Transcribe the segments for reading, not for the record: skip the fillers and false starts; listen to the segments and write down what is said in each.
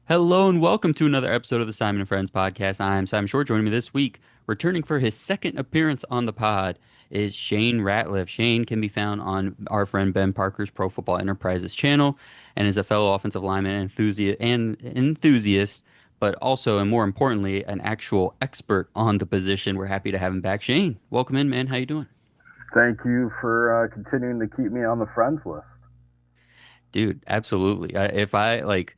Hello and welcome to another episode of the Simon and Friends podcast. I'm Simon Short. Joining me this week, returning for his second appearance on the pod, is Shane Ratliff. Shane can be found on our friend Ben Parker's Pro Football Enterprises channel and is a fellow offensive lineman enthusiast, but also and more importantly, an actual expert on the position. We're happy to have him back. Shane, welcome in, man. How you doing? Thank you for continuing to keep me on the friends list. Dude, absolutely. If I like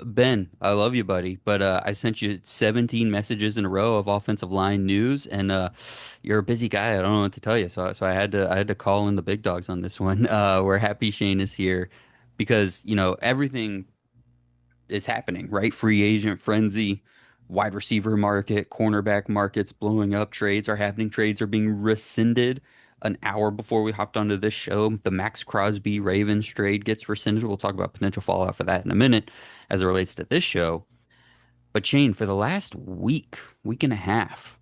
Ben, I love you, buddy, but I sent you 17 messages in a row of offensive line news, and you're a busy guy. I don't know what to tell you, so I had to call in the big dogs on this one. We're happy Shane is here because everything is happening, right? Free agent frenzy, wide receiver market, cornerback markets blowing up. Trades are happening. Trades are being rescinded. An hour before we hopped onto this show, the Max Crosby Ravens trade gets rescinded. We'll talk about potential fallout for that in a minute as it relates to this show. But Shane, for the last week and a half,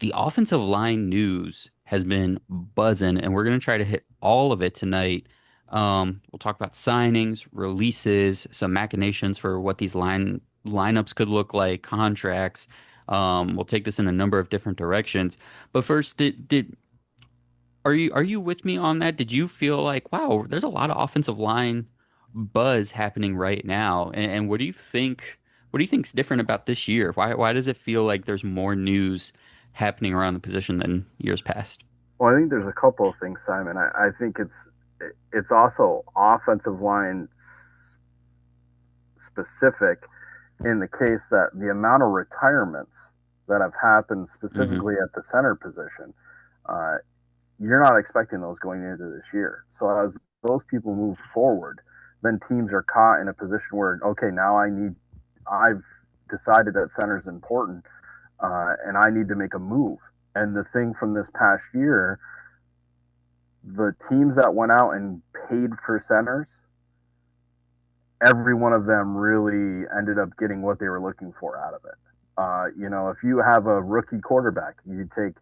the offensive line news has been buzzing, and we're going to try to hit all of it tonight. We'll talk about signings, releases, some machinations for what these lineups could look like, contracts. We'll take this in a number of different directions. But first, did are you with me on that? Did you feel like, wow, there's a lot of offensive line buzz happening right now? And what do you think? What do you think's different about this year? Why does it feel like there's more news happening around the position than years past? Well, I think there's a couple of things, Simon. I think it's also offensive line specific in the case that the amount of retirements that have happened Hmm. specifically at the center position, uh, you're not expecting those going into this year. So as those people move forward, then teams are caught in a position where okay, now I've decided that center is important, and I need to make a move. And the thing from this past year, the teams that went out and paid for centers, every one of them really ended up getting what they were looking for out of it. If you have a rookie quarterback, you take.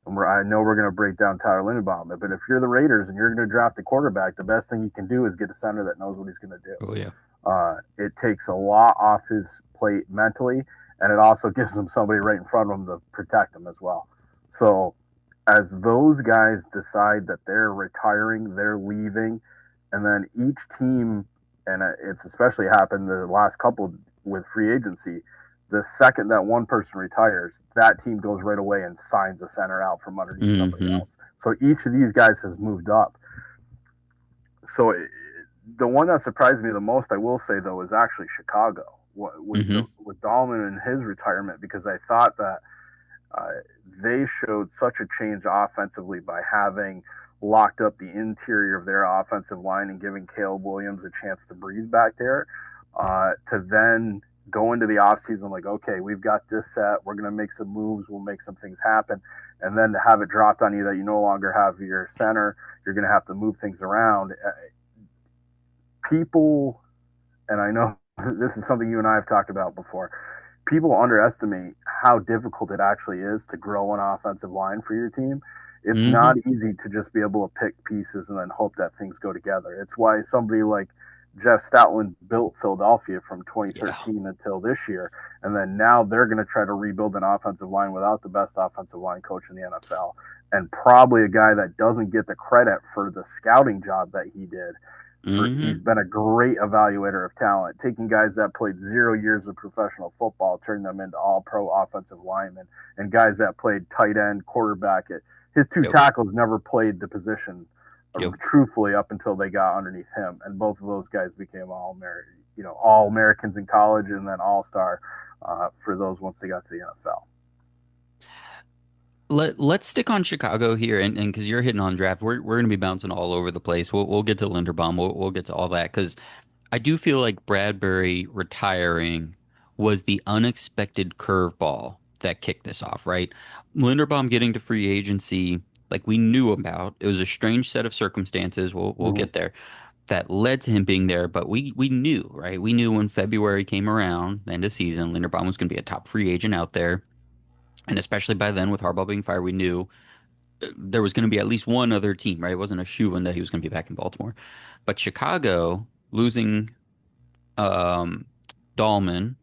I know we're going to break down Tyler Linderbaum, but if you're the Raiders and you're going to draft a quarterback, the best thing you can do is get a center that knows what he's going to do. Oh yeah. It takes a lot off his plate mentally, and it also gives him somebody right in front of him to protect him as well. So, as those guys decide that they're retiring, they're leaving, and then each team, and it's especially happened the last couple with free agency, the second that one person retires, that team goes right away and signs a center out from underneath somebody Hmm. else. So each of these guys has moved up. So the one that surprised me the most, I will say though, is actually Chicago Hmm. with Dahlman and his retirement, because I thought that uh, they showed such a change offensively by having locked up the interior of their offensive line and giving Caleb Williams a chance to breathe back there. To then go into the offseason like, okay, we've got this set. We're going to make some moves. We'll make some things happen. And then to have it dropped on you that you no longer have your center, you're going to have to move things around. People, and I know this is something you and I have talked about before, people underestimate how difficult it actually is to grow an offensive line for your team. It's not Hmm. easy to just be able to pick pieces and then hope that things go together. It's why somebody like Jeff Stoutland built Philadelphia from Yeah. 2013 until this year. And then now they're going to try to rebuild an offensive line without the best offensive line coach in the NFL. And probably a guy that doesn't get the credit for the scouting job that he did. He's Hmm. been a great evaluator of talent, taking guys that played 0 years of professional football, turning them into all pro offensive linemen, and guys that played tight end, quarterback. His two Yep. tackles never played the position, Yep. truthfully, up until they got underneath him, and both of those guys became all Americans in college, and then all star for those once they got to the NFL. Let's stick on Chicago here, and because you're hitting on draft, we're gonna be bouncing all over the place. We'll get to Linderbaum, we'll get to all that because I do feel like Bradbury retiring was the unexpected curveball that kicked this off, right? Linderbaum getting to free agency, like we knew about. It was a strange set of circumstances. We'll Mm-hmm. get there. That led to him being there, but we knew, right? We knew when February came around, the end of season, Linderbaum was going to be a top free agent out there. And especially by then, with Harbaugh being fired, we knew there was going to be at least one other team, right? It wasn't a shoe-in that he was going to be back in Baltimore. But Chicago losing um, Dahlman.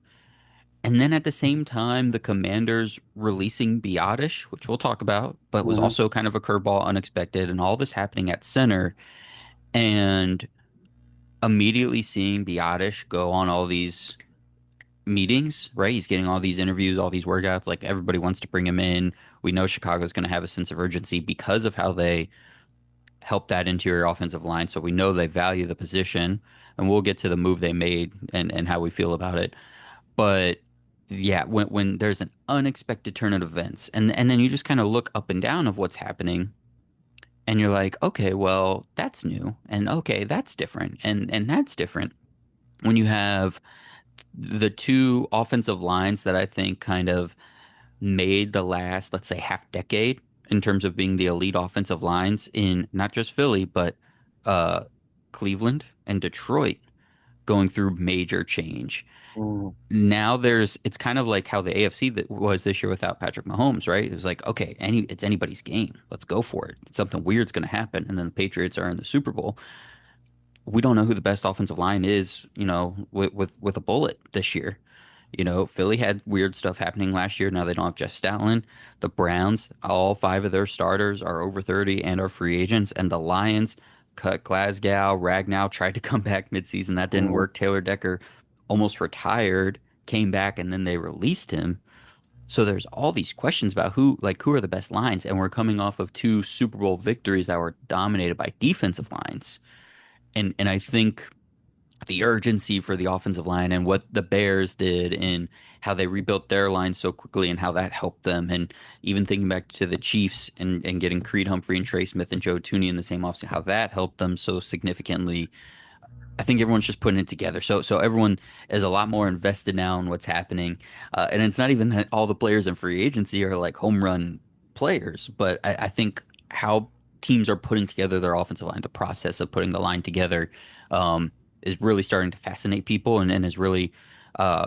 And then at the same time, the Commanders releasing Biadasz, which we'll talk about, but was Hmm. also kind of a curveball, unexpected, and all this happening at center. And immediately seeing Biadasz go on all these meetings, right? He's getting all these interviews, all these workouts. Like everybody wants to bring him in. We know Chicago's going to have a sense of urgency because of how they help that interior offensive line. So we know they value the position, and we'll get to the move they made and how we feel about it. But yeah, when there's an unexpected turn of events, and then you just kind of look up and down of what's happening, and you're like, okay, well, that's new, and okay, that's different, and that's different. When you have the two offensive lines that I think kind of made the last, let's say, half decade in terms of being the elite offensive lines in not just Philly, but uh, Cleveland and Detroit going through major change. Hmm. Now it's kind of like how the AFC that was this year without Patrick Mahomes, right? It was like, okay, it's anybody's game. Let's go for it. Something weird's going to happen. And then the Patriots are in the Super Bowl. We don't know who the best offensive line is, with a bullet this year. Philly had weird stuff happening last year. Now they don't have Jeff Stoutland. The Browns, all five of their starters are over 30 and are free agents. And the Lions cut Glasgow. Ragnow tried to come back midseason. That didn't Hmm. work. Taylor Decker almost retired, came back, and then they released him. So there's all these questions about who are the best lines. And we're coming off of two Super Bowl victories that were dominated by defensive lines. And I think the urgency for the offensive line and what the Bears did and how they rebuilt their line so quickly and how that helped them. And even thinking back to the Chiefs and getting Creed Humphrey and Trey Smith and Joe Tooney in the same offseason, how that helped them so significantly. I think everyone's just putting it together. So everyone is a lot more invested now in what's happening. And it's not even that all the players in free agency are like home run players, but I think how teams are putting together their offensive line, the process of putting the line together, is really starting to fascinate people and is really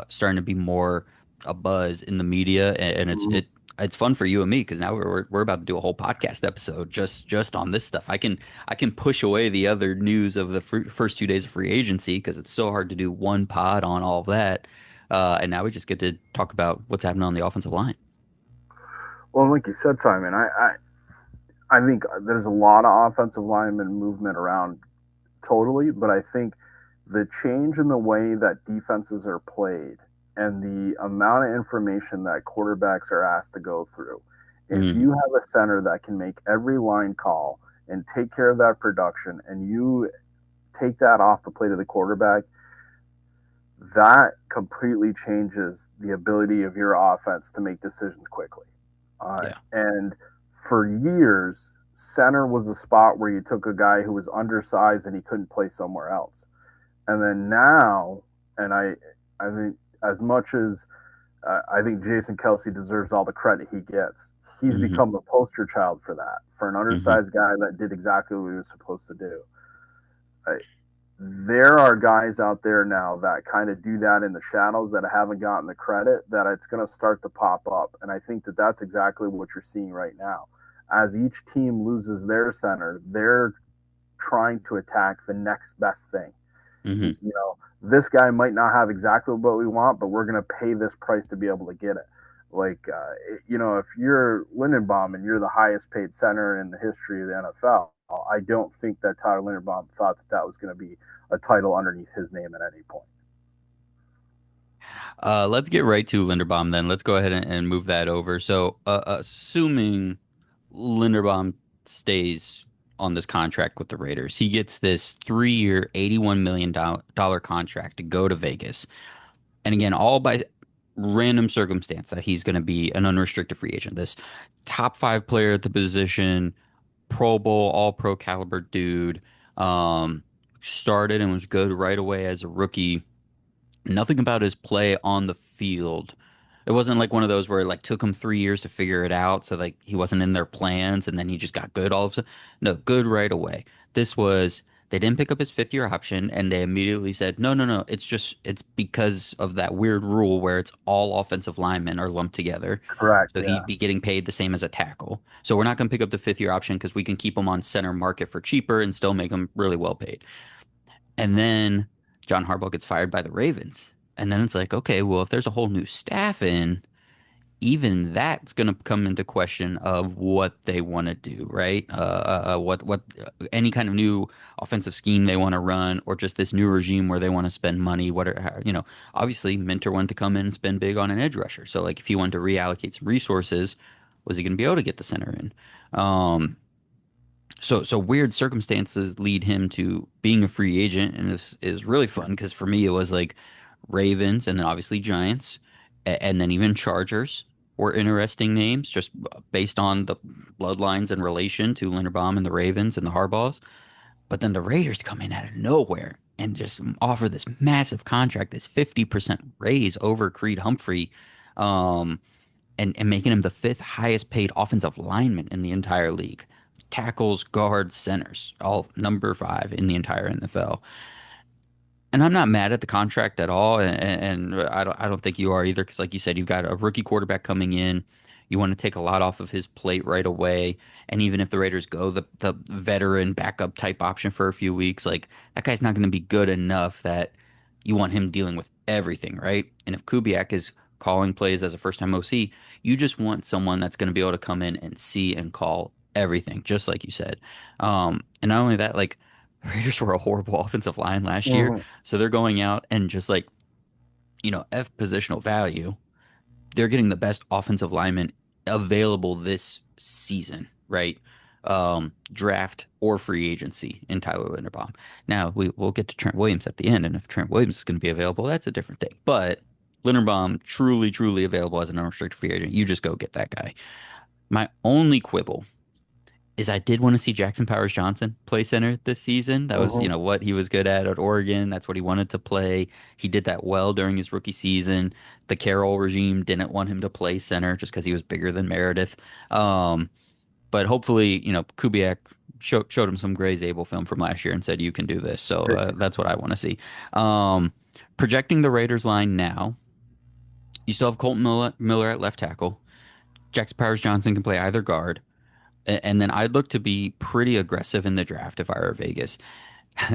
starting to be more a buzz in the media. And Hmm. it's fun for you and me because now we're about to do a whole podcast episode just on this stuff. I can push away the other news of the first 2 days of free agency because it's so hard to do one pod on all of that. And now we just get to talk about what's happening on the offensive line. Well, like you said, Simon, I think there's a lot of offensive lineman movement around totally, but I think the change in the way that defenses are played and the amount of information that quarterbacks are asked to go through. If Mm, you have a center that can make every line call and take care of that production, and you take that off the plate of the quarterback, that completely changes the ability of your offense to make decisions quickly. yeah. And for years, center was the spot where you took a guy who was undersized and he couldn't play somewhere else. And then now, and I think as much as I think Jason Kelsey deserves all the credit he gets, he's Hmm. become the poster child for that, for an Hmm. undersized guy that did exactly what he was supposed to do. Uh, there are guys out there now that kind of do that in the shadows that haven't gotten the credit that it's going to start to pop up. And I think that that's exactly what you're seeing right now. As each team loses their center, they're trying to attack the next best thing. Hmm. You know, this guy might not have exactly what we want, but we're going to pay this price to be able to get it. Like, if you're Lindenbaum and you're the highest paid center in the history of the NFL, I don't think that Tyler Linderbaum thought that that was going to be a title underneath his name at any point. Let's get right to Linderbaum then. Let's go ahead and move that over. So, assuming Linderbaum stays on this contract with the Raiders, he gets this 3-year, $81 million dollar contract to go to Vegas. And again, all by random circumstance that he's going to be an unrestricted free agent. This top five player at the position, Pro Bowl, all pro caliber dude, um, started and was good right away as a rookie. Nothing about his play on the field. It wasn't like one of those where it like took him 3 years to figure it out. So like he wasn't in their plans and then he just got good all of a sudden. No, good right away. This was they didn't pick up his 5th year option and they immediately said, no, no, no. It's because of that weird rule where it's all offensive linemen are lumped together. Correct. So he'd Yeah. be getting paid the same as a tackle. So we're not going to pick up the 5th year option because we can keep him on center market for cheaper and still make him really well paid. And then John Harbaugh gets fired by the Ravens. And then it's like, okay, well, if there's a whole new staff in, even that's going to come into question of what they want to do, right? What any kind of new offensive scheme they want to run, or just this new regime where they want to spend money. Obviously, Minter wanted to come in and spend big on an edge rusher. So, like, if he wanted to reallocate some resources, was he going to be able to get the center in? Um, so weird circumstances lead him to being a free agent, and this is really fun because for me it was like Ravens and then obviously Giants, and then even Chargers were interesting names just based on the bloodlines and relation to Linderbaum and the Ravens and the Harbaughs. But then the Raiders come in out of nowhere and just offer this massive contract, this 50% raise over Creed Humphrey. Um, and making him the fifth highest paid offensive lineman in the entire league. Tackles, guards, centers, all number five in the entire NFL. And I'm not mad at the contract at all, and I don't think you are either, because like you said, you've got a rookie quarterback coming in. You want to take a lot off of his plate right away, and even if the Raiders go the veteran backup type option for a few weeks, like that guy's not going to be good enough that you want him dealing with everything, right? And if Kubiak is calling plays as a first time OC, you just want someone that's going to be able to come in and see and call everything, just like you said. And not only that, like the Raiders were a horrible offensive line last year. Mhm. So they're going out and just like, F positional value. They're getting the best offensive lineman available this season, right? Draft or free agency in Tyler Linderbaum. Now we'll get to Trent Williams at the end, and if Trent Williams is going to be available, that's a different thing. But Linderbaum truly, truly available as an unrestricted free agent. You just go get that guy. My only quibble is I did want to see Jackson Powers Johnson play center this season. That was, Mhm. what he was good at Oregon. That's what he wanted to play. He did that well during his rookie season. The Carroll regime didn't want him to play center just because he was bigger than Meredith. Um, but hopefully, Kubiak showed him some Gray Zabel film from last year and said, you can do this. So that's what I want to see. Um, Projecting the Raiders line now, you still have Colton Miller at left tackle. Jackson Powers Johnson can play either guard. And then I'd look to be pretty aggressive in the draft if I were Vegas.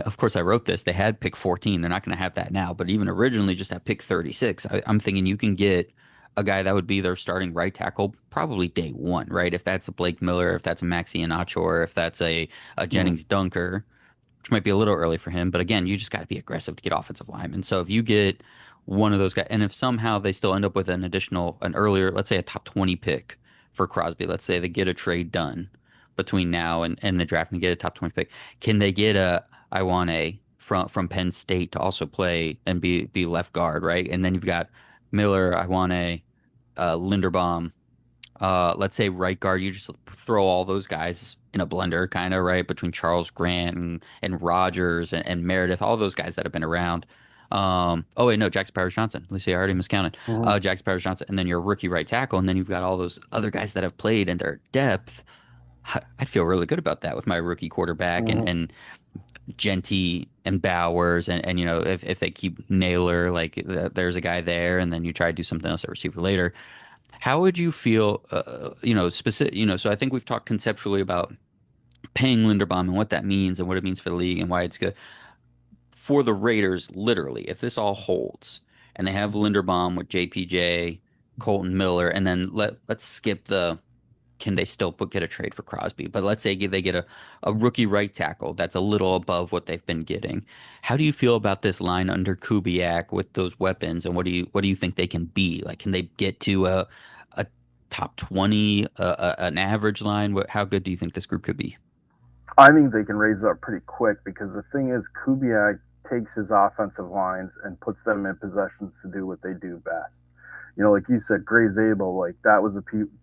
Of course, I wrote this. They had pick 14. They're not going to have that now, but even originally, just at pick 36, I'm thinking you can get a guy that would be their starting right tackle probably day one, right? If that's a Blake Miller, if that's a Maxi Iheanacho, or if that's a Mhm. Jennings Dunker, which might be a little early for him. But again, you just got to be aggressive to get offensive linemen. So if you get one of those guys, and if somehow they still end up with an earlier, let's say a top 20 pick for Crosby, let's say they get a trade done between now and the draft and get a top 20 pick, can they get I want a from Penn State to also play and be left guard, right? And then you've got Miller, I want a Linderbaum, let's say right guard, you just throw all those guys in a blender, kind of, right? Between Charles Grant and Rogers and Meredith, all those guys that have been around. Oh wait, no, Jackson Powers Johnson. Let's see, I already miscounted. Mhm. Jackson Powers Johnson, and then your rookie right tackle, and then you've got all those other guys that have played and their depth. I'd feel really good about that with my rookie quarterback and Mhm. and Genty and Bowers and if they keep Naylor, like there's a guy there, and then you try to do something else at receiver later. How would you feel, specific, so I think we've talked conceptually about paying Linderbaum and what that means and what it means for the league and why it's good. For the Raiders, literally, if this all holds and they have Linderbaum with JPJ, Colton Miller, and then let's skip the can they still get a trade for Crosby? But let's say they get a rookie right tackle that's a little above what they've been getting. How do you feel about this line under Kubiak with those weapons, and what do you think they can be? Like, can they get to a top 20, an average line? How good do you think this group could be? I think they can raise it up pretty quick because the thing is, Kubiak takes his offensive lines and puts them in possessions to do what they do best. Like you said, Gray Zabel, like that was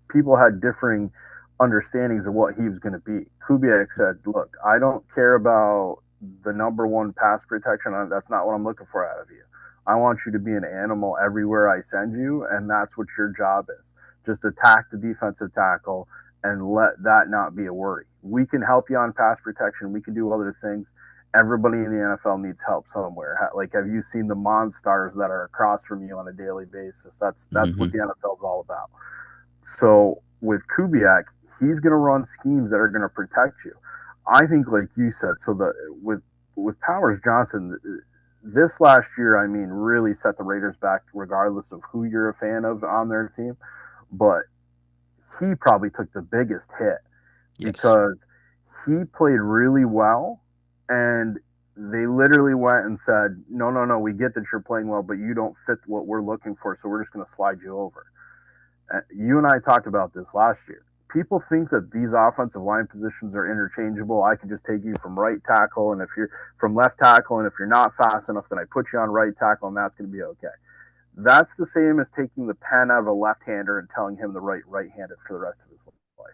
people had differing understandings of what he was going to be. Kubiak said, "Look, I don't care about the number one pass protection. That's not what I'm looking for out of you. I want you to be an animal everywhere I send you, and that's what your job is. Just attack the defensive tackle and let that not be a worry. We can help you on pass protection. We can do other things. Everybody in the NFL needs help somewhere. Like, have you seen the monsters that are across from you on a daily basis? That's what Hmm. the NFL is all about. So with Kubiak, he's going to run schemes that are going to protect you. I think, like you said, so the with Powers Johnson, this last year, I mean, really set the Raiders back, regardless of who you're a fan of on their team. But he probably took the biggest hit Yes. because he played really well, and they literally went and said, "No, no, no, we get that you're playing well, but you don't fit what we're looking for, so we're just going to slide you over." You and I talked about this last year. People think that these offensive line positions are interchangeable. I can just take you from right tackle, and if you're from left tackle, and if you're not fast enough, then I put you on right tackle, and that's going to be okay. That's the same as taking the pen out of a left-hander and telling him to write right-handed for the rest of his life.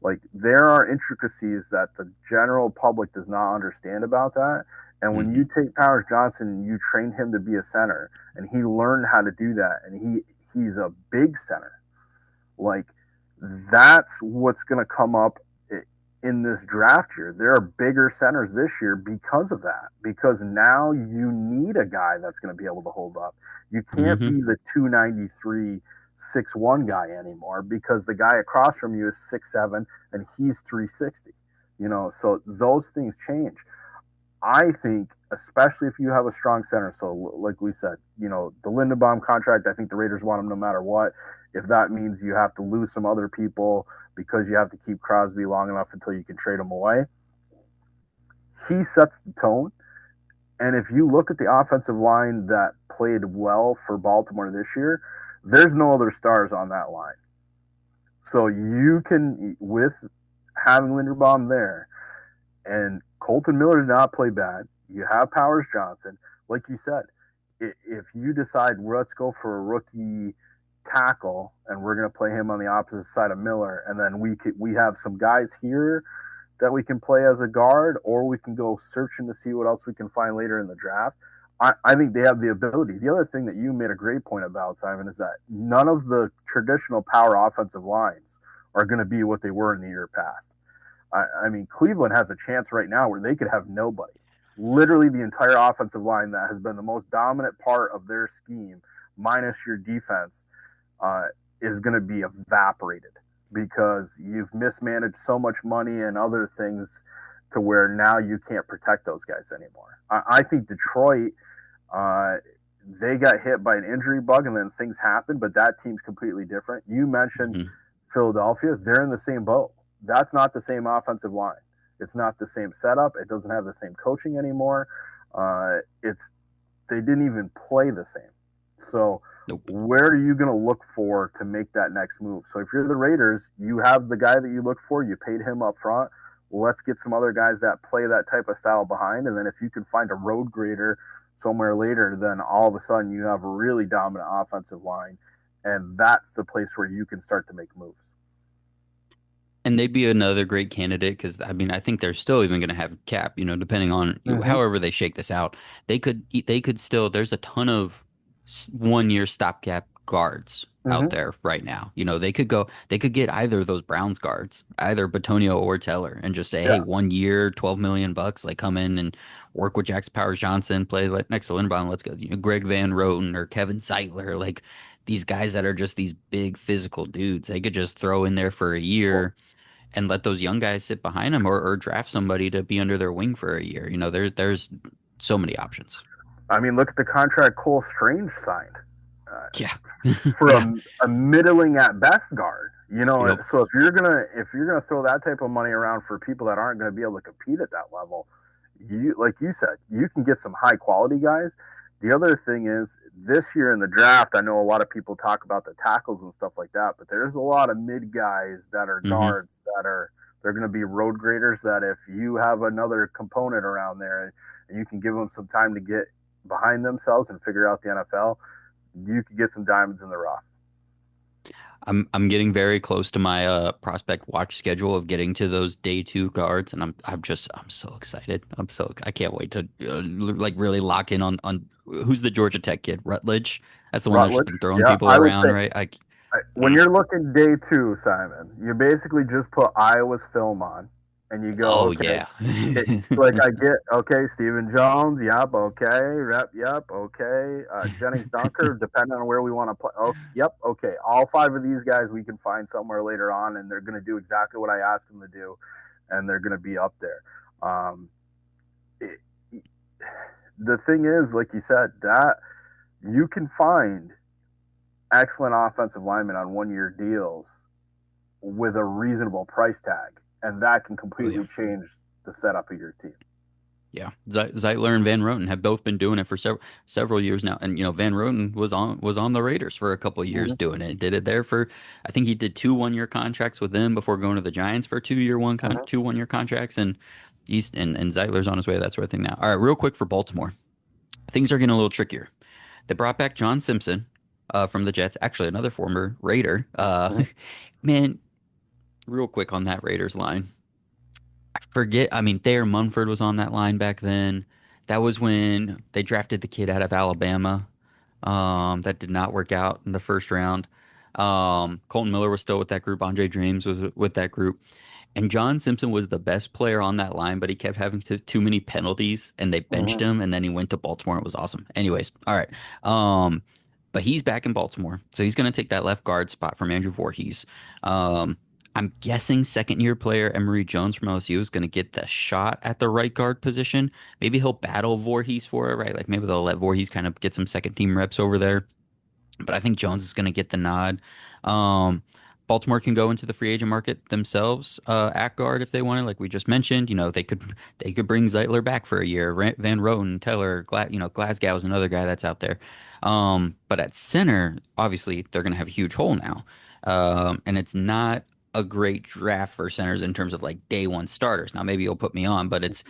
Like, there are intricacies that the general public does not understand about that. And when you Hmm. take Powers Johnson and you train him to be a center, and he learned how to do that, and he's a big center, like, that's what's going to come up in this draft year. There are bigger centers this year because of that. Because now you need a guy that's going to be able to hold up. You can't Hmm. be the 293 6'1" guy anymore because the guy across from you is 6'7" and he's 360. So those things change. I think, especially if you have a strong center. So, like we said, the Linderbaum contract, I think the Raiders want him no matter what. If that means you have to lose some other people because you have to keep Crosby long enough until you can trade him away, he sets the tone. And if you look at the offensive line that played well for Baltimore this year, there's no other stars on that line. So you can, with having Linderbaum there, and Colton Miller did not play bad. You have Powers Johnson. Like you said, if you decide let's go for a rookie tackle and we're going to play him on the opposite side of Miller, and then we have some guys here that we can play as a guard, or we can go searching to see what else we can find later in the draft. I think they have the ability. The other thing that you made a great point about, Simon, is that none of the traditional power offensive lines are going to be what they were in the year past. I mean, Cleveland has a chance right now where they could have nobody. Literally, the entire offensive line that has been the most dominant part of their scheme, minus your defense, uh, is going to be evaporated because you've mismanaged so much money and other things to where now you can't protect those guys anymore. I think Detroit, uh, they got hit by an injury bug and then things happened, but that team's completely different. You mentioned Hmm. Philadelphia, they're in the same boat. That's not the same offensive line. It's not the same setup. It doesn't have the same coaching anymore. It's they didn't even play the same. So Nope. where are you going to look for to make that next move? So if you're the Raiders, you have the guy that you look for. You paid him up front. Let's get some other guys that play that type of style behind. And then if you can find a road grader somewhere later, then all of a sudden you have a really dominant offensive line. And that's the place where you can start to make moves. And they'd be another great candidate because I mean I think they're still even going to have cap, depending on Mm-hmm. however they shake this out. They could still. There's a ton of 1 year stopgap guards out Mm-hmm. there right now. They could go. They could get either of those Browns guards, either Batonio or Teller, and just say, hey, Yeah. 1 year, $12 million, like come in and work with Jackson Powers Johnson, play like next to Linderbaum. Let's go. Greg Van Roten or Kevin Zeitler, like these guys that are just these big physical dudes. They could just throw in there for a Well, year and let those young guys sit behind them or draft somebody to be under their wing for a year. There's so many options. I mean, look at the contract Cole Strange signed. Uh, Yeah. for Yeah. a middling at best guard. Yep. So if you're gonna throw that type of money around for people that aren't gonna be able to compete at that level, you like you said, you can get some high quality guys. The other thing is this year in the draft, I know a lot of people talk about the tackles and stuff like that, but there's a lot of mid guys that are Hmm. guards that are they're going to be road graders that if you have another component around there and you can give them some time to get behind themselves and figure out the NFL, you could get some diamonds in the rough. I'm getting very close to my prospect watch schedule of getting to those day two guards, and I'm so excited. I can't wait to like really lock in on who's the Georgia Tech kid, Rutledge. That's the one that's Rutledge. been throwing Yeah, people I would around, say right? when Mm. you're looking day two, Simon, you basically just put Iowa's film on, and you go, Oh okay. yeah. Like I get, okay, Stephen Jones, yep, okay, Rep, yep, okay, Jennings Dunker, depending on where we want to play. Oh, yep, okay. All five of these guys we can find somewhere later on, and they're going to do exactly what I asked them to do, and they're going to be up there. Um, it, the thing is, like you said, that you can find excellent offensive linemen on 1 year deals with a reasonable price tag, and that can Oh yeah. completely change the setup of your team. Yeah, Zeitler and Van Roten have both been doing it for several years now, and Van Roten was on the Raiders for a couple of years Mm-hmm. doing it. Did it there for, I think he did two 1 year contracts with them before going to the Giants for 2 year Mm-hmm. 1 year contracts, and and Zeitler's on his way, that sort of thing now. All right, real quick for Baltimore, things are getting a little trickier. They brought back John Simpson from the Jets, actually another former Raider. Mm-hmm. Man, real quick on that Raiders line. I forget. I mean, Thayer Munford was on that line back then. That was when they drafted the kid out of Alabama. That did not work out in the first round. Colton Miller was still with that group. Andre James was with that group. And John Simpson was the best player on that line, but he kept having too many penalties, and they benched Mm-hmm. him. And then he went to Baltimore. It was awesome. Anyways, all right. Um, but he's back in Baltimore, so he's going to take that left guard spot from Andrew Voorhees. Um, I'm guessing second year player Emory Jones from LSU is going to get the shot at the right guard position. Maybe he'll battle Voorhees for it, right? Like maybe they'll let Voorhees kind of get some second team reps over there, but I think Jones is going to get the nod. Um, Baltimore can go into the free agent market themselves at guard if they wanted, like we just mentioned. They could bring Zeitler back for a year. Van Roten, Teller, Glasgow is another guy that's out there. But at center, obviously, they're going to have a huge hole now, and it's not a great draft for centers in terms of like day one starters. Now, maybe you'll put me on, but it's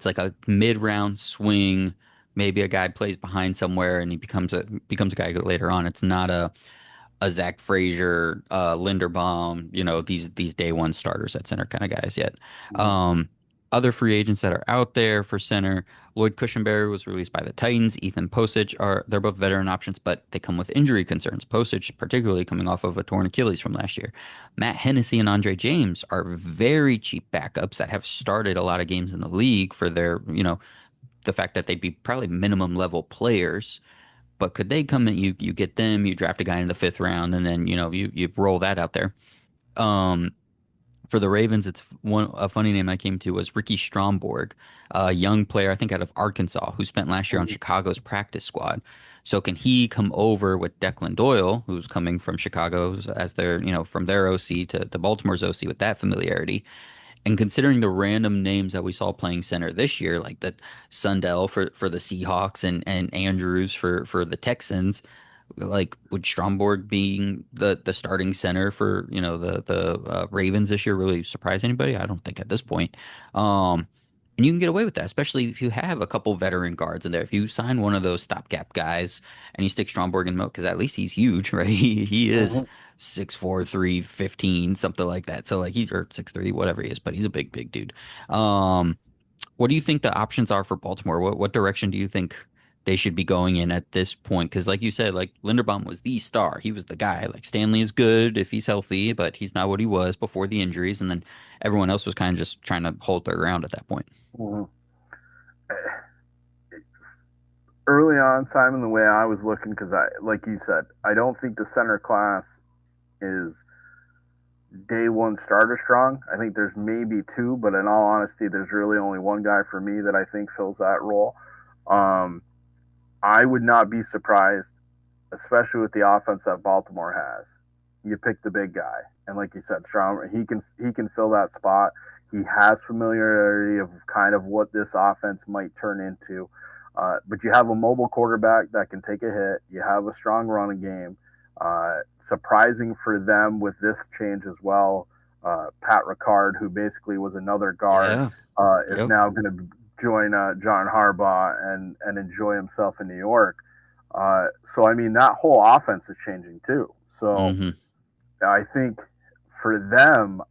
like a mid round swing. Maybe a guy plays behind somewhere and he becomes a guy later on. It's not a Zach Frazier, Linderbaum, these day one starters at center kind of guys yet. Mm-hmm. Um, Other free agents that are out there for center, Lloyd Cushenberry was released by the Titans. Ethan Posich they're both veteran options, but they come with injury concerns. Posich, particularly coming off of a torn Achilles from last year. Matt Hennessy and Andre James are very cheap backups that have started a lot of games in the league for the fact that they'd be probably minimum level players. But could they come in? You get them, you draft a guy in the fifth round, and then you roll that out there. Um, for the Ravens, it's a funny name I came to was Ricky Stromborg, a young player I think out of Arkansas who spent last year on Chicago's practice squad. So can he come over with Declan Doyle, who's coming from Chicago as their from their OC to Baltimore's OC with that familiarity? And considering the random names that we saw playing center this year, like the Sundell for the Seahawks and Andrews for the Texans, like would Stromborg being the starting center for the Ravens this year really surprise anybody? I don't think at this point. And you can get away with that, especially if you have a couple veteran guards in there. If you sign one of those stopgap guys and you stick Stromborg in the because at least he's huge, right? He is Mm-hmm. 6'4", 315, something like that. So like he's or 6'3", whatever he is, but he's a big dude. Um, what do you think the options are for Baltimore? What direction do you think they should be going in at this point? Because like you said, like Linderbaum was the star. He was the guy. Like Stanley is good if he's healthy, but he's not what he was before the injuries. And then everyone else was kind of just trying to hold their ground at that point. Mm-hmm. Early on, Simon, the way I was looking, because like you said, I don't think the center class is day one starter strong. I think there's maybe two, but in all honesty, there's really only one guy for me that I think fills that role. Um, I would not be surprised, especially with the offense that Baltimore has. You pick the big guy, and like you said, Strong. He can fill that spot. He has familiarity of kind of what this offense might turn into. But you have a mobile quarterback that can take a hit. You have a strong running game. Surprising for them with this change as well. Pat Ricard, who basically was another guard, Yeah. is Yep. now going to join John Harbaugh and enjoy himself in New York. So I mean that whole offense is changing too. So Hmm. I think for them,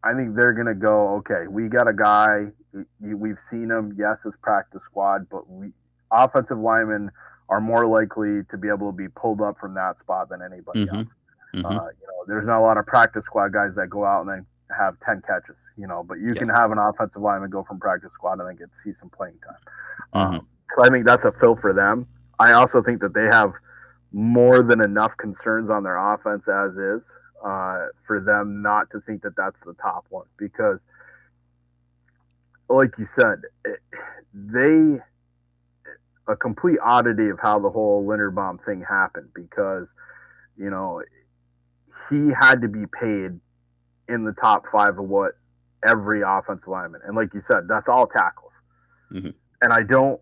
I think they're gonna go. Okay, we got a guy. We've seen him. Yes, it's practice squad, but offensive linemen are more likely to be able to be pulled up from that spot than anybody Hmm. else. Hmm. There's not a lot of practice squad guys that go out and then have 10 catches. But you Yeah. can have an offensive lineman go from practice squad and then get to see some playing time. Hmm. So I think that's a fill for them. I also think that they have more than enough concerns on their offense as is for them not to think that that's the top one because like you said, they a complete oddity of how the whole Linderbaum thing happened because you know he had to be paid in the top five of what every offensive lineman, and like you said, that's all tackles. Hmm. And I don't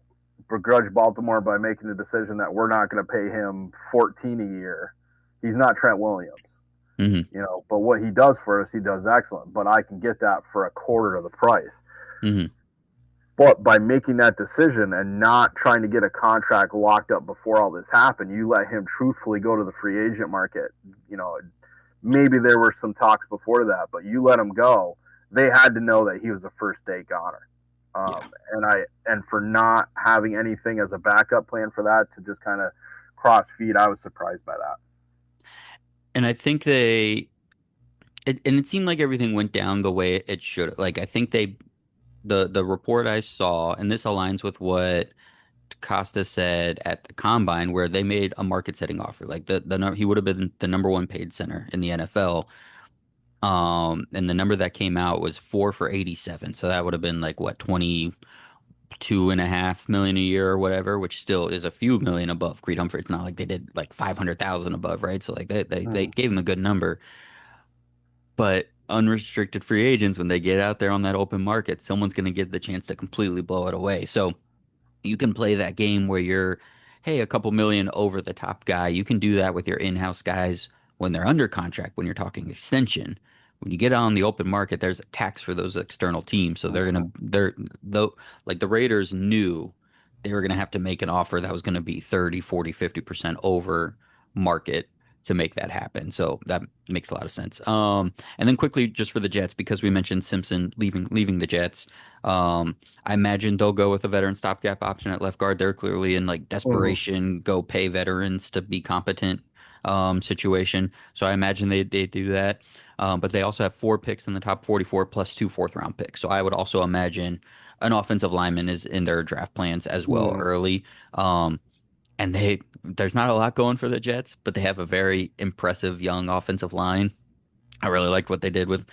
begrudge Baltimore by making the decision that we're not going to pay him 14 a year. He's not Trent Williams, Hmm. but what he does for us, he does excellent. But I can get that for a quarter of the price. Hmm. But by making that decision and not trying to get a contract locked up before all this happened, you let him truthfully go to the free agent market. You know, maybe there were some talks before that, but you let him go. They had to know that he was a first day goner. Yeah. And for not having anything as a backup plan for that to just kind of cross feed, I was surprised by that. And I think and it seemed like everything went down the way it should. Like I think the report I saw, and this aligns with what Costa said at the combine, where they made a market setting offer. Like he would have been the number one paid center in the NFL. And the number that came out was four for 87. So that would have been like what, 22.5 million a year or whatever, which still is a few million above Creed Humphrey. It's not like they did like 500,000 above, right? So like they Mm. gave him a good number. But unrestricted free agents, when they get out there on that open market, someone's going to get the chance to completely blow it away. So you can play that game where you're, hey, a couple million over the top guy. You can do that with your in-house guys when they're under contract, when you're talking extension. When you get on the open market, there's a tax for those external teams. So Mm-hmm. though, like the Raiders knew they were gonna have to make an offer that was gonna be 30, 40, 50% over market to make that happen. So that makes a lot of sense. And then quickly, just for the Jets, because we mentioned Simpson leaving the Jets. I imagine they'll go with a veteran stopgap option at left guard. They're clearly in like Mm-hmm. desperation, go pay veterans to be competent situation. So I imagine they do that. But they also have four picks in the top 44 plus two fourth round picks. So I would also imagine an offensive lineman is in their draft plans as well Mm-hmm. early. And there's not a lot going for the Jets, but they have a very impressive young offensive line. I really liked what they did with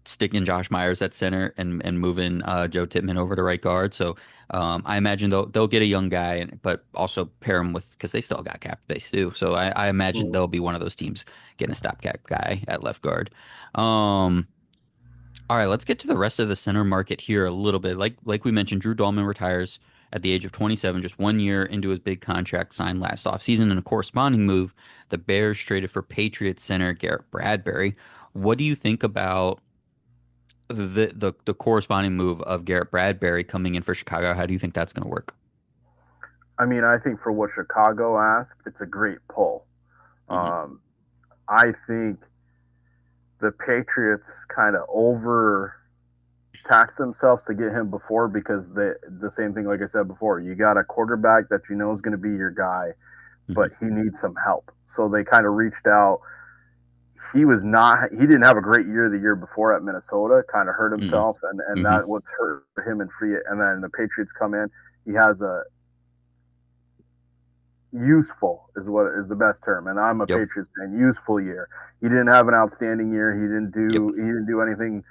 sticking Josh Myers at center and moving Joe Tippmann over to right guard. So I imagine they'll get a young guy, but also pair him with because they still got cap space too. So I imagine Mm-hmm. they'll be one of those teams getting a stopgap guy at left guard. Um, all right, let's get to the rest of the center market here a little bit. Like we mentioned, Drew Dahlman retires at the age of 27, just 1 year into his big contract signed last offseason. In a corresponding move, the Bears traded for Patriots center Garrett Bradbury. What do you think about the corresponding move of Garrett Bradbury coming in for Chicago? How do you think that's going to work? I mean, I think for what Chicago asked, it's a great pull. Hmm. Um, I think the Patriots kind of over tax themselves to get him before because the same thing like I said before, you got a quarterback that you know is going to be your guy, but Hmm. he needs some help. So they kind of reached out. He didn't have a great year the year before at Minnesota, kind of hurt Hmm. himself and Hmm. that what's hurt him and free it. And then the Patriots come in, he has a useful is what is the best term. And I'm a Yep. Patriots fan, useful year. He didn't have an outstanding year. Yep. He didn't do anything,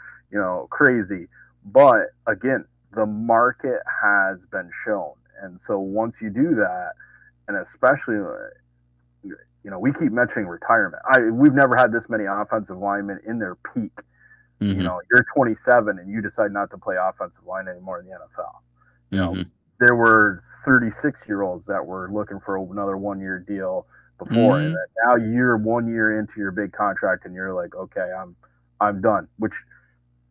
crazy. But again, the market has been shown. And so once you do that, and especially we keep mentioning retirement. We've never had this many offensive linemen in their peak. Hmm. You're 27 and you decide not to play offensive line anymore in the NFL. You know, Hmm. there were 36-year-olds that were looking for another 1 year deal before, and Hmm. then now you're 1 year into your big contract, and you're like, okay, I'm done. Which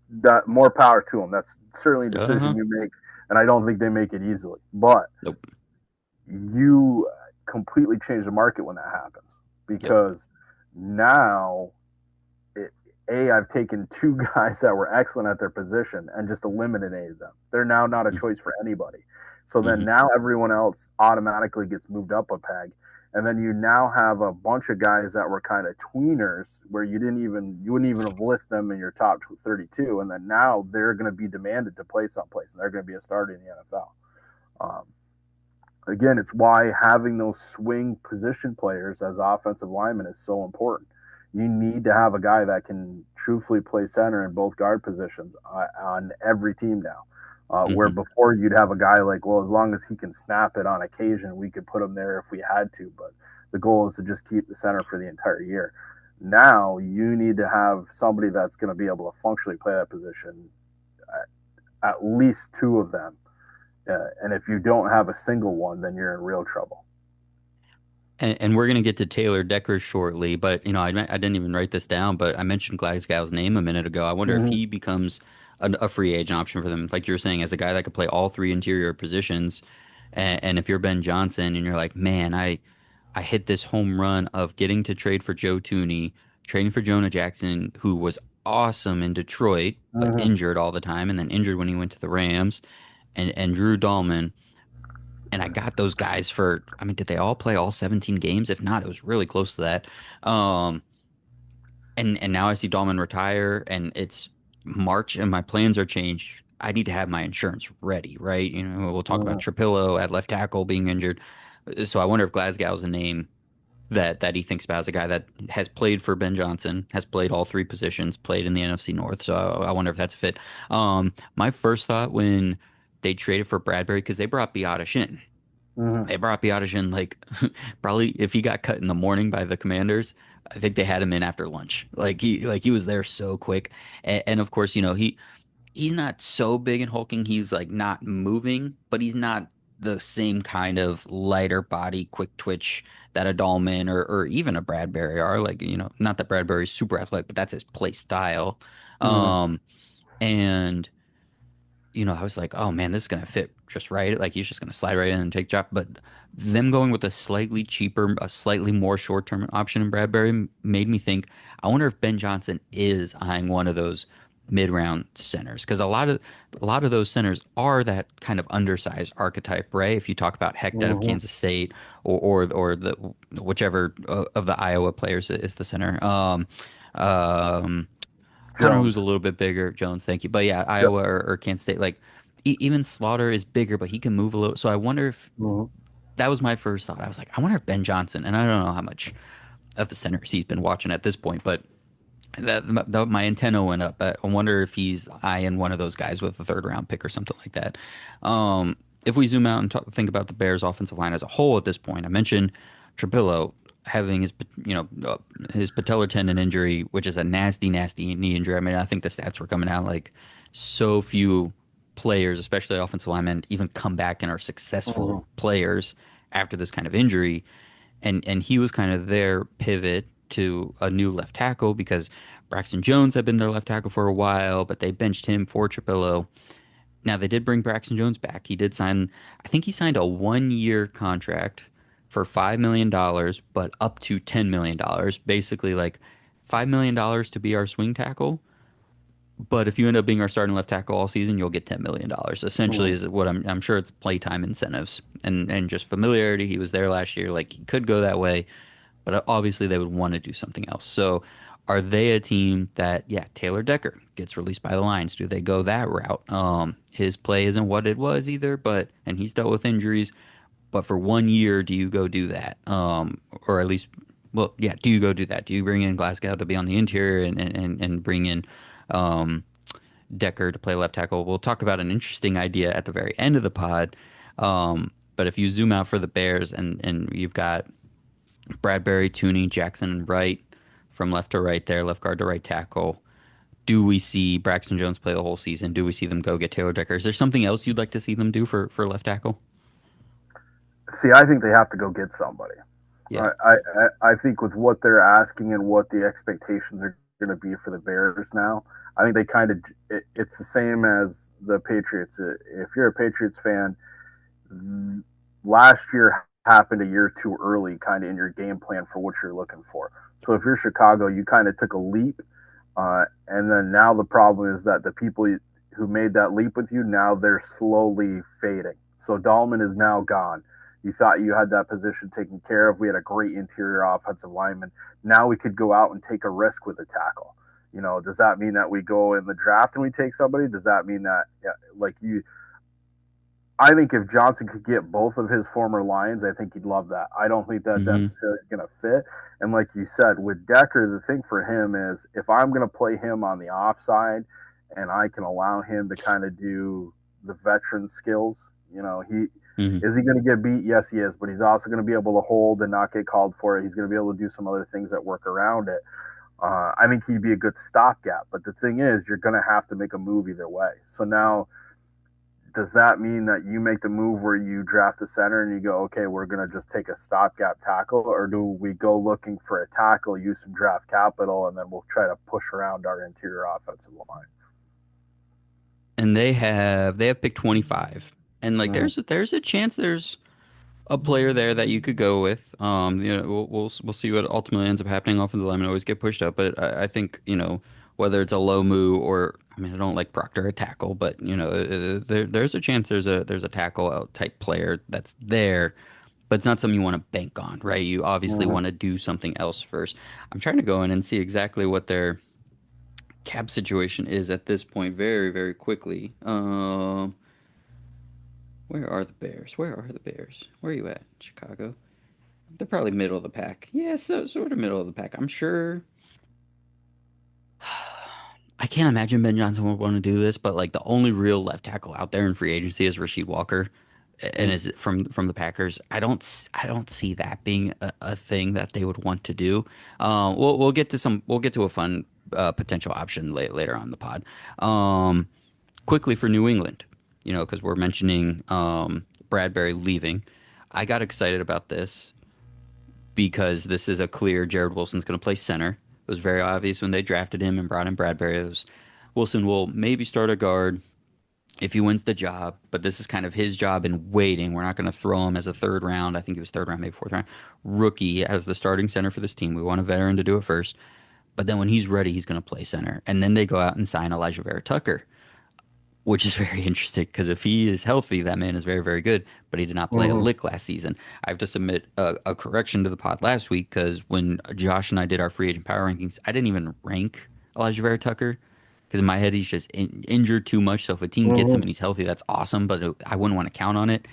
that more power to them. That's certainly a decision Uh-huh. you make, and I don't think they make it easily. But Nope. you completely change the market when that happens Yep. because now I've taken two guys that were excellent at their position and just eliminated them. They're now not a choice for anybody. So then Hmm. now everyone else automatically gets moved up a peg. And then you now have a bunch of guys that were kind of tweeners where you wouldn't even have listed them in your top 32. And then now they're going to be demanded to play someplace and they're going to be a starter in the NFL. Um, again, it's why having those swing position players as offensive linemen is so important. You need to have a guy that can truthfully play center in both guard positions on every team now. Where Hmm. before you'd have a guy like, well, as long as he can snap it on occasion, we could put him there if we had to. But the goal is to just keep the center for the entire year. Now you need to have somebody that's going to be able to functionally play that position, at least two of them. And if you don't have a single one, then you're in real trouble. And we're gonna get to Taylor Decker shortly, but I didn't even write this down, but I mentioned Glasgow's name a minute ago. I wonder if Mm-hmm. he becomes a free agent option for them, like you were saying, as a guy that could play all three interior positions. And if you're Ben Johnson and you're like, man, I hit this home run of getting to trade for Joe Tooney, trading for Jonah Jackson, who was awesome in Detroit, but Mm-hmm. injured all the time, and then injured when he went to the Rams, and Drew Dahlman. And I got those guys for, I mean, did they all play all 17 games? If not, it was really close to that. Um, and now I see Dahlman retire, and it's March, and my plans are changed. I need to have my insurance ready, right? We'll talk about Mm-hmm. Trapillo at left tackle being injured. So I wonder if Glasgow's a name that he thinks about as a guy that has played for Ben Johnson, has played all three positions, played in the NFC North. So I wonder if that's a fit. My first thought when they traded for Bradbury, because they brought Biadasz in. Mm-hmm. They brought Biadasz in like probably if he got cut in the morning by the Commanders, I think they had him in after lunch. Like he was there so quick. And of course, he's not so big and hulking. He's like not moving, but he's not the same kind of lighter body, quick twitch that a Dahlman or even a Bradbury are. Like, not that Bradbury's super athletic, but that's his play style. Mm-hmm. Um, and I was like, oh man, this is gonna fit just right. Like he's just gonna slide right in and take job. But them going with a slightly cheaper, a slightly more short-term option in Bradbury made me think, I wonder if Ben Johnson is eyeing one of those mid-round centers. Because a lot of those centers are that kind of undersized archetype, right? If you talk about Hecht out of Mm-hmm. Kansas State or the whichever of the Iowa players is the center. Um, the other one who's Jones. a little bit bigger, Jones, thank you. But yeah, Yep. Iowa or Kansas State, like even Slaughter is bigger, but he can move a little. So I wonder if Mm-hmm. that was my first thought. I was like, I wonder if Ben Johnson, and I don't know how much of the centers he's been watching at this point, but my antenna went up. I wonder if he's eyeing one of those guys with a third round pick or something like that. If we zoom out and think about the Bears' offensive line as a whole at this point, I mentioned Trapillo having his patellar tendon injury, which is a nasty, nasty knee injury. I mean, I think the stats were coming out like so few players, especially offensive linemen, even come back and are successful Mm-hmm. players after this kind of injury. And he was kind of their pivot to a new left tackle because Braxton Jones had been their left tackle for a while, but they benched him for Trapillo. Now they did bring Braxton Jones back. He did sign, I think he signed a 1 year contract for $5 million, but up to $10 million. Basically, like $5 million to be our swing tackle, but if you end up being our starting left tackle all season, you'll get $10 million. Essentially, Mm-hmm. is what I'm sure it's playtime incentives and just familiarity. He was there last year, like he could go that way, but obviously they would want to do something else. So, are they a team that, yeah, Taylor Decker gets released by the Lions? Do they go that route? His play isn't what it was either, and he's dealt with injuries. But for 1 year, do you go do that? Or at least, well, yeah, do you go do that? Do you bring in Glasgow to be on the interior and bring in um, Decker to play left tackle? We'll talk about an interesting idea at the very end of the pod. But if you zoom out for the Bears and you've got Bradbury, Tooney, Jackson, and Wright from left to right there, left guard to right tackle. Do we see Braxton Jones play the whole season? Do we see them go get Taylor Decker? Is there something else you'd like to see them do for left tackle? See, I think they have to go get somebody. Yeah. I think with what they're asking and what the expectations are going to be for the Bears now, I think they kind of it's the same as the Patriots. If you're a Patriots fan, last year happened a year too early, kind of in your game plan for what you're looking for. So if you're Chicago, you kind of took a leap, and then now the problem is that the people who made that leap with you now they're slowly fading. So Dahlman is now gone. You thought you had that position taken care of. We had a great interior offensive lineman. Now we could go out and take a risk with a tackle. Does that mean that we go in the draft and we take somebody? Does that mean that, yeah, like you, I think if Johnson could get both of his former Lions, I think he'd love that. I don't think that Hmm. necessarily is going to fit. And like you said, with Decker, the thing for him is if I'm going to play him on the offside and I can allow him to kind of do the veteran skills. You know, he Hmm. is he going to get beat? Yes, he is, but he's also going to be able to hold and not get called for it. He's going to be able to do some other things that work around it. I think he'd be a good stopgap. But the thing is, you're going to have to make a move either way. So now, does that mean that you make the move where you draft a center and you go, okay, we're going to just take a stopgap tackle, or do we go looking for a tackle, use some draft capital, and then we'll try to push around our interior offensive line? And they have picked 25. And like Mm-hmm. there's a chance there's a player there that you could go with. We'll see what ultimately ends up happening. Off of the linemen always get pushed up, but I think whether it's a low move or I mean I don't like Proctor a tackle, but there's a chance there's a tackle out type player that's there, but it's not something you want to bank on, right? You obviously Mm-hmm. want to do something else first. I'm trying to go in and see exactly what their cap situation is at this point, very very quickly. Where are the Bears? Where are the Bears? Where are you at, Chicago? They're probably middle of the pack. Yeah, so sort of middle of the pack. I'm sure. I can't imagine Ben Johnson would want to do this, but like the only real left tackle out there in free agency is Rasheed Walker, and is it from the Packers? I don't see that being a thing that they would want to do. We'll get to a fun potential option later on in the pod. Um, quickly for New England, because we're mentioning Bradbury leaving. I got excited about this because this is a clear Jared Wilson's going to play center. It was very obvious when they drafted him and brought in Bradbury. It was Wilson will maybe start a guard if he wins the job, but this is kind of his job in waiting. We're not going to throw him as a third round. I think he was third round, maybe fourth round rookie as the starting center for this team. We want a veteran to do it first, but then when he's ready, he's going to play center. And then they go out and sign Elijah Vera Tucker, which is very interesting because if he is healthy, that man is very, very good. But he did not play a Mm-hmm. lick last season. I have to submit a correction to the pod last week because when Josh and I did our free agent power rankings, I didn't even rank Elijah Vera Tucker because in my head he's just injured too much. So if a team gets him Mm-hmm. and he's healthy, that's awesome. But I wouldn't want to count on it.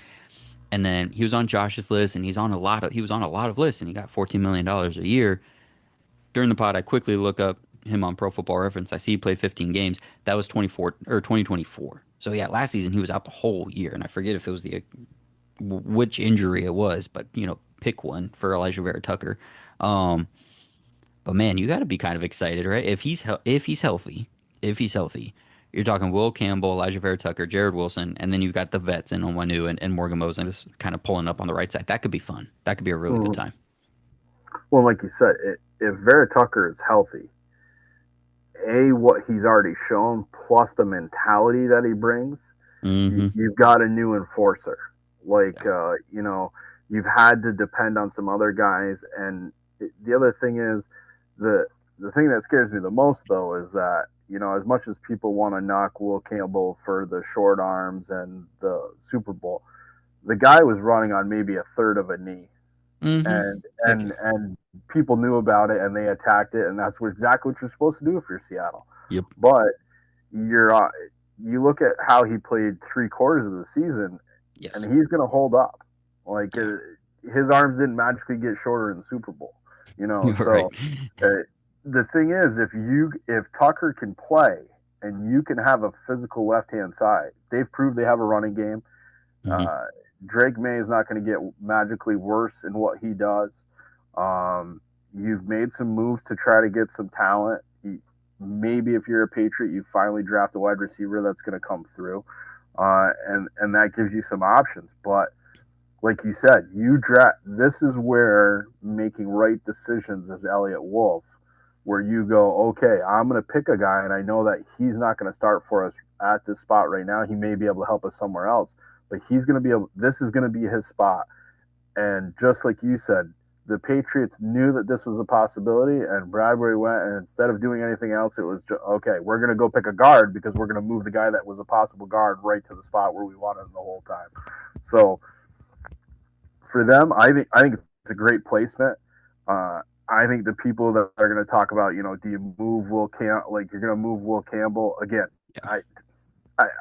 And then he was on Josh's list, and he was on a lot of lists, and he got $14 million a year. During the pod, I quickly look up him on Pro Football Reference. I see he played 15 games. That was 24 or 2024. So yeah, last season he was out the whole year, and I forget if it was the which injury it was, but pick one for Elijah Vera Tucker. Um, but man, you got to be kind of excited, right? If he's healthy, you're talking Will Campbell, Elijah Vera Tucker, Jared Wilson, and then you've got the vets in Onwenu and Morgan Moses just kind of pulling up on the right side. That could be fun. That could be a really good Mm-hmm. time. Well, like you said, if Vera Tucker is healthy, what he's already shown, plus the mentality that he brings, Hmm. you've got a new enforcer. Like, Yeah. you've had to depend on some other guys. And the other thing is, the the thing that scares me the most, though, is that, as much as people want to knock Will Campbell for the short arms and the Super Bowl, the guy was running on maybe a third of a knee, Hmm. and Like, people knew about it and they attacked it, and that's exactly what you're supposed to do if you're Seattle. yep. But you're you look at how he played 3 quarters of the season, Yes. and he's going to hold up. Like, Yeah. his arms didn't magically get shorter in the Super Bowl, You're right. So the thing is, if Tucker can play and you can have a physical left hand side, they've proved they have a running game. Hmm. Uh, Drake May is not going to get magically worse in what he does. You've made some moves to try to get some talent. Maybe if you're a Patriot, you finally draft a wide receiver that's going to come through, and that gives you some options. But like you said, you draft. This is where making right decisions as Elliott Wolf, where you go, okay, I'm going to pick a guy, and I know that he's not going to start for us at this spot right now. He may be able to help us somewhere else, but he's going to be able. This is going to be his spot. And just like you said, the Patriots knew that this was a possibility, and Bradbury went, and instead of doing anything else, it was just, okay, we're going to go pick a guard because we're going to move the guy that was a possible guard right to the spot where we wanted him the whole time. So for them, I think it's a great placement. I think the people that are going to talk about, do you move Will Campbell? Like, you're going to move Will Campbell again. Yeah.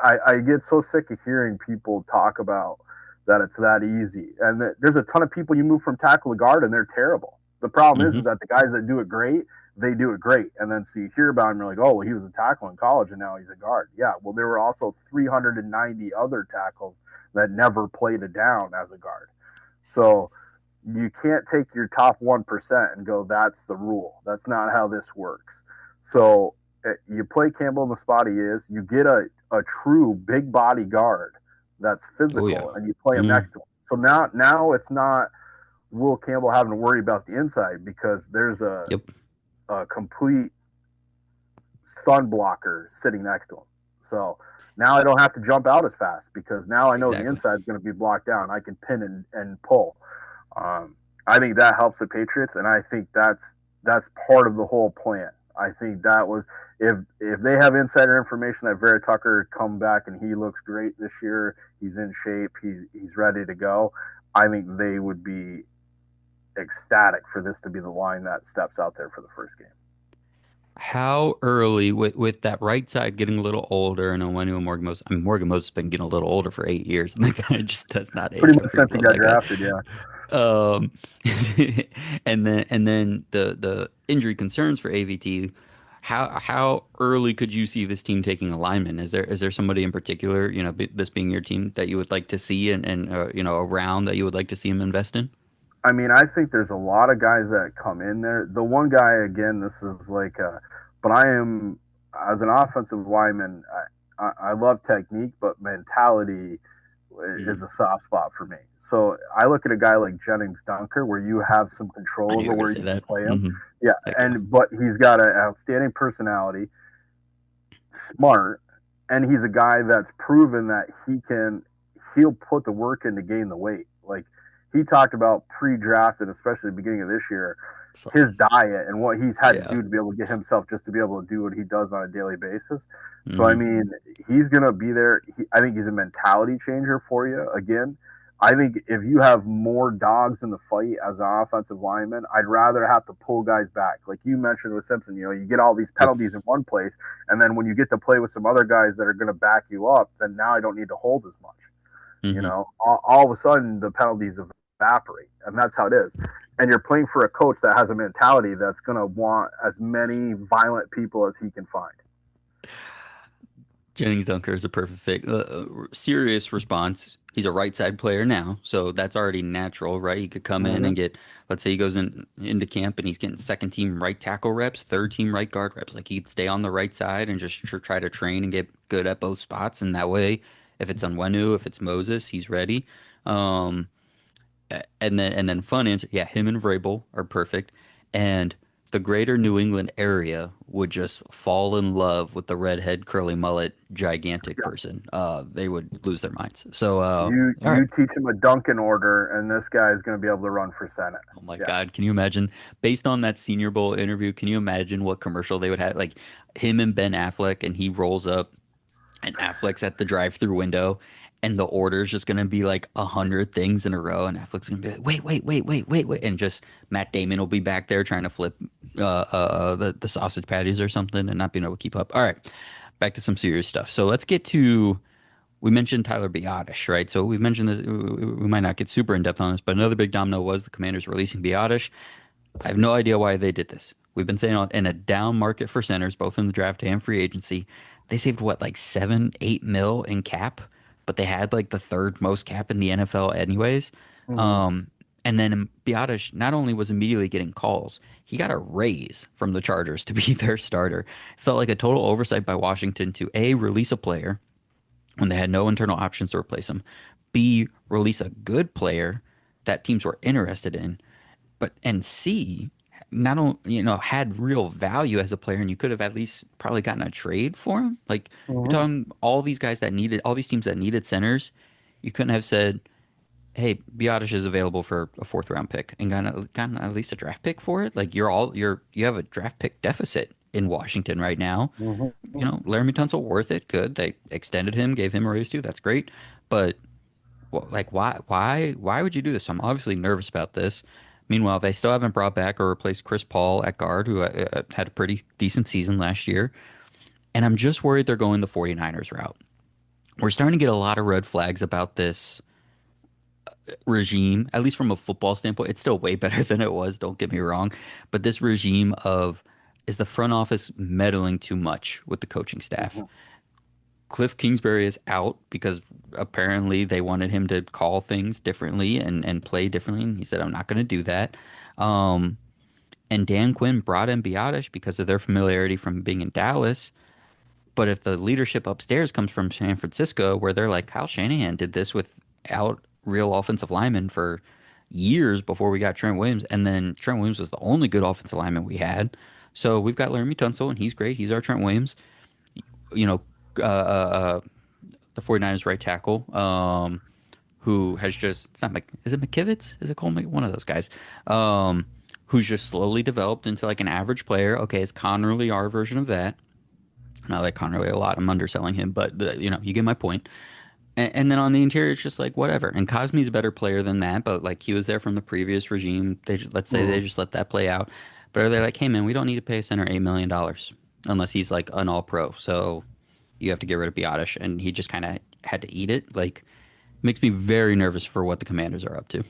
I, I get so sick of hearing people talk about that it's that easy. And there's a ton of people you move from tackle to guard and they're terrible. The problem is Hmm. that the guys that do it great, they do it great. And then so you hear about him, you're like, oh, well, he was a tackle in college and now he's a guard. Yeah, well, there were also 390 other tackles that never played a down as a guard. So you can't take your top 1% and go, that's the rule. That's not how this works. So you play Campbell in the spot he is, you get a true big body guard that's Oh yeah. physical, and you play him Mm, next to him. So now it's not Will Campbell having to worry about the inside because there's yep. a complete sun blocker sitting next to him. So now I don't have to jump out as fast because now I know the Exactly. inside is going to be blocked down. I can pin and pull. I think that helps the Patriots, and I think that's part of the whole plan. I think that was if they have insider information that Vera Tucker come back and he looks great this year, he's in shape, he's ready to go. I think they would be ecstatic for this to be the line that steps out there for the first game. How early with that right side getting a little older, and when Morgan Moses, I mean Morgan Moses has been getting a little older for 8 years, and that guy just does not Pretty age. I much since freaking he love got that guy. drafted, yeah. Um, and then the injury concerns for AVT. How early could you see this team taking a lineman? Is there somebody in particular, this being your team that you would like to see and a round that you would like to see him invest in? I mean, I think there's a lot of guys that come in there. The one guy, again, this is like, but I am, as an offensive lineman, I love technique, but mentality is Mm, a soft spot for me. So I look at a guy like Jennings Dunker, where you have some I control knew you over were gonna where say you can that. play him. Hmm. Yeah, Heck yeah. but he's got an outstanding personality, smart, and he's a guy that's proven that he'll put the work in to gain the weight. Like he talked about pre-draft and especially the beginning of this year, his Slice. diet and what he's had to Yeah. do to be able to get himself just to be able to do what he does on a daily basis. So I Hmm. mean, he's gonna be there. I think he's a mentality changer for you again. I think if you have more dogs in the fight as an offensive lineman, I'd rather have to pull guys back. Like you mentioned with Simpson, you get all these Yep. penalties in one place, and then when you get to play with some other guys that are going to back you up, then now I don't need to hold as much. Hmm. All of a sudden the penalties evaporate, and that's how it is. And you're playing for a coach that has a mentality that's going to want as many violent people as he can find. Jennings Dunker is a perfect fit. Serious response. He's a right side player now, so that's already natural, right? He could come in Mm-hmm. and get, let's say he goes into camp and he's getting second team right tackle reps, third team right guard reps. Like he'd stay on the right side and just try to train and get good at both spots. And that way, if it's Onwenu, if it's Moses, he's ready. Um, and then fun answer, yeah, him and Vrabel are perfect, and the greater New England area would just fall in love with the redhead curly mullet gigantic Yeah. person. They would lose their minds. So, You all right. you teach him a Duncan order, and this guy is going to be able to run for Senate. Oh my Yeah. God, can you imagine? Based on that Senior Bowl interview, can you imagine what commercial they would have? Like him and Ben Affleck, and he rolls up and Affleck's at the drive-through window, and the order's just gonna be like 100 things in a row, and Affleck's gonna be like, wait, wait, wait, wait, wait, wait, and just Matt Damon will be back there trying to flip the sausage patties or something, and not being able to keep up. All right, back to some serious stuff. So let's get to. We mentioned Tyler Biadasz, right? So we mentioned this. We might not get super in depth on this, but another big domino was the Commanders releasing Biadasz. I have no idea why they did this. We've been saying in a down market for centers, both in the draft and free agency, they saved what, like 7, 8 mil in cap, but they had like the third most cap in the NFL anyways. Mm-hmm. Um, and then Biadasz not only was immediately getting calls, he got a raise from the Chargers to be their starter. It felt like a total oversight by Washington to A, release a player when they had no internal options to replace him, B, release a good player that teams were interested in, but and C, not only had real value as a player, and you could have at least probably gotten a trade for him. Like you're Mm-hmm. talking all these guys that needed all these teams that needed centers. You couldn't have said, "Hey, Biadasz is available for a fourth round pick," and gotten at least a draft pick for it. Like you have a draft pick deficit in Washington right now. Mm-hmm. Laramie Tunsil worth it. Good, they extended him, gave him a raise too. That's great, but well, like why would you do this? I'm obviously nervous about this. Meanwhile, they still haven't brought back or replaced Chris Paul at guard, who had a pretty decent season last year. And I'm just worried they're going the 49ers route. We're starting to get a lot of red flags about this regime, at least from a football standpoint. It's still way better than it was, don't get me wrong. But this regime of is the front office meddling too much with the coaching staff. Mhm. Cliff Kingsbury is out because apparently they wanted him to call things differently and play differently. And he said, I'm not going to do that. Um, and Dan Quinn brought in Biadasz because of their familiarity from being in Dallas. But if the leadership upstairs comes from San Francisco, where they're like, Kyle Shanahan did this without real offensive linemen for years before we got Trent Williams. And then Trent Williams was the only good offensive lineman we had. So we've got Laramie Tunsil, and he's great. He's our Trent Williams. You know, the 49ers right tackle, who has just, it's not, is it McKivitz? Is it Cole? One of those guys, who's just slowly developed into like an average player. Okay, is Connerly our version of that? And I like Connerly a lot. I'm underselling him, but you get my point. And then on the interior, it's just like whatever. And Cosme's a better player than that, but like he was there from the previous regime. Let's say they Mhm. just let that play out. But are they like, hey man, we don't need to pay a center $8 million unless he's like an all pro. So you have to get rid of Biadasz, and he just kind of had to eat it. Like makes me very nervous for what the Commanders are up to.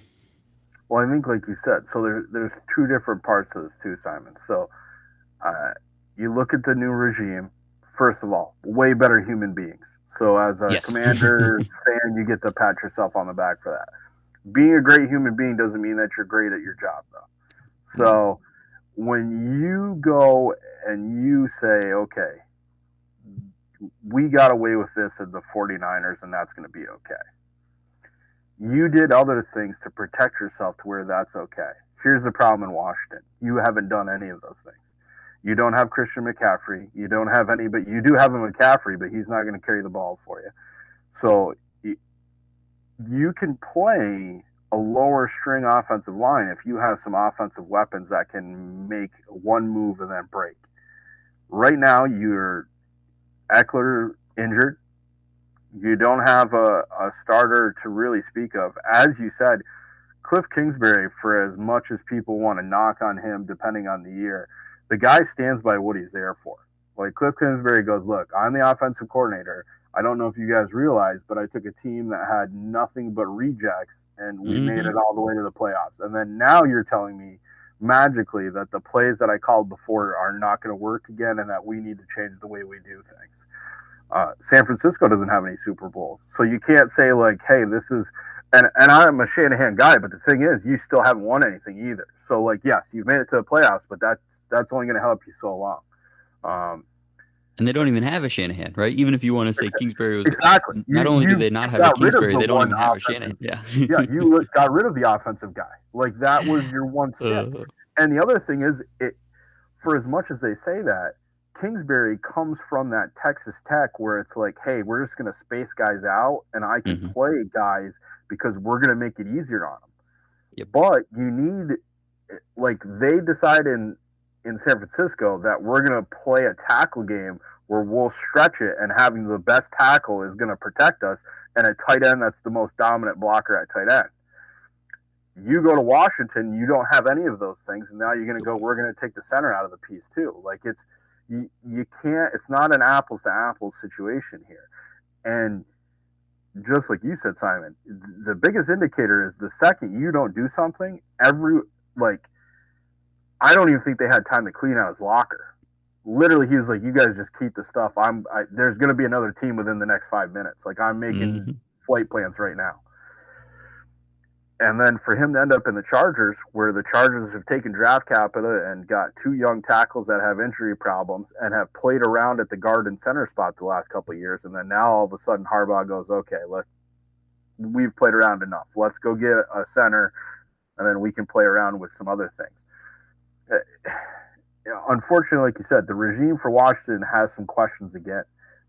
Well, I think, like you said, so there's two different parts of this too, Simon. So uh, you look at the new regime. First of all, way better human beings. So as a Yes. Commanders fan, you get to pat yourself on the back for that. Being a great human being doesn't mean that you're great at your job, though. No. So when you go and you say, okay, we got away with this at the 49ers and that's going to be okay. You did other things to protect yourself to where that's okay. Here's the problem in Washington. You haven't done any of those things. You don't have Christian McCaffrey. You don't have any, but you do have a McCaffrey, but he's not going to carry the ball for you. So you can play a lower string offensive line if you have some offensive weapons that can make one move and then break. Right now, you're Eckler injured. You don't have a starter to really speak of. As you said, Cliff Kingsbury, for as much as people want to knock on him, depending on the year, the guy stands by what he's there for. Like Cliff Kingsbury goes, look, I'm the offensive coordinator. I don't know if you guys realize, but I took a team that had nothing but rejects and we made Hmm. it all the way to the playoffs. And then now you're telling me magically that the plays that I called before are not going to work again and that we need to change the way we do things. San Francisco doesn't have any Super Bowls, so you can't say like, "Hey, this is." And I'm a Shanahan guy, but the thing is, you still haven't won anything either. So like, yes, you've made it to the playoffs, but that's only going to help you so long. Um, And they don't even have a Shanahan, right? Even if you want to say Kingsbury was, exactly. not only do they not have a Got rid of Kingsbury, the they don't one even have a offensive. Shanahan. Yeah. Yeah, you got rid of the offensive guy. Like that was your one stick. uh, And the other thing is, it for as much as they say that, Kingsbury comes from that Texas Tech where it's like, hey, we're just going to space guys out and I can hmm. play guys because we're going to make it easier on them. Yep. But you need, like, they decide in San Francisco that we're going to play a tackle game where we'll stretch it and having the best tackle is going to protect us and a tight end that's the most dominant blocker at tight end. You go to Washington, you don't have any of those things, and now you're going to go. We're going to take the center out of the piece too. Like you can't. It's not an apples to apples situation here. And just like you said, Simon, the biggest indicator is the second you don't do something, like I don't even think they had time to clean out his locker. Literally, he was like, "You guys just keep the stuff. There's going to be another team within the next 5 minutes. Like I'm making Hmm. flight plans right now." And then for him to end up in the Chargers, where the Chargers have taken draft capital and got two young tackles that have injury problems and have played around at the guard and center spot the last couple of years, and then now all of a sudden Harbaugh goes, okay, we've played around enough. Let's go get a center, and then we can play around with some other things. Unfortunately, like you said, the regime for Washington has some questions again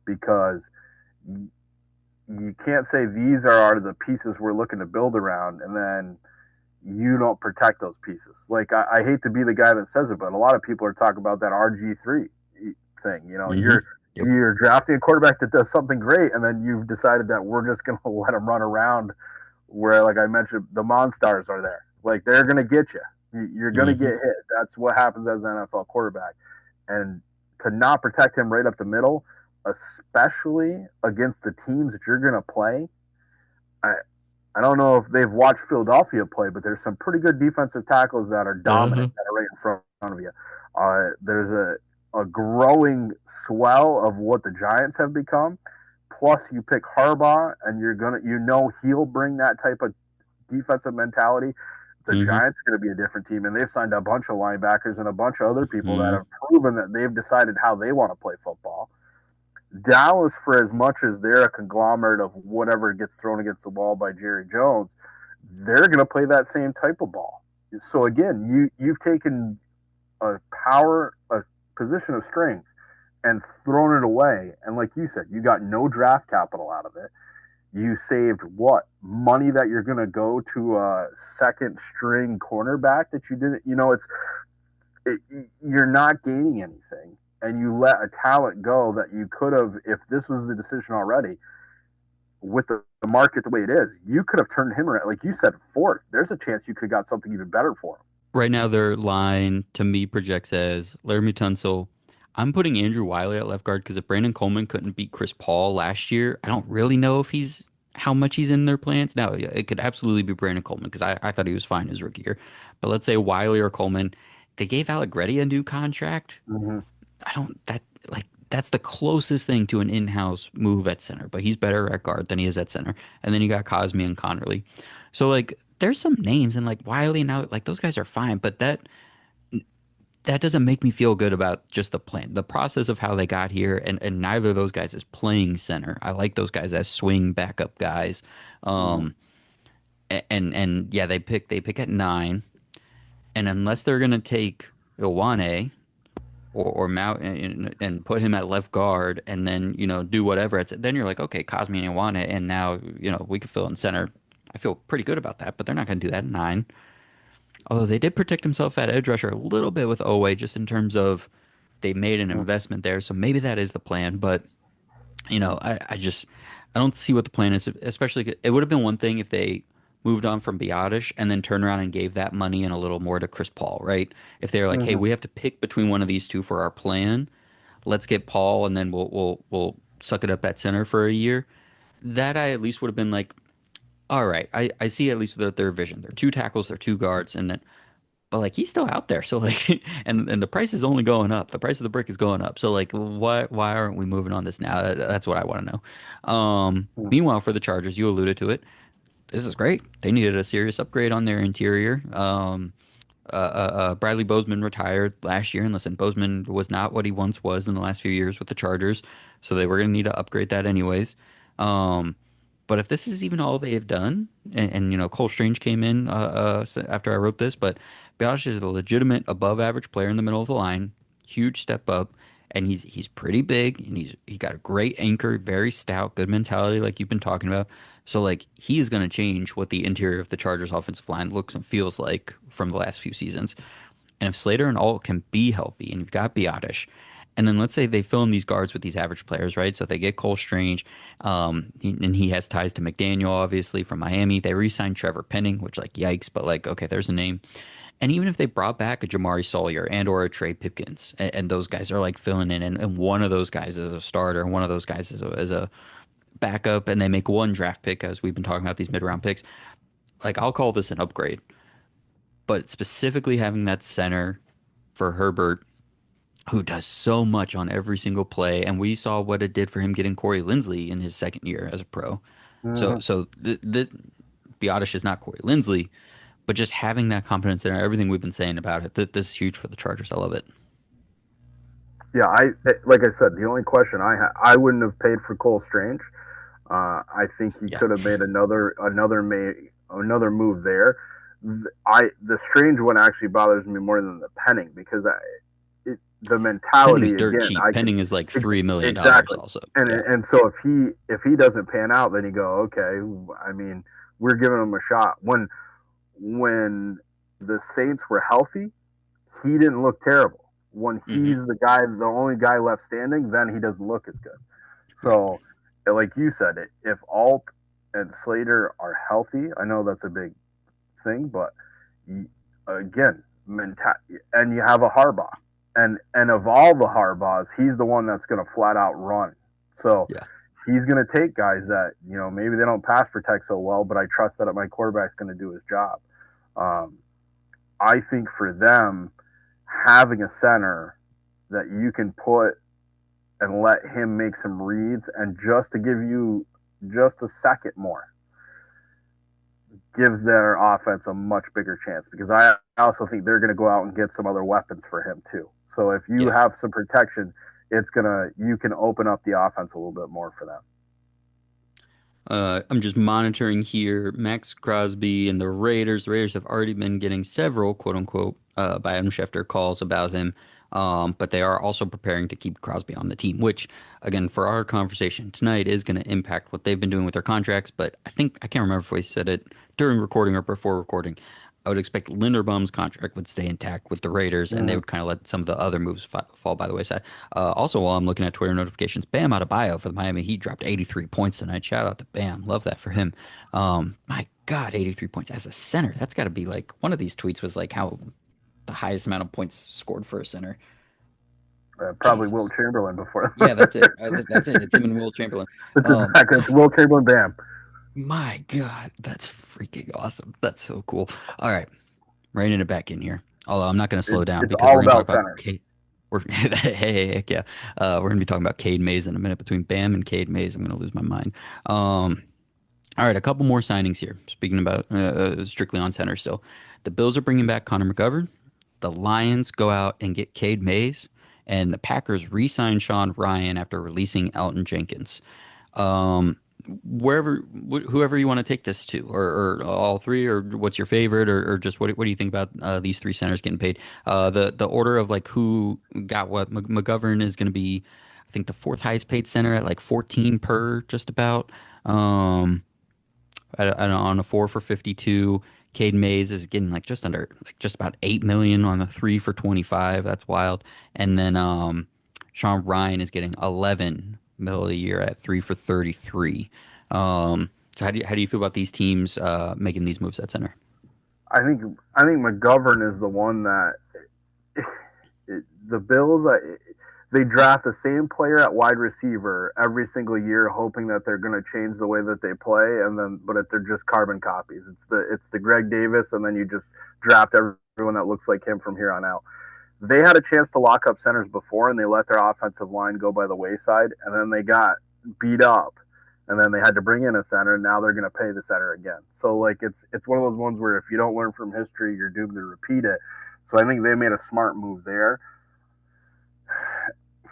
because you can't say these are the pieces we're looking to build around, and then you don't protect those pieces. Like I hate to be the guy that says it, but a lot of people are talking about that RG3 thing. You know, Hmm. Yep. you're drafting a quarterback that does something great, and then you've decided that we're just going to let him run around. Where, like I mentioned, the Monstars are there. Like they're going to get you. You're going to get Hmm. hit. That's what happens as an NFL quarterback, and to not protect him right up the middle, especially against the teams that you're going to play. I, I don't know if they've watched Philadelphia play, but there's some pretty good defensive tackles that are dominant Uh-huh. that are right in front of you. There's a growing swell of what the Giants have become. Plus, you pick Harbaugh, and he'll bring that type of defensive mentality. The Mm-hmm. Giants are going to be a different team, and they've signed a bunch of linebackers and a bunch of other people that Mm-hmm. have proven that they've decided how they want to play football. Dallas, for as much as they're a conglomerate of whatever gets thrown against the wall by Jerry Jones, they're going to play that same type of ball. So again, you've taken a position of strength and thrown it away. And like you said, you got no draft capital out of it. You saved what money that you're going to go to a second string cornerback that you didn't. You're not gaining anything, and you let a talent go that you could have. If this was the decision already, with the market the way it is, you could have turned him around. Like you said, fourth. There's a chance you could have got something even better for him. Right now, their line to me projects as Laramie Tunsil. I'm putting Andrew Wiley at left guard because if Brandon Coleman couldn't beat Chris Paul last year, I don't really know if he's how much he's in their plans. Now, yeah, it could absolutely be Brandon Coleman because I thought he was fine his rookie year. But let's say Wiley or Coleman, they gave Allegretti a new contract. Mm-hmm. I don't that like that's the closest thing to an in-house move at center, but he's better at guard than he is at center. And then you got Cosme and Connerly. So like there's some names and like Wiley now like those guys are fine, but that doesn't make me feel good about just the plan, the process of how they got here, and neither of those guys is playing center. I like those guys as swing backup guys. Mm-hmm. Um and yeah, they pick at 9, and unless they're gonna take Iwane or Mount and put him at left guard and then do whatever then you're like okay Cosme and Iwane and now we could fill in center. I feel pretty good about that, but they're not going to do that at 9. Although they did protect himself at edge rusher a little bit with Owe just in terms of they made an investment there, so maybe that is the plan. But I don't see what the plan is. Especially, it would have been one thing if they moved on from Biadasz and then turned around and gave that money and a little more to Chris Paul, right? If they're like, hey, Mm-hmm. we have to pick between one of these two for our plan, let's get Paul and then we'll suck it up at center for a year. That I at least would have been like, all right, I see at least their vision. They're two tackles, they're two guards, and then but like he's still out there. So like and the price is only going up. The price of the brick is going up. So like why aren't we moving on this now? That's what I want to know. Meanwhile for the Chargers, you alluded to it. This is great. They needed a serious upgrade on their interior. Bradley Bozeman retired last year, and listen, Bozeman was not what he once was in the last few years with the Chargers, so they were going to need to upgrade that anyways. Um, but if this is even all they have done, and Cole Strange came in after I wrote this, but Biadasz is a legitimate above average player in the middle of the line, huge step up, and he's pretty big, and he got a great anchor, very stout, good mentality like you've been talking about. So like he is going to change what the interior of the Chargers offensive line looks and feels like from the last few seasons. And if Slater and Alt can be healthy, and you've got Biadasz, and then let's say they fill in these guards with these average players, right? So they get Cole Strange, and he has ties to McDaniel, obviously from Miami. They re-signed Trevor Penning, which like yikes, but like okay, there's a name. And even if they brought back a Jamari Sawyer and or a Trey Pipkins, and those guys are like filling in, and one of those guys is a starter, and one of those guys is a backup, and they make one draft pick, as we've been talking about these mid-round picks, like I'll call this an upgrade. But specifically having that center for Herbert, who does so much on every single play, and we saw what it did for him getting Corey Linsley in his second year as a pro. So Mm-hmm. so the Biadasz is not Corey Linsley, but just having that confidence in everything we've been saying about it, this is huge for the Chargers. I love it. Yeah, like I said, the only question I wouldn't have paid for Cole Strange. I think he Yeah, could have made another move there. The Strange one actually bothers me more than the Penning because the Penning's mentality dirt again. cheap. Penning is like $3 million Exactly, also. and Yeah. and so if he doesn't pan out, then you go okay. I mean, we're giving him a shot. When the Saints were healthy, he didn't look terrible. When Hmm. he's the only guy left standing, then he doesn't look as good. Right. So, like you said, if Alt and Slater are healthy, I know that's a big thing, but again, and you have a Harbaugh, and of all the Harbaughs, he's the one that's going to flat out run. So Yeah. he's going to take guys that maybe they don't pass protect so well, but I trust that my quarterback's going to do his job. Um, I think for them having a center that you can put and let him make some reads, and just to give you just a second more gives their offense a much bigger chance, because I also think they're going to go out and get some other weapons for him too. So if you Yeah. have some protection, you can open up the offense a little bit more for them. I'm just monitoring here. Max Crosby and the Raiders. The Raiders have already been getting several quote unquote by Adam Schefter calls about him. But they are also preparing to keep Crosby on the team, which, again, for our conversation tonight is going to impact what they've been doing with their contracts. But I can't remember if we said it during recording or before recording. I would expect Linderbaum's contract would stay intact with the Raiders, and they Mm-hmm. would kind of let some of the other moves fall by the wayside. Also, while I'm looking at Twitter notifications, Bam Adebayo for the Miami Heat dropped 83 points tonight. Shout out to Bam. Love that for him. My God, 83 points as a center. That's got to be like one of these tweets was like how the highest amount of points scored for a center. Probably Will Jesus. Chamberlain before. Yeah, that's it. That's it. It's him and Will Chamberlain. That's exactly. It's My Will Chamberlain. Bam. my God, that's freaking awesome. That's so cool. All right, reining it back in here. Although I'm not going to slow down It's because all we're going to talk about about centers. Cade. Heck yeah. We're going to be talking about Cade Mays in a minute. Between Bam and Cade Mays, I'm going to lose my mind. All right, a couple more signings here. Speaking about strictly on center still. The Bills are bringing back Connor McGovern. The Lions go out and get Cade Mays. And the Packers re-sign Sean Ryan after releasing Elton Jenkins. Um, whoever you want to take this to, or all three, or what's your favorite, or just what do you think about these three centers getting paid? The order of like who got what. McGovern is going to be, I think, the fourth highest paid center at like 14 per, just about. Um, I don't know, on a 4 for 52. Cade Mays is getting like just under, like just about 8 million on the 3 for 25. That's wild. And then Sean Ryan is getting 11 mil a year at 3 for 33. So how do you feel about these teams making these moves at center? I think McGovern is the one that the Bills, they draft the same player at wide receiver every single year, hoping that they're going to change the way that they play, and then but they're just carbon copies. It's the Greg Davis, and then you just draft everyone that looks like him from here on out. They had a chance to lock up centers before, and they let their offensive line go by the wayside, and then they got beat up, and then they had to bring in a center, and now they're going to pay the center again. So like it's one of those ones where if you don't learn from history, you're doomed to repeat it. So I think they made a smart move there.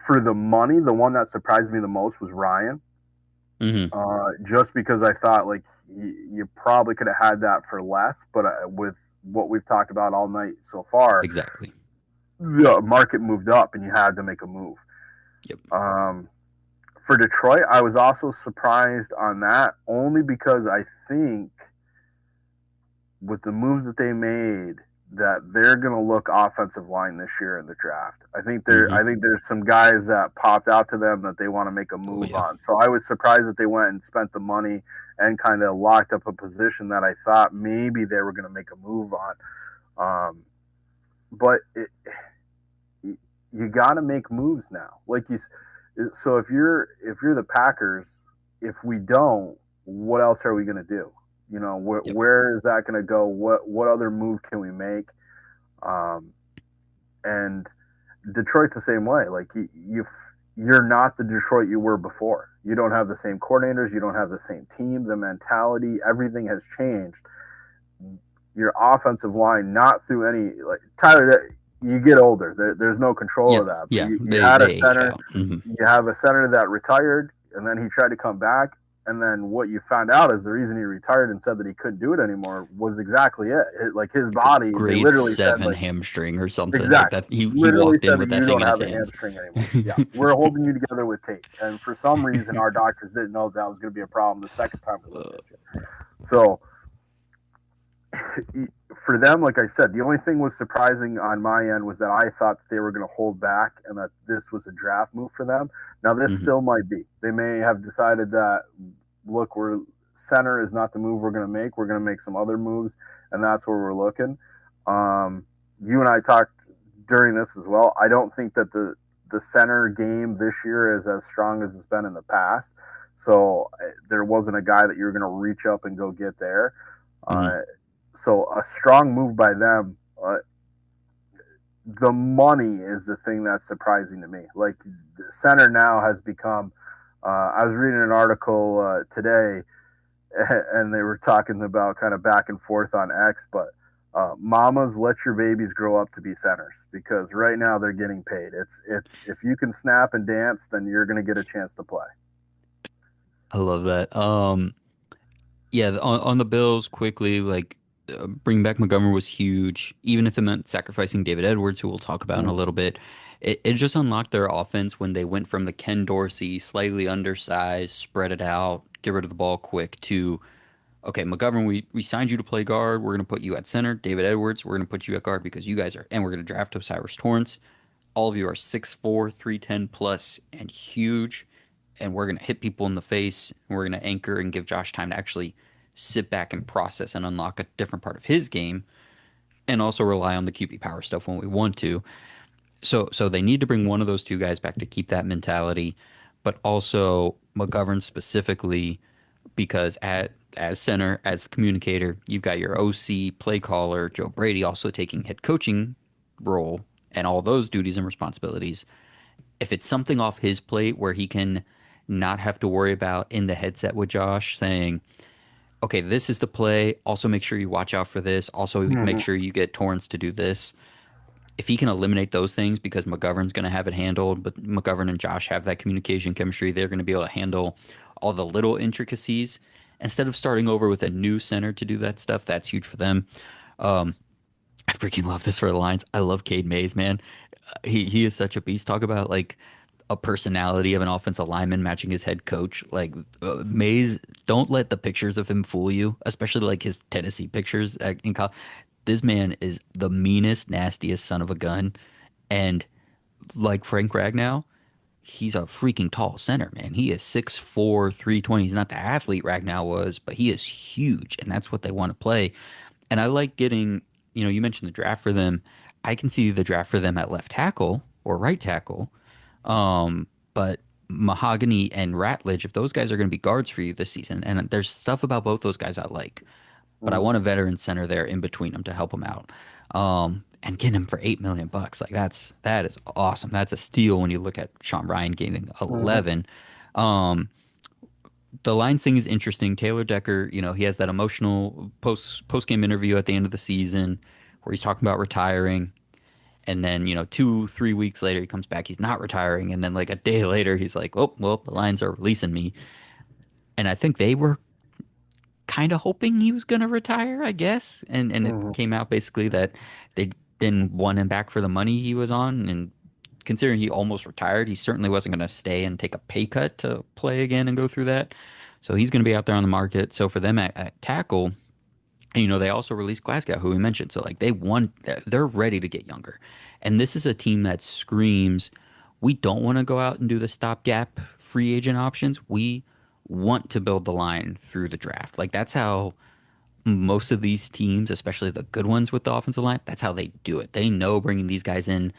For the money, the one that surprised me the most was Ryan. Hmm. Just because I thought like you probably could have had that for less, but with what we've talked about all night so far, Exactly. the market moved up and you had to make a move. Yep. Um, for Detroit, I was also surprised on that only because I think with the moves that they made that they're going to look offensive line this year in the draft. Hmm. I think there's some guys that popped out to them that they want to make a Oh move yeah. on. So I was surprised that they went and spent the money and kind of locked up a position that I thought maybe they were going to make a move on. But you got to make moves now. So if you're the Packers, if we don't, what else are we going to do? Yep. Where is that going to go? What other move can we make? Um, and Detroit's the same way. Like you're not the Detroit you were before. You don't have the same coordinators. You don't have the same team. The mentality, everything has changed. Your offensive line, not through any like Tyler. You get older. There's no control Yeah. of that. But Yeah. you They had a they age center. out. Hmm. You have a center that retired, and then he tried to come back. And then what you found out is the reason he retired and said that he couldn't do it anymore was exactly it. Like his Like a body, they grade literally said seven like hamstring or something like exactly, that. He literally walked in said with that that you thing don't in his have a hands. hamstring anymore. Yeah, we're holding you together with tape. And for some reason, our doctors didn't know that was going to be a problem the second time we looked at you. So for them, like I said, the only thing was surprising on my end was that I thought that they were going to hold back and that this was a draft move for them. Now this Hmm. still might be. They may have decided that look, we're center is not the move we're going to make. We're going to make some other moves, and that's where we're looking. You and I talked during this as well. I don't think that the center game this year is as strong as it's been in the past. So there wasn't a guy that you're going to reach up and go get there. Hmm. Uh, so a strong move by them. the money is the thing that's surprising to me. Like the center now has become. I was reading an article today, and they were talking about kind of back and forth on X, but mamas, let your babies grow up to be centers because right now they're getting paid. It's if you can snap and dance, then you're going to get a chance to play. I love that. Yeah, on the Bills quickly, like bringing back Montgomery was huge, even if it meant sacrificing David Edwards, who we'll talk about in a Mm-hmm. little bit. It just unlocked their offense when they went from the Ken Dorsey, slightly undersized, spread it out, get rid of the ball quick, to okay, McGovern, we signed you to play guard. We're going to put you at center. David Edwards, we're going to put you at guard because you guys are, and we're going to draft Osiris Torrance. All of you are 6'4", 310 plus and huge. And we're going to hit people in the face. And we're going to anchor and give Josh time to actually sit back and process and unlock a different part of his game and also rely on the QB power stuff when we want to. So they need to bring one of those two guys back to keep that mentality, but also McGovern specifically because at as center, as the communicator, you've got your OC play caller, Joe Brady, also taking head coaching role and all those duties and responsibilities. If it's something off his plate where he can not have to worry about in the headset with Josh saying, okay, this is the play. Also, make sure you watch out for this. Also, make Mm-hmm. sure you get Torrance to do this. If he can eliminate those things because McGovern's going to have it handled, but McGovern and Josh have that communication chemistry, they're going to be able to handle all the little intricacies instead of starting over with a new center to do that stuff. That's huge for them. I freaking love this for the Lions. I love Cade Mays, man. He is such a beast. Talk about like a personality of an offensive lineman matching his head coach. Like Mays, don't let the pictures of him fool you, especially like his Tennessee pictures in college. This man is the meanest, nastiest son of a gun, and like Frank Ragnow, he's a freaking tall center, man. He is 6'4", 320. He's not the athlete Ragnow was, but he is huge, and that's what they want to play. And I like getting, you mentioned the draft for them. I can see the draft for them at left tackle or right tackle. But Mahogany and Ratledge, if those guys are going to be guards for you this season, and there's stuff about both those guys I like, but I Mm-hmm. want a veteran center there in between them to help them out. And getting him for $8 million, like that is awesome. That's a steal when you look at Sean Ryan gaining Mm-hmm. 11. Um, the Lions thing is interesting. Taylor Decker, he has that emotional post game interview at the end of the season where he's talking about retiring. And then, 2, 3 weeks later, he comes back. He's not retiring. And then, like a day later, he's like, "Oh, well, the Lions are releasing me." And I think they were kind of hoping he was going to retire, I guess. And it Mm-hmm. came out basically that they didn't want him back for the money he was on. And considering he almost retired, he certainly wasn't going to stay and take a pay cut to play again and go through that. So he's going to be out there on the market. So for them at tackle, and, they also released Glasgow, who we mentioned. So like they're ready to get younger. And this is a team that screams, we don't want to go out and do the stopgap free agent options. We want to build the line through the draft. Like that's how most of these teams, especially the good ones with the offensive line, that's how they do it. They know bringing these guys in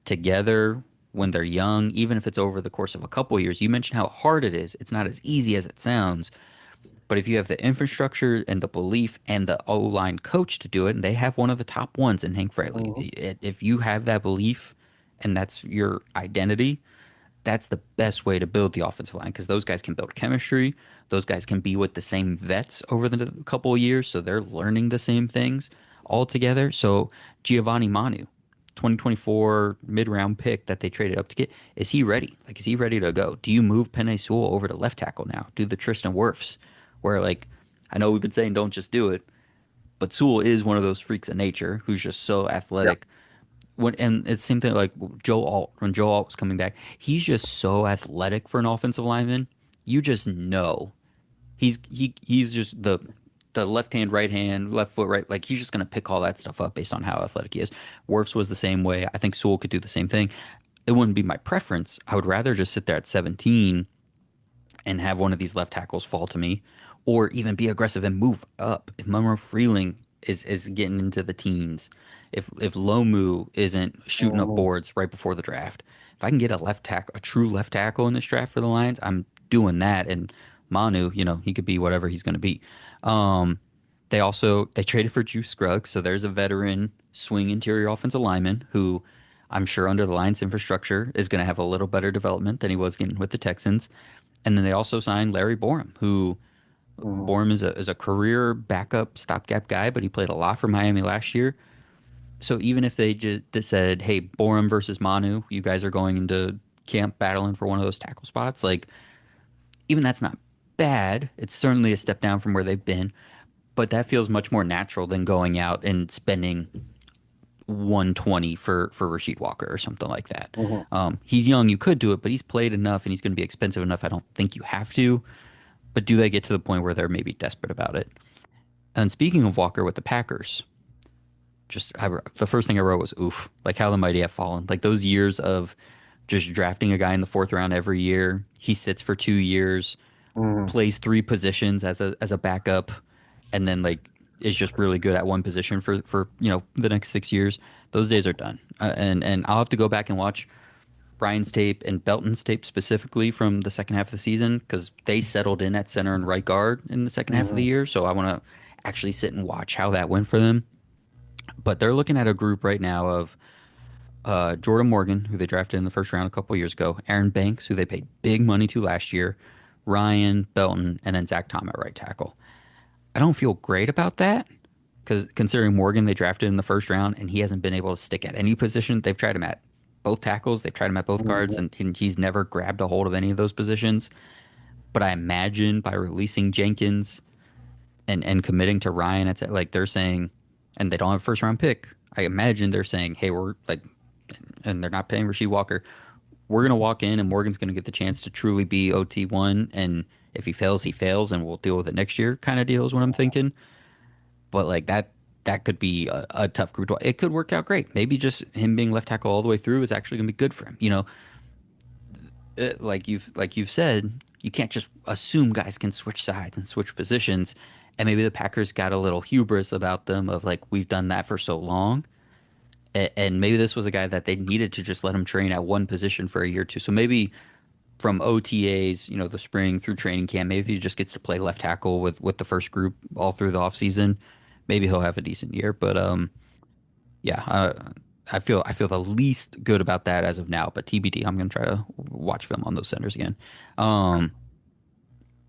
together when they're young, even if it's over the course of a couple of years. You mentioned how hard it is. It's not as easy as it sounds. But if you have the infrastructure and the belief and the O line coach to do it, and they have one of the top ones in Hank Fraley, Mm-hmm. if you have that belief and that's your identity, that's the best way to build the offensive line because those guys can build chemistry. Those guys can be with the same vets over the couple of years, so they're learning the same things all together. So Giovanni Manu, 2024 mid-round pick that they traded up to get, is he ready? Like, is he ready to go? Do you move Penei Sewell over to left tackle now? Do the Tristan Wirfs, where like I know we've been saying don't just do it, but Sewell is one of those freaks of nature who's just so Yep. athletic and it's the same thing like Joe Alt when Joe Alt was coming back. He's just so athletic for an offensive lineman. You just know he's just the left hand, right hand, left foot, right. Like he's just gonna pick all that stuff up based on how athletic he is. Wirfs was the same way. I think Sewell could do the same thing. It wouldn't be my preference. I would rather just sit there at 17 and have one of these left tackles fall to me, or even be aggressive and move up. If Monroe Freeling is getting into the teens, if Lomu isn't shooting up Mm-hmm. boards right before the draft, if I can get a true left tackle in this draft for the Lions, I'm doing that. And Manu, he could be whatever he's going to be. Um, they traded for Juice Scruggs, so there's a veteran swing interior offensive lineman who I'm sure under the Lions infrastructure is going to have a little better development than he was getting with the Texans. And then they also signed Larry Borom, who Mm-hmm. Borom is a career backup stopgap guy, but he played a lot for Miami last year. So even if they just said, "Hey, Borom versus Manu, you guys are going into camp battling for one of those tackle spots," like even that's not bad. It's certainly a step down from where they've been, but that feels much more natural than going out and spending 120 for Rasheed Walker or something like that. Mm-hmm. He's young, you could do it, but he's played enough and he's going to be expensive enough. I don't think you have to. But do they get to the point where they're maybe desperate about it? And speaking of Walker with the Packers, the first thing I wrote was oof, like how the mighty have fallen. Like those years of just drafting a guy in the fourth round every year. He sits for 2 years, Mm-hmm. plays three positions as a backup, and then like is just really good at one position for the next 6 years. Those days are done. And I'll have to go back and watch Brian's tape and Belton's tape specifically from the second half of the season because they settled in at center and right guard in the second half of the Mm-hmm. year. So I want to actually sit and watch how that went for them. But they're looking at a group right now of Jordan Morgan, who they drafted in the first round a couple years ago, Aaron Banks, who they paid big money to last year, Ryan Belton, and then Zach Tom at right tackle. I don't feel great about that because considering Morgan they drafted in the first round and he hasn't been able to stick at any position. They've tried him at both tackles, they've tried him at both guards, Mm-hmm. and he's never grabbed a hold of any of those positions. But I imagine by releasing Jenkins and committing to Ryan, it's like they're saying, and they don't have a first round pick. I imagine they're saying, hey, we're like, and they're not paying Rasheed Walker. We're gonna walk in and Morgan's gonna get the chance to truly be OT1, and if he fails, he fails, and we'll deal with it next year. Kind of deal is what I'm thinking. But like that could be a tough group. It could work out great. Maybe just him being left tackle all the way through is actually gonna be good for him. Like you've said, you can't just assume guys can switch sides and switch positions. And maybe the Packers got a little hubris about them of like we've done that for so long. And maybe this was a guy that they needed to just let him train at one position for a year or two. So maybe from OTAs, the spring through training camp, maybe he just gets to play left tackle with the first group all through the offseason. Maybe he'll have a decent year. But yeah, I feel the least good about that as of now. But TBD, I'm gonna try to watch film on those centers again. Um,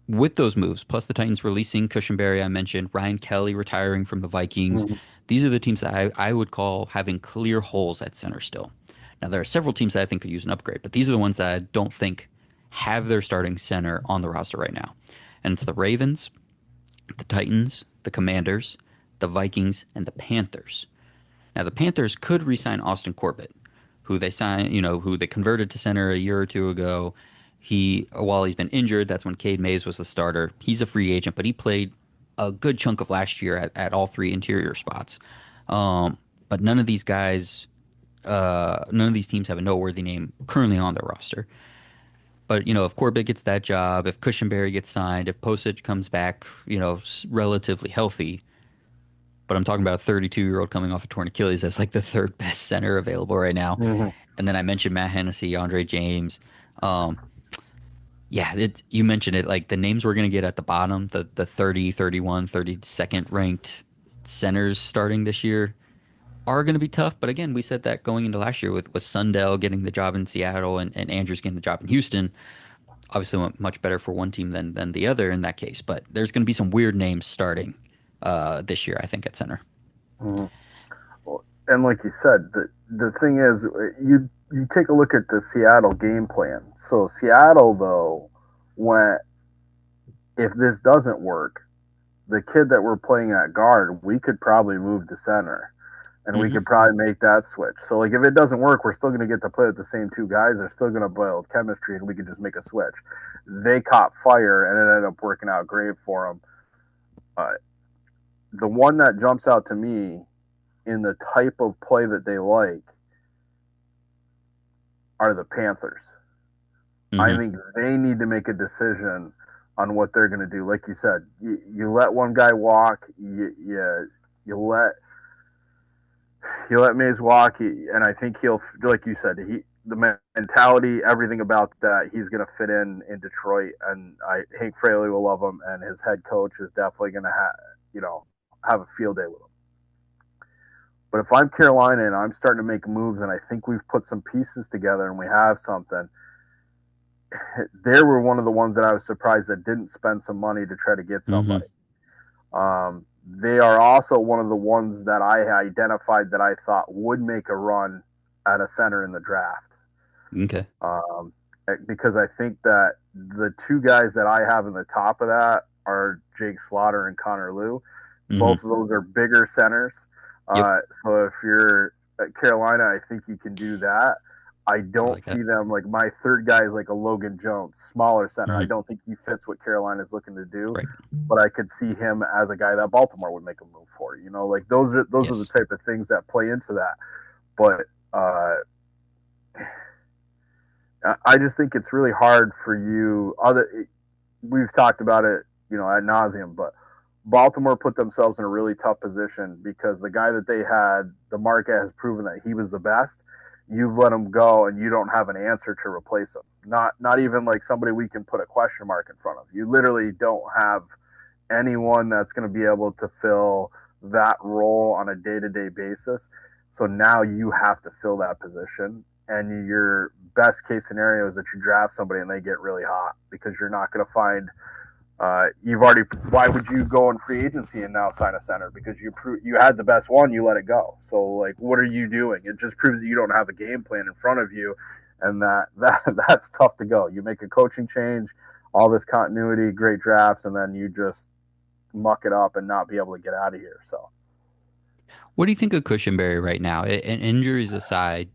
with those moves, plus the Titans releasing Cushenberry, I mentioned Ryan Kelly retiring from the Vikings. Mm-hmm. These are the teams that I would call having clear holes at center still. Now there are several teams that I think could use an upgrade, but these are the ones that I don't think have their starting center on the roster right now. And it's the Ravens, the Titans, the Commanders, the Vikings, and the Panthers. Now the Panthers could re-sign Austin Corbett, who they converted to center a year or two ago. While he's been injured, that's when Cade Mays was the starter. He's a free agent, but he played a good chunk of last year at all three interior spots. Um, but none of these teams have a noteworthy name currently on their roster. But if Corbett gets that job, if Cushenberry gets signed, if Postage comes back, relatively healthy, but I'm talking about a 32-year-old coming off a torn Achilles as like the third best center available right now. Mm-hmm. And then I mentioned Matt Hennessy, Andre James. Um, yeah, you mentioned it. Like the names we're going to get at the bottom, the 30, 31, 32nd ranked centers starting this year are going to be tough. But again, we said that going into last year with Sundell getting the job in Seattle and Andrews getting the job in Houston. Obviously, went much better for one team than the other in that case. But there's going to be some weird names starting this year, I think, at center. Mm-hmm. And like you said, the thing is, you take a look at the Seattle game plan. So Seattle though went, if this doesn't work, the kid that we're playing at guard, we could probably move to center. And we Hmm. could probably make that switch. So like if it doesn't work, we're still going to get to play with the same two guys. They're still going to build chemistry, and we could just make a switch. They caught fire, and it ended up working out great for them. Uh, the one that jumps out to me in the type of play that they like are the Panthers. I Hmm. think they need to make a decision on what they're going to do. Like you said, you let one guy walk, you let Mays walk, and I think he'll, like you said, the mentality, everything about that, he's going to fit in Detroit, and Hank Fraley will love him, and his head coach is definitely going to have a field day with him. But if I'm Carolina and I'm starting to make moves and I think we've put some pieces together and we have something, they were one of the ones that I was surprised that didn't spend some money to try to get Mm-hmm. somebody. They are also one of the ones that I identified that I thought would make a run at a center in the draft. Okay. Um, because I think that the two guys that I have in the top of that are Jake Slaughter and Connor Liu. Mm-hmm. Both of those are bigger centers. Yep. So if you're at Carolina, I think you can do that. I I don't like that. see them like my third guy is like a Logan Jones, smaller center. I Mm-hmm. don't think he fits what Carolina is looking to do, Right. but I could see him as a guy that Baltimore would make a move for. You know, like those are the Yes. type of things that play into that. But I just think it's really hard for you. We've talked about it, ad nauseum, but Baltimore put themselves in a really tough position because the guy that they had, the market has proven that he was the best. You've let him go, and you don't have an answer to replace him. Not even like somebody we can put a question mark in front of. You literally don't have anyone that's going to be able to fill that role on a day to day basis. So now you have to fill that position. And your best case scenario is that you draft somebody and they get really hot because you're not going to find. You've already. Why would you go in free agency and now sign a center? Because you had the best one, you let it go. So like, what are you doing? It just proves that you don't have a game plan in front of you, and that's tough to go. You make a coaching change, all this continuity, great drafts, and then you just muck it up and not be able to get out of here. So What do you think of Cushenberry right now? And injuries aside,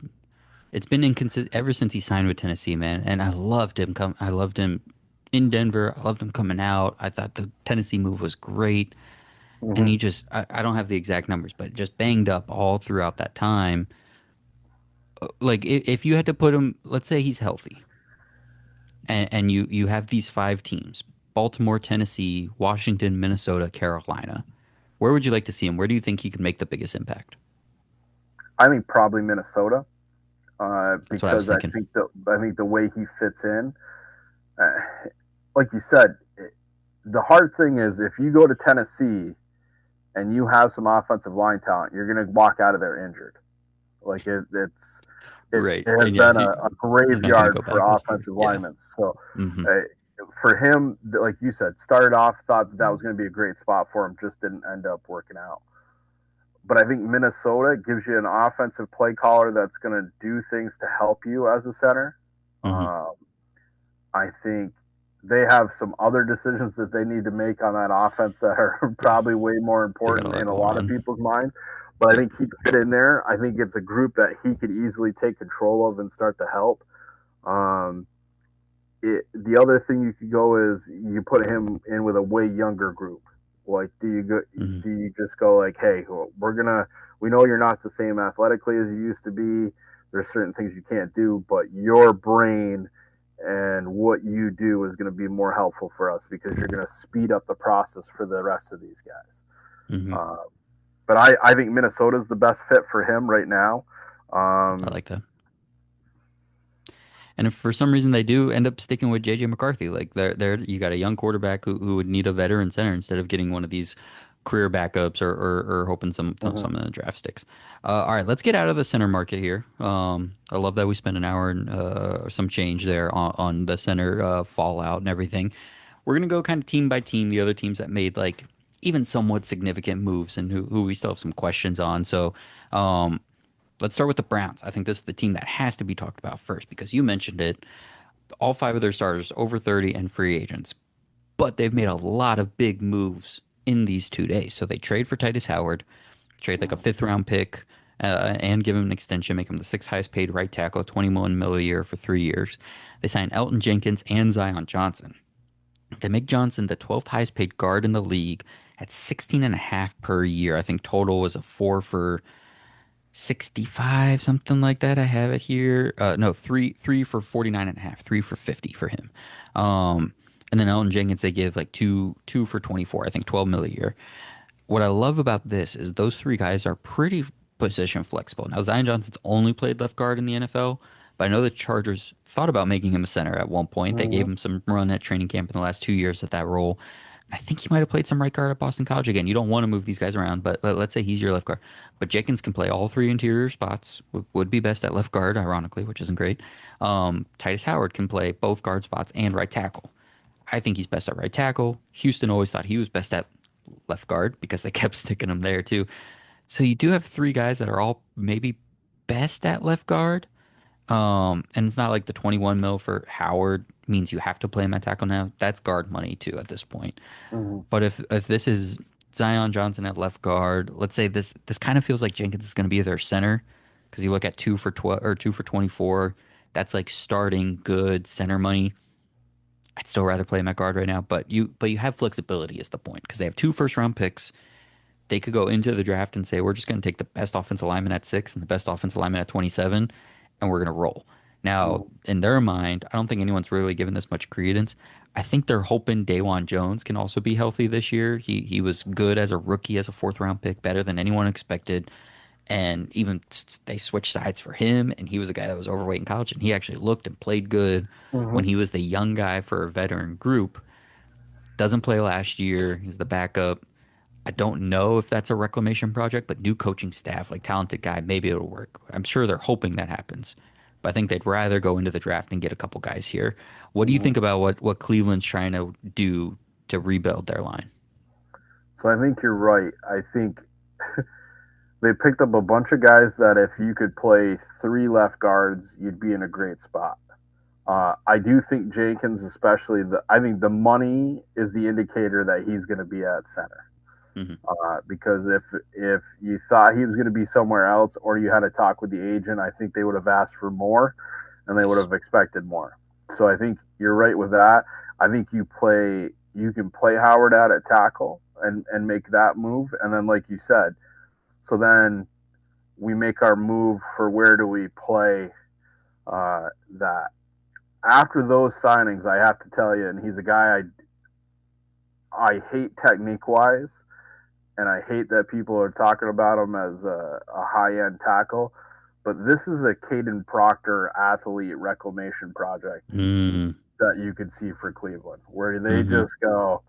it's been inconsistent ever since he signed with Tennessee, man. And I loved him I loved him in Denver. I loved him coming out. I thought the Tennessee move was great. And mm-hmm. he just I don't have the exact numbers, but just banged up all throughout that time. Like if you had to put him, let's say he's healthy, and you have these five teams: Baltimore, Tennessee, Washington, Minnesota, Carolina. Where would you like to see him? Where do you think he could make the biggest impact? I think probably Minnesota That's what I was because thinking. I think the way he fits in, uh, like you said, the hard thing is if you go to Tennessee and you have some offensive line talent, you're going to walk out of there injured. Like Right. it has And yeah, been a he's not going to graveyard go for back this year. offensive Yeah. linemen. So Hmm. uh, for him, like you said, started off thought that was going to be a great spot for him, just didn't end up working out. But I think Minnesota gives you an offensive play caller that's going to do things to help you as a center. Hmm. Um, I think they have some other decisions that they need to make on that offense that are probably way more They got a important lot in a going lot of on. people's minds. But I Yep. think he fit in there. I think it's a group that he could easily take control of and start to help. Um, the other thing you could go is you put him in with a way younger group. Like, Hmm. do you just go like, hey, we know you're not the same athletically as you used to be. There's certain things you can't do, but your brain and what you do is going to be more helpful for us because you're going to speed up the process for the rest of these guys. Hmm. Uh, but I think Minnesota's the best fit for him right now. I Um, like that. And if for some reason they do end up sticking with JJ McCarthy, like there you got a young quarterback who would need a veteran center instead of getting one of these career backups or hoping mhm. some of the draft sticks. All right, let's get out of the center market here. I love that we spent an hour and or some change there on the center fallout and everything. We're gonna go kind of team by team, the other teams that made like even somewhat significant moves and who we still have some questions on. So um, let's start with the Browns. I think this is the team that has to be talked about first because you mentioned it. All five of their starters over 30 and free agents, but they've made a lot of big moves in these 2 days. So they trade for Tytus Howard, trade like a fifth round pick, and give him an extension, make him the sixth highest paid right tackle, 21 mil a year for 3 years. They sign Elton Jenkins and Zion Johnson. They make Johnson the 12th highest paid guard in the league at 16 and a half per year. I think total was a four for 65, something like that. I have it here. No, three for 49 and a half, three for 50 for him. Um, and then Elton Jenkins, they give like two for 24, I think 12 mil a year. What I love about this is those three guys are pretty position flexible. Now, Zion Johnson's only played left guard in the NFL, but I know the Chargers thought about making him a center at one point. They gave Mhm. him some run at training camp in the last 2 years at that role. I think he might have played some right guard at Boston College. Again, you don't want to move these guys around, but let's say he's your left guard. But Jenkins can play all three interior spots. Would be best at left guard, ironically, which isn't great. Tytus Howard can play both guard spots and right tackle. I think he's best at right tackle. Houston always thought he was best at left guard because they kept sticking him there too. So you do have three guys that are all maybe best at left guard. And it's not like the 21 mil for Howard means you have to play him at tackle now. That's guard money too at this point. Mm-hmm. But if this is Zion Johnson at left guard, let's say this kind of feels like Jenkins is going to be their center because you look at 2 for 12 or 2 for 24. That's like starting good center money. I'd still rather play him at guard right now, but you have flexibility is the point because they have 2 first round picks. They could go into the draft and say we're just going to take the best offensive lineman at 6 and the best offensive lineman at 27, and we're going to roll. Now, in their mind, I don't think anyone's really given this much credence. I think they're hoping Dawan Jones can also be healthy this year. He was good as a rookie, as a 4th round pick, better than anyone expected. And even they switched sides for him, and he was a guy that was overweight in college, and he actually looked and played good when Mm-hmm. he was the young guy for a veteran group. Doesn't play last year. He's the backup. I don't know if that's a reclamation project, but new coaching staff, like talented guy, maybe it'll work. I'm sure they're hoping that happens. But I think they'd rather go into the draft and get a couple guys here. What do you Mm-hmm. think about what Cleveland's trying to do to rebuild their line? So I think you're right. I think they picked up a bunch of guys that if you could play three left guards, you'd be in a great spot. I do think Jenkins, especially I think the money is the indicator that he's going to be at center. Hmm. Because if you thought he was going to be somewhere else, or you had a talk with the agent, I think they would have asked for more, and they would Yes. have expected more. So I think you're right with that. I think you can play Howard out at tackle and make that move, and then like you said, so then we make our move for where do we play that. After those signings, I have to tell you, and he's a guy I hate technique wise, and I hate that people are talking about him as a high end tackle. But this is a Caden Proctor athlete reclamation project Mm, that you could see for Cleveland, where they hmm. just go,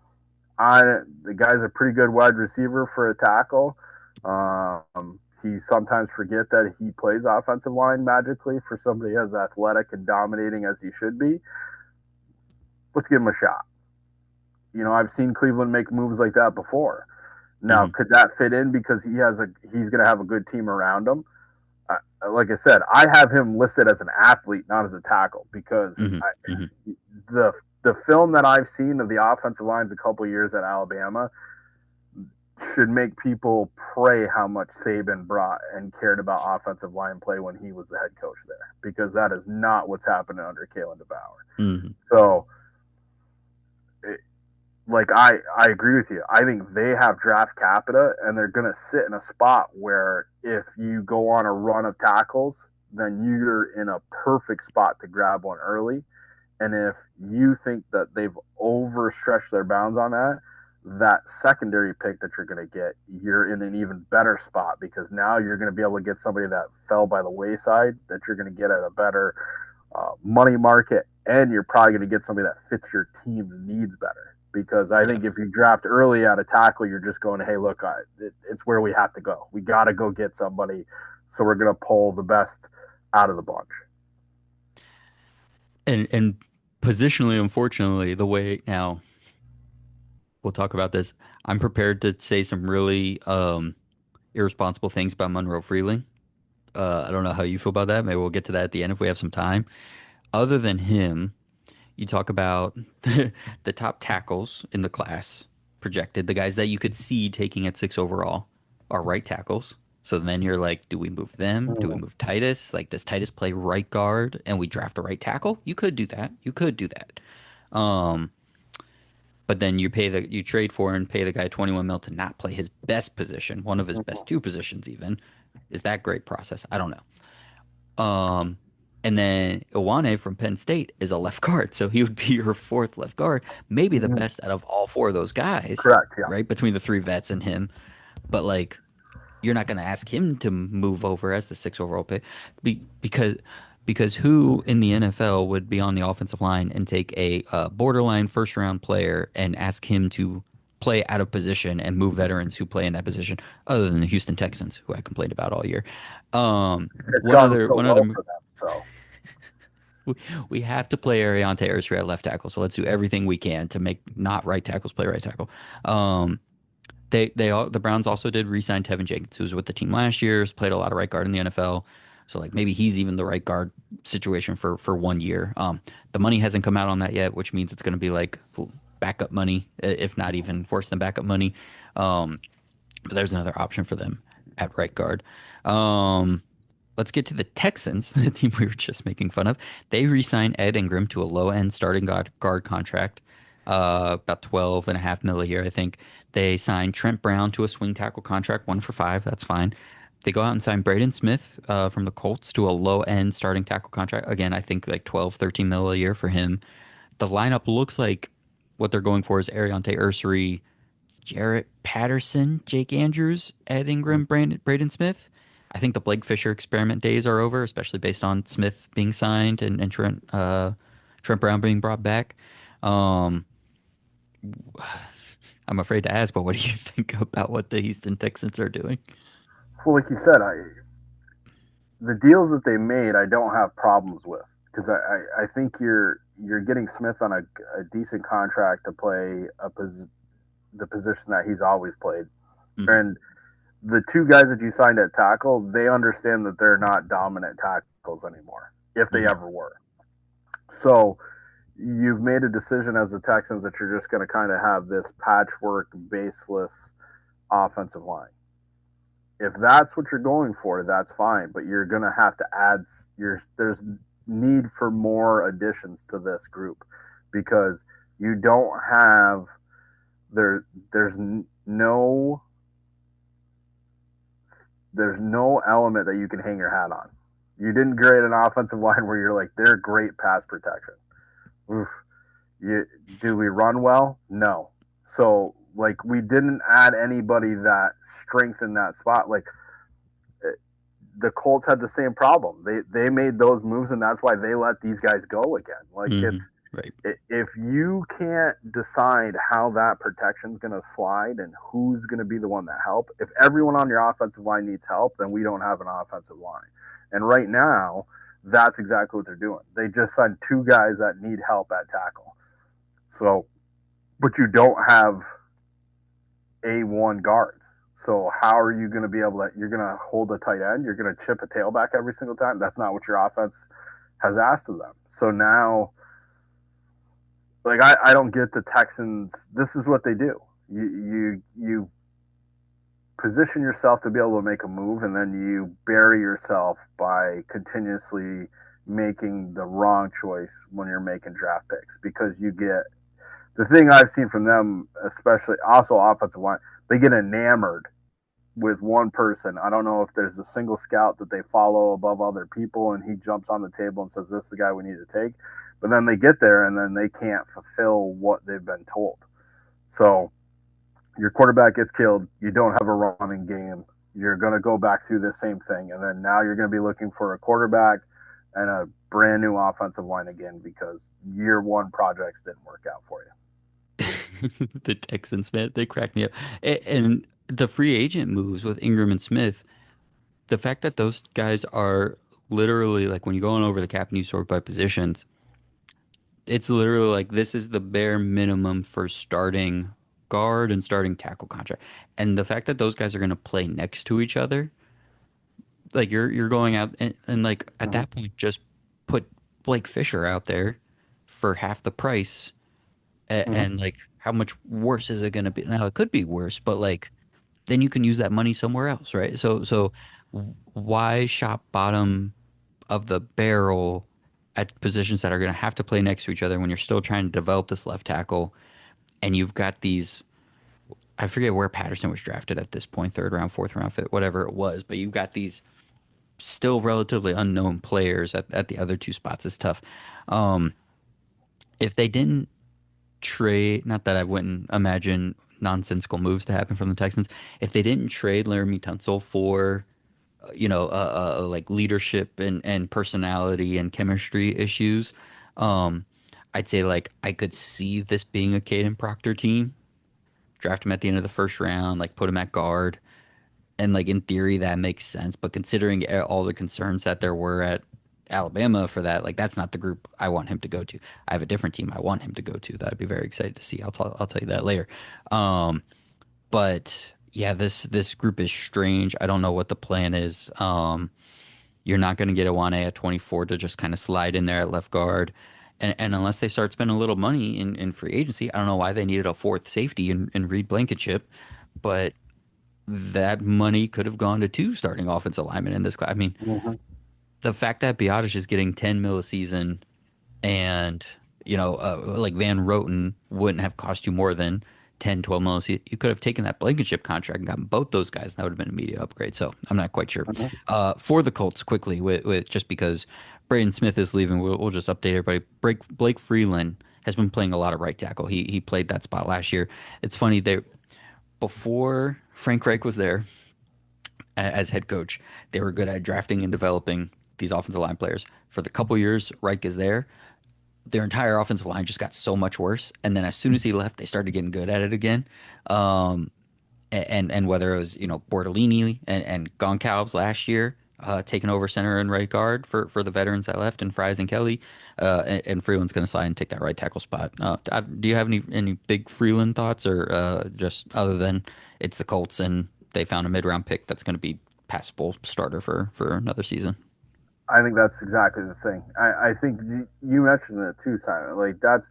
the guy's a pretty good wide receiver for a tackle. He sometimes forget that he plays offensive line magically for somebody as athletic and dominating as he should be. Let's give him a shot. I've seen Cleveland make moves like that before. Now, Hmm. could that fit in because he's going to have a good team around him? Like I said, I have him listed as an athlete, not as a tackle, because Hmm. Hmm. the film that I've seen of the offensive lines a couple years at Alabama should make people pray how much Saban brought and cared about offensive line play when he was the head coach there, because that is not what's happening under Kalen DeBauer. Hmm. So, like I agree with you. I think they have draft capita, and they're going to sit in a spot where if you go on a run of tackles, then you're in a perfect spot to grab one early. And if you think that they've overstretched their bounds on that secondary pick that you're going to get, you're in an even better spot, because now you're going to be able to get somebody that fell by the wayside that you're going to get at a better money market, and you're probably going to get somebody that fits your team's needs better. Because I Yeah. think if you draft early at a tackle, you're just going, hey, look, it's where we have to go. We got to go get somebody, so we're going to pull the best out of the bunch. And positionally, unfortunately, the way now we'll talk about this. I'm prepared to say some really irresponsible things about Monroe Freeling. I don't know how you feel about that. Maybe we'll get to that at the end if we have some time. Other than him, you talk about the top tackles in the class projected, the guys that you could see taking at 6 overall are right tackles. So then you're like, do we move them? Do we Mm-hmm. move Tytus? Like, does Tytus play right guard and we draft a right tackle? You could do that. You could do that. Um, but then you trade for and pay the guy 21 mil to not play his best position, one of his best two positions even. Is that great process? I don't know. And then Iwane from Penn State is a left guard, so he would be your fourth left guard, maybe the Mm-hmm. best out of all four of those guys, Correct. Yeah. right? Between the three vets and him. But like, you're not going to ask him to move over as the 6 overall pick because who in the NFL would be on the offensive line and take a borderline 1st round player and ask him to play out of position and move veterans who play in that position, other than the Houston Texans, who I complained about all year. It's One gone other, so one other, well for them. So we, we have to play Ariante Ursu at left tackle, so let's do everything we can to make not right tackles play right tackle. Um, the Browns also did re-sign Tevin Jenkins, who was with the team last year, has played a lot of right guard in the NFL. So like maybe he's even the right guard situation for 1 year. The money hasn't come out on that yet, which means it's going to be like backup money, if not even worse than backup money. But there's another option for them at right guard. Um, let's get to the Texans, the team we were just making fun of. They re-signed Ed Ingram to a low-end starting guard contract, about 12.5 million a year, I think. They signed Trent Brown to a swing tackle contract, 1 for 5. That's fine. They go out and sign Braden Smith from the Colts to a low-end starting tackle contract. Again, I think like 12, 13 mil a year for him. The lineup looks like what they're going for is Ariante Ursary, Jarrett Patterson, Jake Andrews, Ed Ingram, Braden Smith. I think the Blake Fisher experiment days are over, especially based on Smith being signed and Trent Brown being brought back. Um, I'm afraid to ask, but what do you think about what the Houston Texans are doing? well, like you said, the deals that they made, I don't have problems with because I think you're getting Smith on a decent contract to play the position that he's always played, Hmm. and the two guys that you signed at tackle, they understand that they're not dominant tackles anymore, if they Hmm. ever were. So you've made a decision as the Texans that you're just going to kind of have this patchwork, baseless offensive line. If that's what you're going for, that's fine. But you're going to have to add. There's need for more additions to this group because you don't have there. No. There's no element that you can hang your hat on. You didn't grade an offensive line where you're like they're great pass protection. Oof. You, do we run well? No. So like we didn't add anybody that strengthened that spot. Like the Colts had the same problem. They made those moves, and that's why they let these guys go again. Like Hmm. it's Right. if you can't decide how that protection's going to slide and who's going to be the one that help, if everyone on your offensive line needs help, then we don't have an offensive line. And right now, that's exactly what they're doing. They just signed two guys that need help at tackle. So, but you don't have A1 guards. So how are you going to be able to? You're going to hold a tight end. You're going to chip a tailback every single time. That's not what your offense has asked of them. So now, like I don't get the Texans. This is what they do. You position yourself to be able to make a move, and then you bury yourself by continuously making the wrong choice when you're making draft picks because you get the thing I've seen from them, especially also offensive line, they get enamored with one person. I don't know if there's a single scout that they follow above other people and he jumps on the table and says, this is the guy we need to take. But then they get there and then they can't fulfill what they've been told. So your quarterback gets killed. You don't have a running game. You're going to go back through this same thing. And then now you're going to be looking for a quarterback and a brand new offensive line again because year one projects didn't work out for you. The Texans, man, they cracked me up. And the free agent moves with Ingram and Smith, the fact that those guys are literally like when you go on over the cap and you sort by positions, it's literally like this is the bare minimum for starting guard and starting tackle contract. And the fact that those guys are going to play next to each other, like you're going out and like at Mm-hmm. that point just put Blake Fisher out there for half the price Mm-hmm. and like how much worse is it going to be? Now it could be worse, but like then you can use that money somewhere else, right? Why shop bottom of the barrel at positions that are going to have to play next to each other when you're still trying to develop this left tackle and you've got these I forget where Patterson was drafted at this point, third round, fourth round, fifth, whatever it was, but you've got these still relatively unknown players at the other two spots. Is tough. Um, if they didn't trade, not that I wouldn't imagine nonsensical moves to happen from the Texans, if they didn't trade Laramie Tunsil for like leadership and personality and chemistry issues, um, I'd say like I could see this being a Caden Proctor team draft him at the end of the first round, like put him at guard, and like in theory that makes sense. But considering all the concerns that there were at Alabama for that, like that's not the group I want him to go to. I have a different team I want him to go to that I'd be very excited to see. I'll tell you that later. Um, but yeah, this group is strange. I don't know what the plan is. You're not going to get Iwane at 24 to just kind of slide in there at left guard. And unless they start spending a little money in free agency, I don't know why they needed a fourth safety in Reed Blankenship, but that money could have gone to two starting offensive linemen in this class. I mean, Mm-hmm. the fact that Biadasz is getting 10 mil a season and, like Van Roten wouldn't have cost you more than 10, 12 mil a season. You could have taken that Blankenship contract and gotten both those guys, and that would have been an immediate upgrade. So I'm not quite sure. Mm-hmm. For the Colts, quickly, with just because Braden Smith is leaving, we'll just update everybody. Blake Freeland has been playing a lot of right tackle. He played that spot last year. It's funny, before Frank Reich was there as head coach, they were good at drafting and developing these offensive line players. For the couple years Reich is there, their entire offensive line just got so much worse. And then as soon as he left, they started getting good at it again. Um, and whether it was Bortolini and Goncalves last year taking over center and right guard for the veterans that left and Fries and Kelly, and Freeland's going to slide and take that right tackle spot. Do you have any big Freeland thoughts or just other than it's the Colts and they found a mid round pick that's going to be passable starter for another season? I think that's exactly the thing. I think you mentioned it too, Simon. Like that's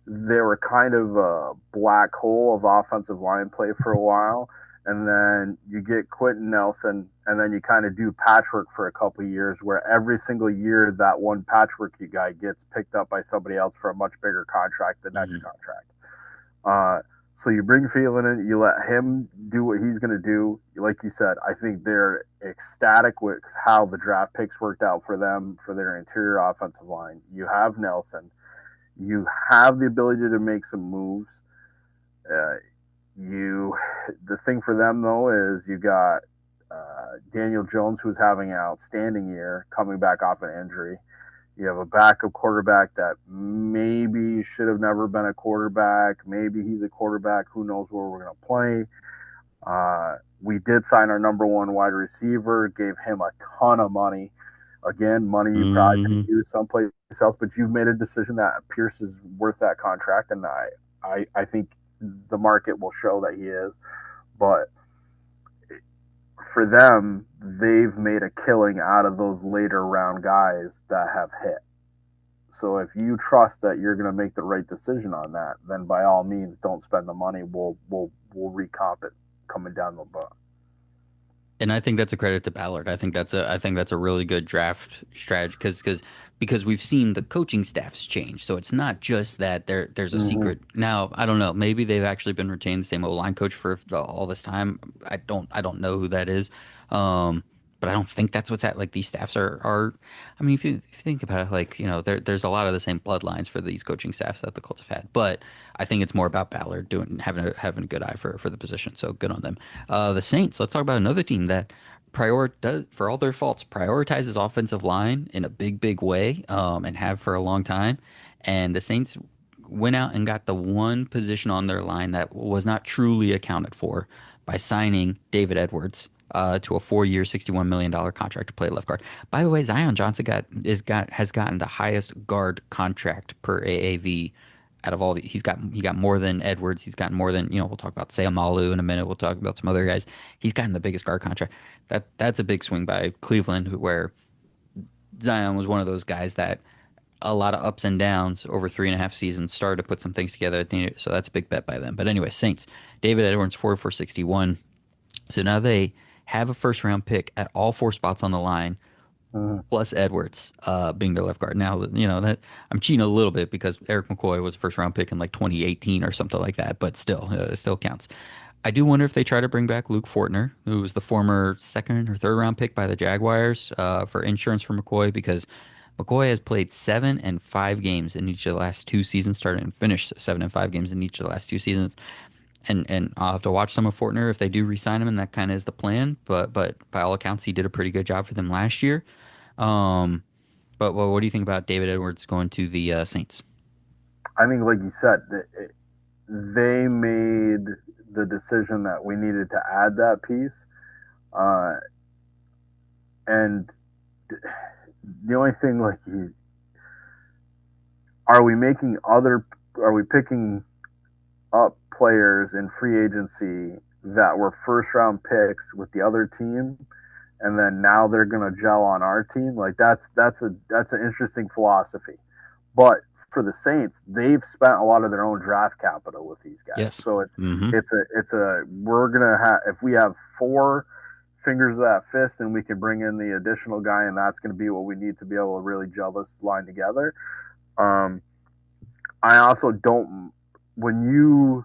they were kind of a black hole of offensive line play for a while, and then you get Quentin Nelson, and then you kind of do patchwork for a couple of years, where every single year that one patchwork you guy gets picked up by somebody else for a much bigger contract the next Hmm. contract. Uh, so you bring Phelan in, you let him do what he's going to do. Like you said, I think they're ecstatic with how the draft picks worked out for them for their interior offensive line. You have Nelson. You have the ability to make some moves. Uh, you, the thing for them though is you got Daniel Jones, who's having an outstanding year, coming back off an injury. You have a backup quarterback that maybe should have never been a quarterback. Maybe he's a quarterback. Who knows where we're going to play? We did sign our number one wide receiver, gave him a ton of money. Again, money you probably could Hmm. use someplace else, but you've made a decision that Pierce is worth that contract, and I think the market will show that he is. But for them, they've made a killing out of those later round guys that have hit. So if you trust that you're going to make the right decision on that, then by all means, don't spend the money. We'll recomp it coming down the road. And I think that's a credit to Ballard. I think that's a really good draft strategy because we've seen the coaching staffs change. So it's not just that there's a Mm-hmm. secret. Now, I don't know. Maybe they've actually been retained the same old line coach for all this time. I don't know who that is. But I don't think that's what's at like these staffs are I mean if you think about it like there's a lot of the same bloodlines for these coaching staffs that the Colts have had. But I think it's more about Ballard doing having a good eye for the position. So good on them. The Saints. Let's talk about another team that does for all their faults prioritizes offensive line in a big way, and have for a long time. And the Saints went out and got the one position on their line that was not truly accounted for by signing David Edwards. To a 4-year, $61 million contract to play left guard. By the way, Zion Johnson has gotten the highest guard contract per AAV out of all he got more than Edwards. He's gotten more than we'll talk about Sayamalu in a minute. We'll talk about some other guys. He's gotten the biggest guard contract. That's a big swing by Cleveland, where Zion was one of those guys that a lot of ups and downs over 3.5 seasons started to put some things together. So that's a big bet by them. But anyway, Saints, David Edwards 4 for 61. So now they have a first round pick at all four spots on the line, Mm-hmm. plus Edwards being their left guard. Now, that I'm cheating a little bit because Eric McCoy was a first round pick in like 2018 or something like that, but still, it still counts. I do wonder if they try to bring back Luke Fortner, who was the former second or third round pick by the Jaguars, for insurance for McCoy, because McCoy has played 7 and 5 games in each of the last 2 seasons, started and finished 7 and 5 games in each of the last 2 seasons. And I'll have to watch some of Fortner if they do re-sign him, and that kind of is the plan. But by all accounts, he did a pretty good job for them last year. Um, but what do you think about David Edwards going to the Saints? I think, like you said, they made the decision that we needed to add that piece. Uh, and the only thing, like, are we making other, are we picking up players in free agency that were first round picks with the other team, and then now they're going to gel on our team? Like, that's an interesting philosophy. But for the Saints, they've spent a lot of their own draft capital with these guys. Yes. So Hmm. it's a we're gonna have, if we have four fingers of that fist and we can bring in the additional guy, and that's going to be what we need to be able to really gel this line together. Um, I also don't, when you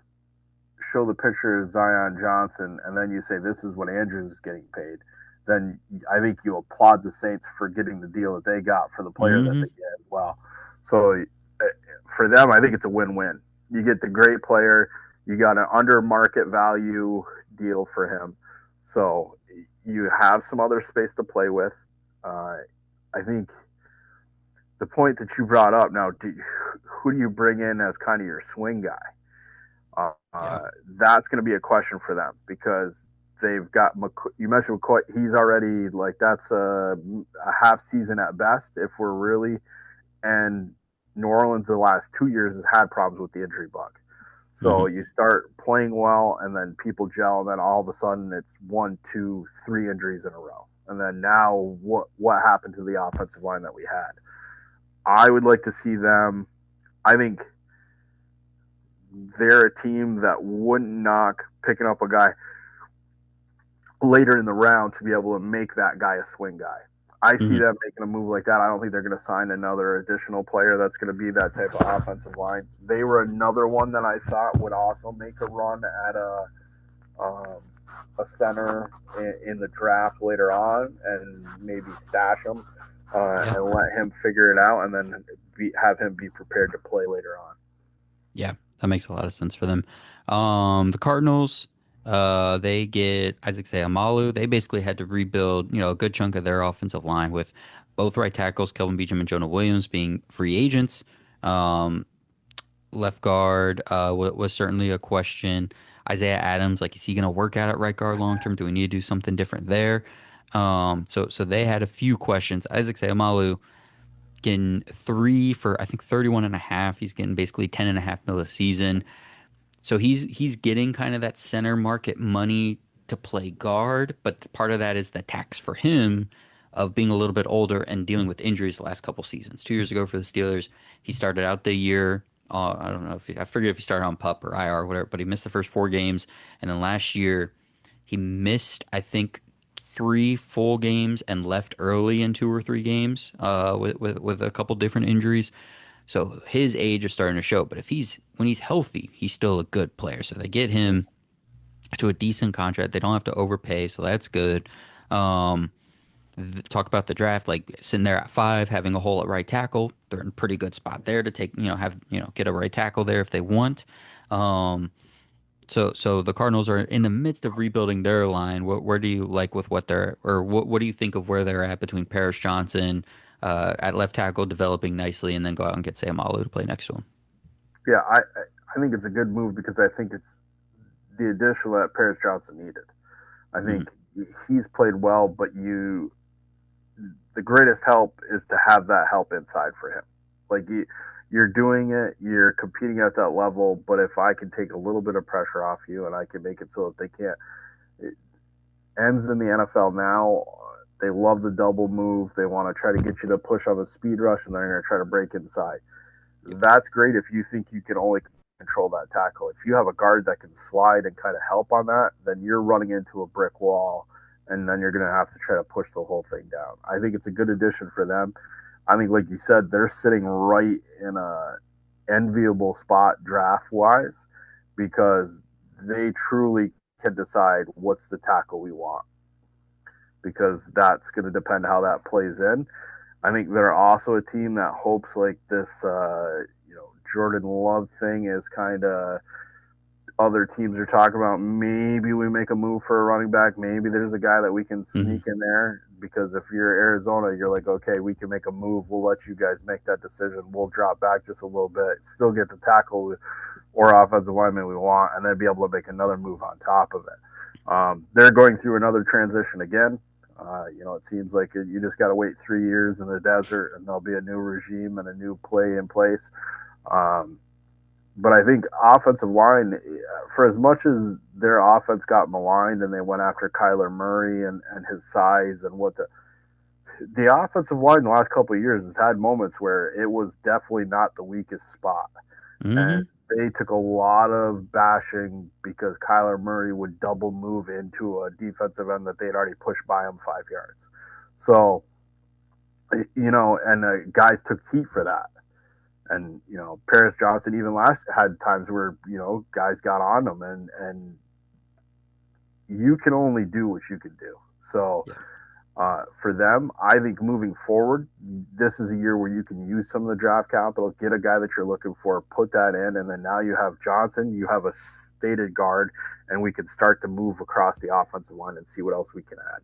show the picture of Zion Johnson and then you say this is what Andrews is getting paid, then I think you applaud the Saints for getting the deal that they got for the player that Hmm. they get as well. So for them, I think it's a win-win. You get the great player, you got an under market value deal for him, so you have some other space to play with. I think the point that you brought up now, who do you bring in as kind of your swing guy? Yeah. That's going to be a question for them because they've got you mentioned McCoy. He's already, like, that's a half season at best if we're really, and New Orleans the last 2 years has had problems with the injury bug. So Hmm. you start playing well, and then people gel, and then all of a sudden it's 1, 2, 3 injuries in a row. And then now what happened to the offensive line that we had? I would like to see them. I think they're a team that wouldn't knock picking up a guy later in the round to be able to make that guy a swing guy. I see Hmm. them making a move like that. I don't think they're going to sign another additional player that's going to be that type of offensive line. They were another one that I thought would also make a run at um, a center in the draft later on, and maybe stash him Yeah. and let him figure it out, and then have him be prepared to play later on. Yeah. That makes a lot of sense for them. The Cardinals, they get Isaac Seumalo. They basically had to rebuild, a good chunk of their offensive line with both right tackles, Kelvin Beachum and Jonah Williams, being free agents. Um, Left guard was certainly a question. Isaiah Adams, like, is he going to work out at right guard long term? Do we need to do something different there? So they had a few questions. Isaac Seumalo getting three for, I think, 31 and a half. He's getting basically 10 and a half mil a season. So he's getting kind of that center market money to play guard, but part of that is the tax for him of being a little bit older and dealing with injuries the last couple seasons. 2 years ago for the Steelers, he started out the year. I don't know if I forget if he started on PUP or IR or whatever, but he missed the first 4 games, and then last year he missed, I think, 3 full games and left early in 2 or 3 games with a couple different injuries. So his age is starting to show. But if he's when he's healthy, he's still a good player. So they get him to a decent contract. They don't have to overpay, so that's good. Um, Talk about the draft, like sitting there at 5, having a hole at right tackle. They're in a pretty good spot there to take, have, get a right tackle there if they want. Um, so the Cardinals are in the midst of rebuilding their line. Where do you like with what they're, or what do you think of where they're at between Paris Johnson at left tackle developing nicely, and then go out and get Sam Alou to play next to him? Yeah, I think it's a good move because I think it's the addition that Paris Johnson needed. I Hmm. think he's played well, but the greatest help is to have that help inside for him. Like, you're doing it, you're competing at that level, but if I can take a little bit of pressure off you and I can make it so that they can't, it ends in the NFL now. They love the double move. They want to try to get you to push on the speed rush, and they're going to try to break inside. Yep. That's great if you think you can only control that tackle. If you have a guard that can slide and kind of help on that, then you're running into a brick wall, and then you're going to have to try to push the whole thing down. I think it's a good addition for them. I think, like you said, they're sitting right in a enviable spot draft wise because they truly can decide what's the tackle we want, because that's going to depend how that plays in. I think they're also a team that hopes, like, this, Jordan Love thing is kind of, other teams are talking about, maybe we make a move for a running back. Maybe there's a guy that we can Hmm. sneak in there, because if you're Arizona, you're like, okay, we can make a move. We'll let you guys make that decision. We'll drop back just a little bit, still get the tackle or offensive lineman we want, and then be able to make another move on top of it. They're going through another transition again. It seems like you just got to wait 3 years in the desert, and there'll be a new regime and a new play in place. Um, but I think offensive line, for as much as their offense got maligned and they went after Kyler Murray and his size and what the offensive line in the last couple of years has had moments where it was definitely not the weakest spot. And Hmm. they took a lot of bashing because Kyler Murray would double move into a defensive end that they'd already pushed by him 5 yards. So, and guys took heat for that. And, Paris Johnson even last had times where, guys got on him and you can only do what you can do. So, Yeah. for them, I think moving forward, this is a year where you can use some of the draft capital, get a guy that you're looking for, put that in, and then now you have Johnson, you have a stated guard, and we can start to move across the offensive line and see what else we can add.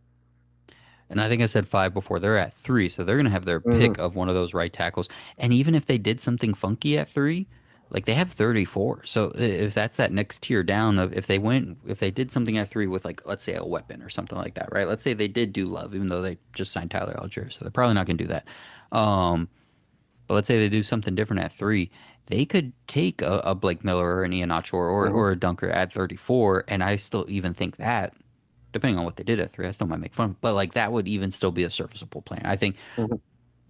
And I think I said five before. They're at three, so they're going to have their Mm-hmm. pick of one of those right tackles. And even if they did something funky at three, like they have 34. So if that's that next tier down of if they did something at three with like let's say a weapon or something like that, right? Let's say they did do Love, even though they just signed Tyler Algier, so they're probably not going to do that. Um, but let's say they do something different at three. They could take a Blake Miller or an Ian Achor Mm-hmm. or a Dunker at 34, and I still even think that depending on what they did at three, I still might make fun. But like that would even still be a serviceable plan. I think Mm-hmm.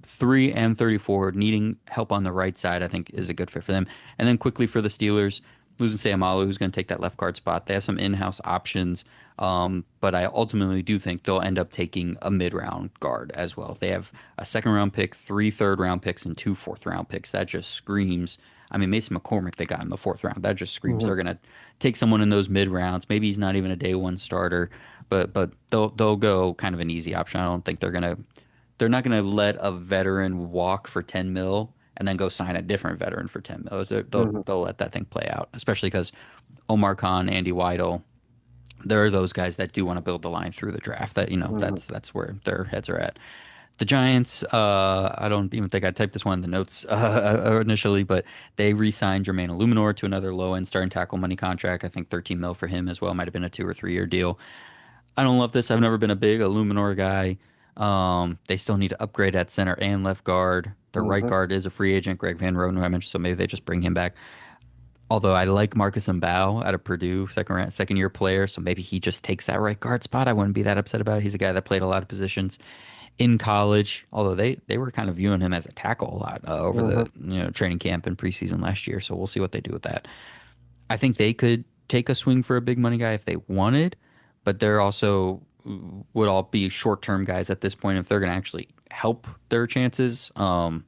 three and 34 needing help on the right side, I think is a good fit for them. And then quickly for the Steelers, losing Sayamalu, who's going to take that left guard spot. They have some in-house options, but I ultimately do think they'll end up taking a mid-round guard as well. They have a second-round pick, three third-round picks, and two fourth-round picks. That just screams. I mean, Mason McCormick they got in the fourth round. That just screams Mm-hmm. they're going to take someone in those mid rounds. Maybe he's not even a day one starter, but they'll go kind of an easy option. I don't think they're not going to let a veteran walk for 10 mil and then go sign a different veteran for 10 mil. Mm-hmm. They'll let that thing play out, especially because Omar Khan, Andy Weidel, there are those guys that do want to build the line through the draft. That Mm-hmm. that's where their heads are at. The Giants, I don't even think I typed this one in the notes initially, but they re-signed Jermaine Illuminor to another low-end starting tackle money contract. I think 13 mil for him as well. Might have been a 2 or 3 year deal. I don't love this. I've never been a big Illuminor guy. They still need to upgrade at center and left guard. Their right Mm-hmm. guard is a free agent, Greg Van Roten, who I mentioned, so maybe they just bring him back. Although I like Marcus Mbow out of Purdue, second year player, so maybe he just takes that right guard spot. I wouldn't be that upset about it. He's a guy that played a lot of positions in college, although they were kind of viewing him as a tackle a lot over Mm-hmm. the training camp and preseason last year. So we'll see what they do with that. I think they could take a swing for a big money guy if they wanted, but they're also would all be short term guys at this point if they're going to actually help their chances of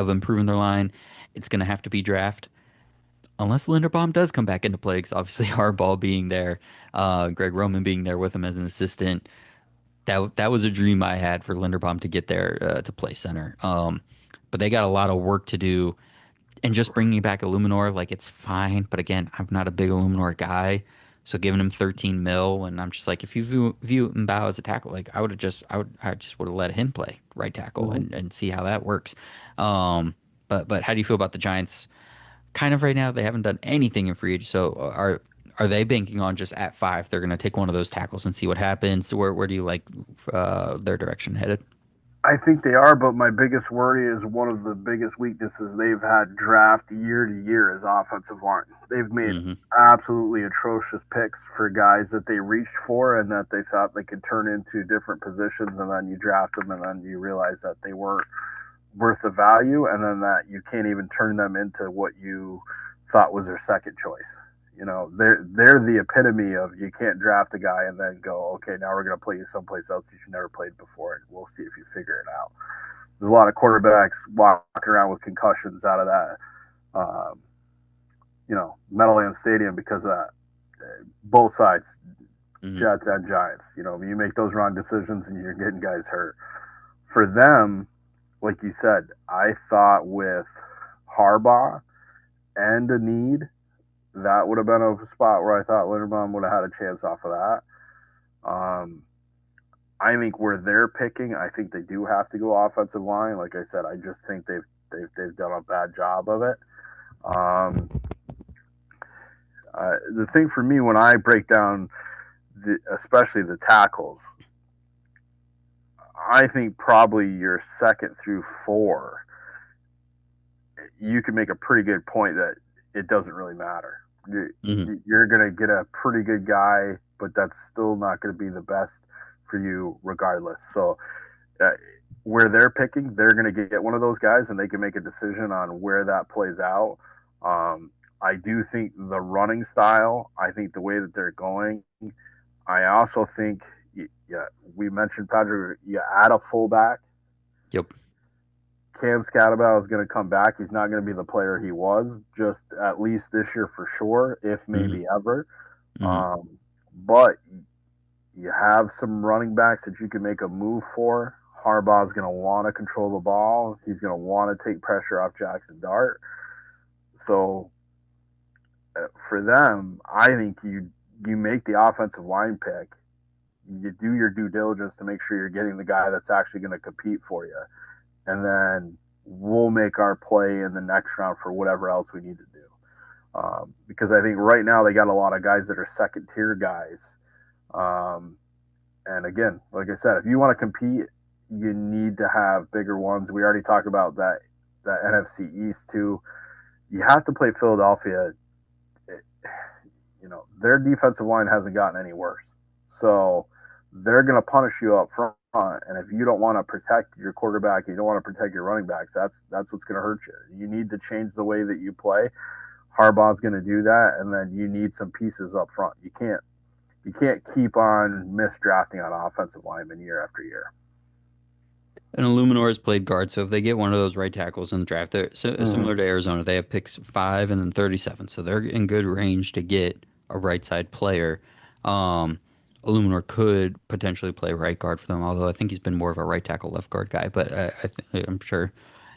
improving their line. It's going to have to be draft. Unless Linderbaum does come back into play, because obviously Harbaugh being there, Greg Roman being there with him as an assistant, that was a dream I had for Linderbaum to get there to play center. But they got a lot of work to do, and just bringing back Illuminor, like it's fine. But again, I'm not a big Illuminor guy, so giving him 13 mil, and I'm just like, if you view Mbao as a tackle, like I just would have let him play right tackle Mm-hmm. and see how that works. But how do you feel about the Giants? Kind of right now, they haven't done anything in free agency. So are they banking on just at five? They're going to take one of those tackles and see what happens. Where do you like their direction headed? I think they are, but my biggest worry is one of the biggest weaknesses they've had draft year to year is offensive line. They've made Hmm. absolutely atrocious picks for guys that they reached for and that they thought they could turn into different positions, and then you draft them, and then you realize that they weren't worth the value, and then that you can't even turn them into what you thought was their second choice. They're the epitome of you can't draft a guy and then go, okay, now we're going to play you someplace else you never played before, and we'll see if you figure it out. There's a lot of quarterbacks walking around with concussions out of that, um, Meadowlands Stadium because of that. Both sides, Hmm. Jets and Giants. You make those wrong decisions and you're getting guys hurt. For them, like you said, I thought with Harbaugh and a need, that would have been a spot where I thought Linderbaum would have had a chance off of that. Um, I think where they're picking, I think they do have to go offensive line. Like I said, I just think they've done a bad job of it. Um, The thing for me when I break down, especially the tackles, I think probably your second through four, you can make a pretty good point that it doesn't really matter. Hmm. You're going to get a pretty good guy, but that's still not going to be the best for you regardless. So, uh, where they're picking, they're going to get one of those guys and they can make a decision on where that plays out. I do think the running style, I think the way that they're going, I also think, yeah, we mentioned Patrick, you add a fullback. Yep. Cam Scatterbow is going to come back. He's not going to be the player he was, just at least this year for sure, if Hmm. maybe ever. Hmm. But you have some running backs that you can make a move for. Harbaugh's going to want to control the ball. He's going to want to take pressure off Jackson Dart. So for them, I think you make the offensive line pick. You do your due diligence to make sure you're getting the guy that's actually going to compete for you, and then we'll make our play in the next round for whatever else we need to do. Because I think right now they got a lot of guys that are second tier guys. Um, and again, like I said, if you want to compete, you need to have bigger ones. We already talked about that NFC East too. You have to play Philadelphia. Their defensive line hasn't gotten any worse, so they're going to punish you up front. And if you don't want to protect your quarterback, you don't want to protect your running backs. That's what's going to hurt you. You need to change the way that you play. Harbaugh's going to do that, and then you need some pieces up front. You can't keep on misdrafting on offensive linemen year after year. And Illuminor has played guard, so if they get one of those right tackles in the draft, they're Mm-hmm. similar to Arizona. They have picks 5 and then 37, so they're in good range to get a right side player. Um, Illuminor could potentially play right guard for them, although I think he's been more of a right tackle, left guard guy. But I'm sure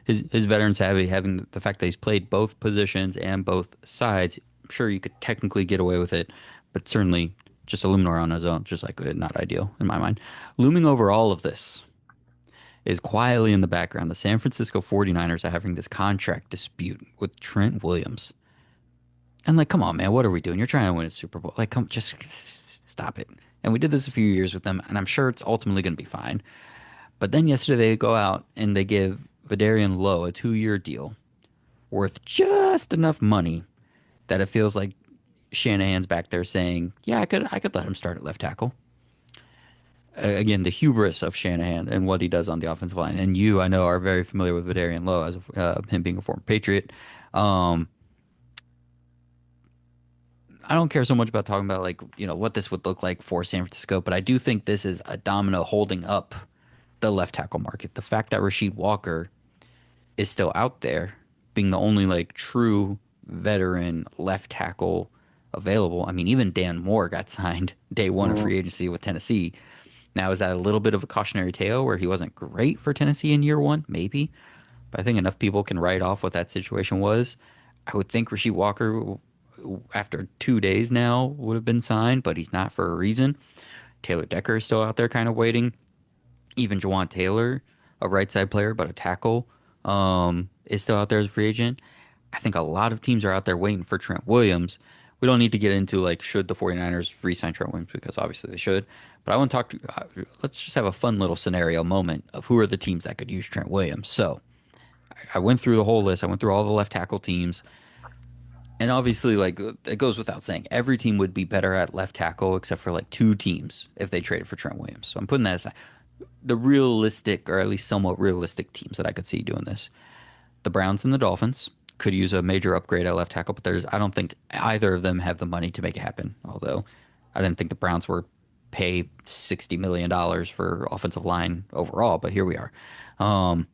his veteran savvy, having the fact that he's played both positions and both sides, I'm sure you could technically get away with it, but certainly just Illuminor on his own, just like not ideal in my mind. Looming over all of this is quietly in the background. The San Francisco 49ers are having this contract dispute with Trent Williams. And like, come on, man, what are we doing? You're trying to win a Super Bowl. Like, come, just stop it. And we did this a few years with them, and I'm sure it's ultimately going to be fine. But then yesterday they go out and they give Vidarian Lowe a 2-year deal worth just enough money that it feels like Shanahan's back there saying, "Yeah, I could let him start at left tackle." Again, the hubris of Shanahan and what he does on the offensive line. And you, I know, are very familiar with Vidarian Lowe as him being a former Patriot. Um, I don't care so much about talking about like what this would look like for San Francisco, but I do think this is a domino holding up the left tackle market. The fact that Rasheed Walker is still out there, being the only like true veteran left tackle available. I mean, even Dan Moore got signed day one of Mm-hmm. free agency with Tennessee. Now, is that a little bit of a cautionary tale where he wasn't great for Tennessee in year one? Maybe. But I think enough people can write off what that situation was. I would think Rasheed Walker, after 2 days now, would have been signed, but he's not for a reason. Taylor Decker is still out there kind of waiting. Even Jawan Taylor, a right side player, but a tackle, is still out there as a free agent. I think a lot of teams are out there waiting for Trent Williams. We don't need to get into like should the 49ers re-sign Trent Williams because obviously they should. But I want to talk to let's just have a fun little scenario moment of who are the teams that could use Trent Williams. So I went through the whole list. I went through all the left tackle teams. And obviously, like it goes without saying, every team would be better at left tackle except for like 2 teams if they traded for Trent Williams. So I'm putting that aside. The realistic, or at least somewhat realistic teams that I could see doing this. The Browns and the Dolphins could use a major upgrade at left tackle, but I don't think either of them have the money to make it happen. Although I didn't think the Browns were pay $60 million for offensive line overall, but here we are. Um,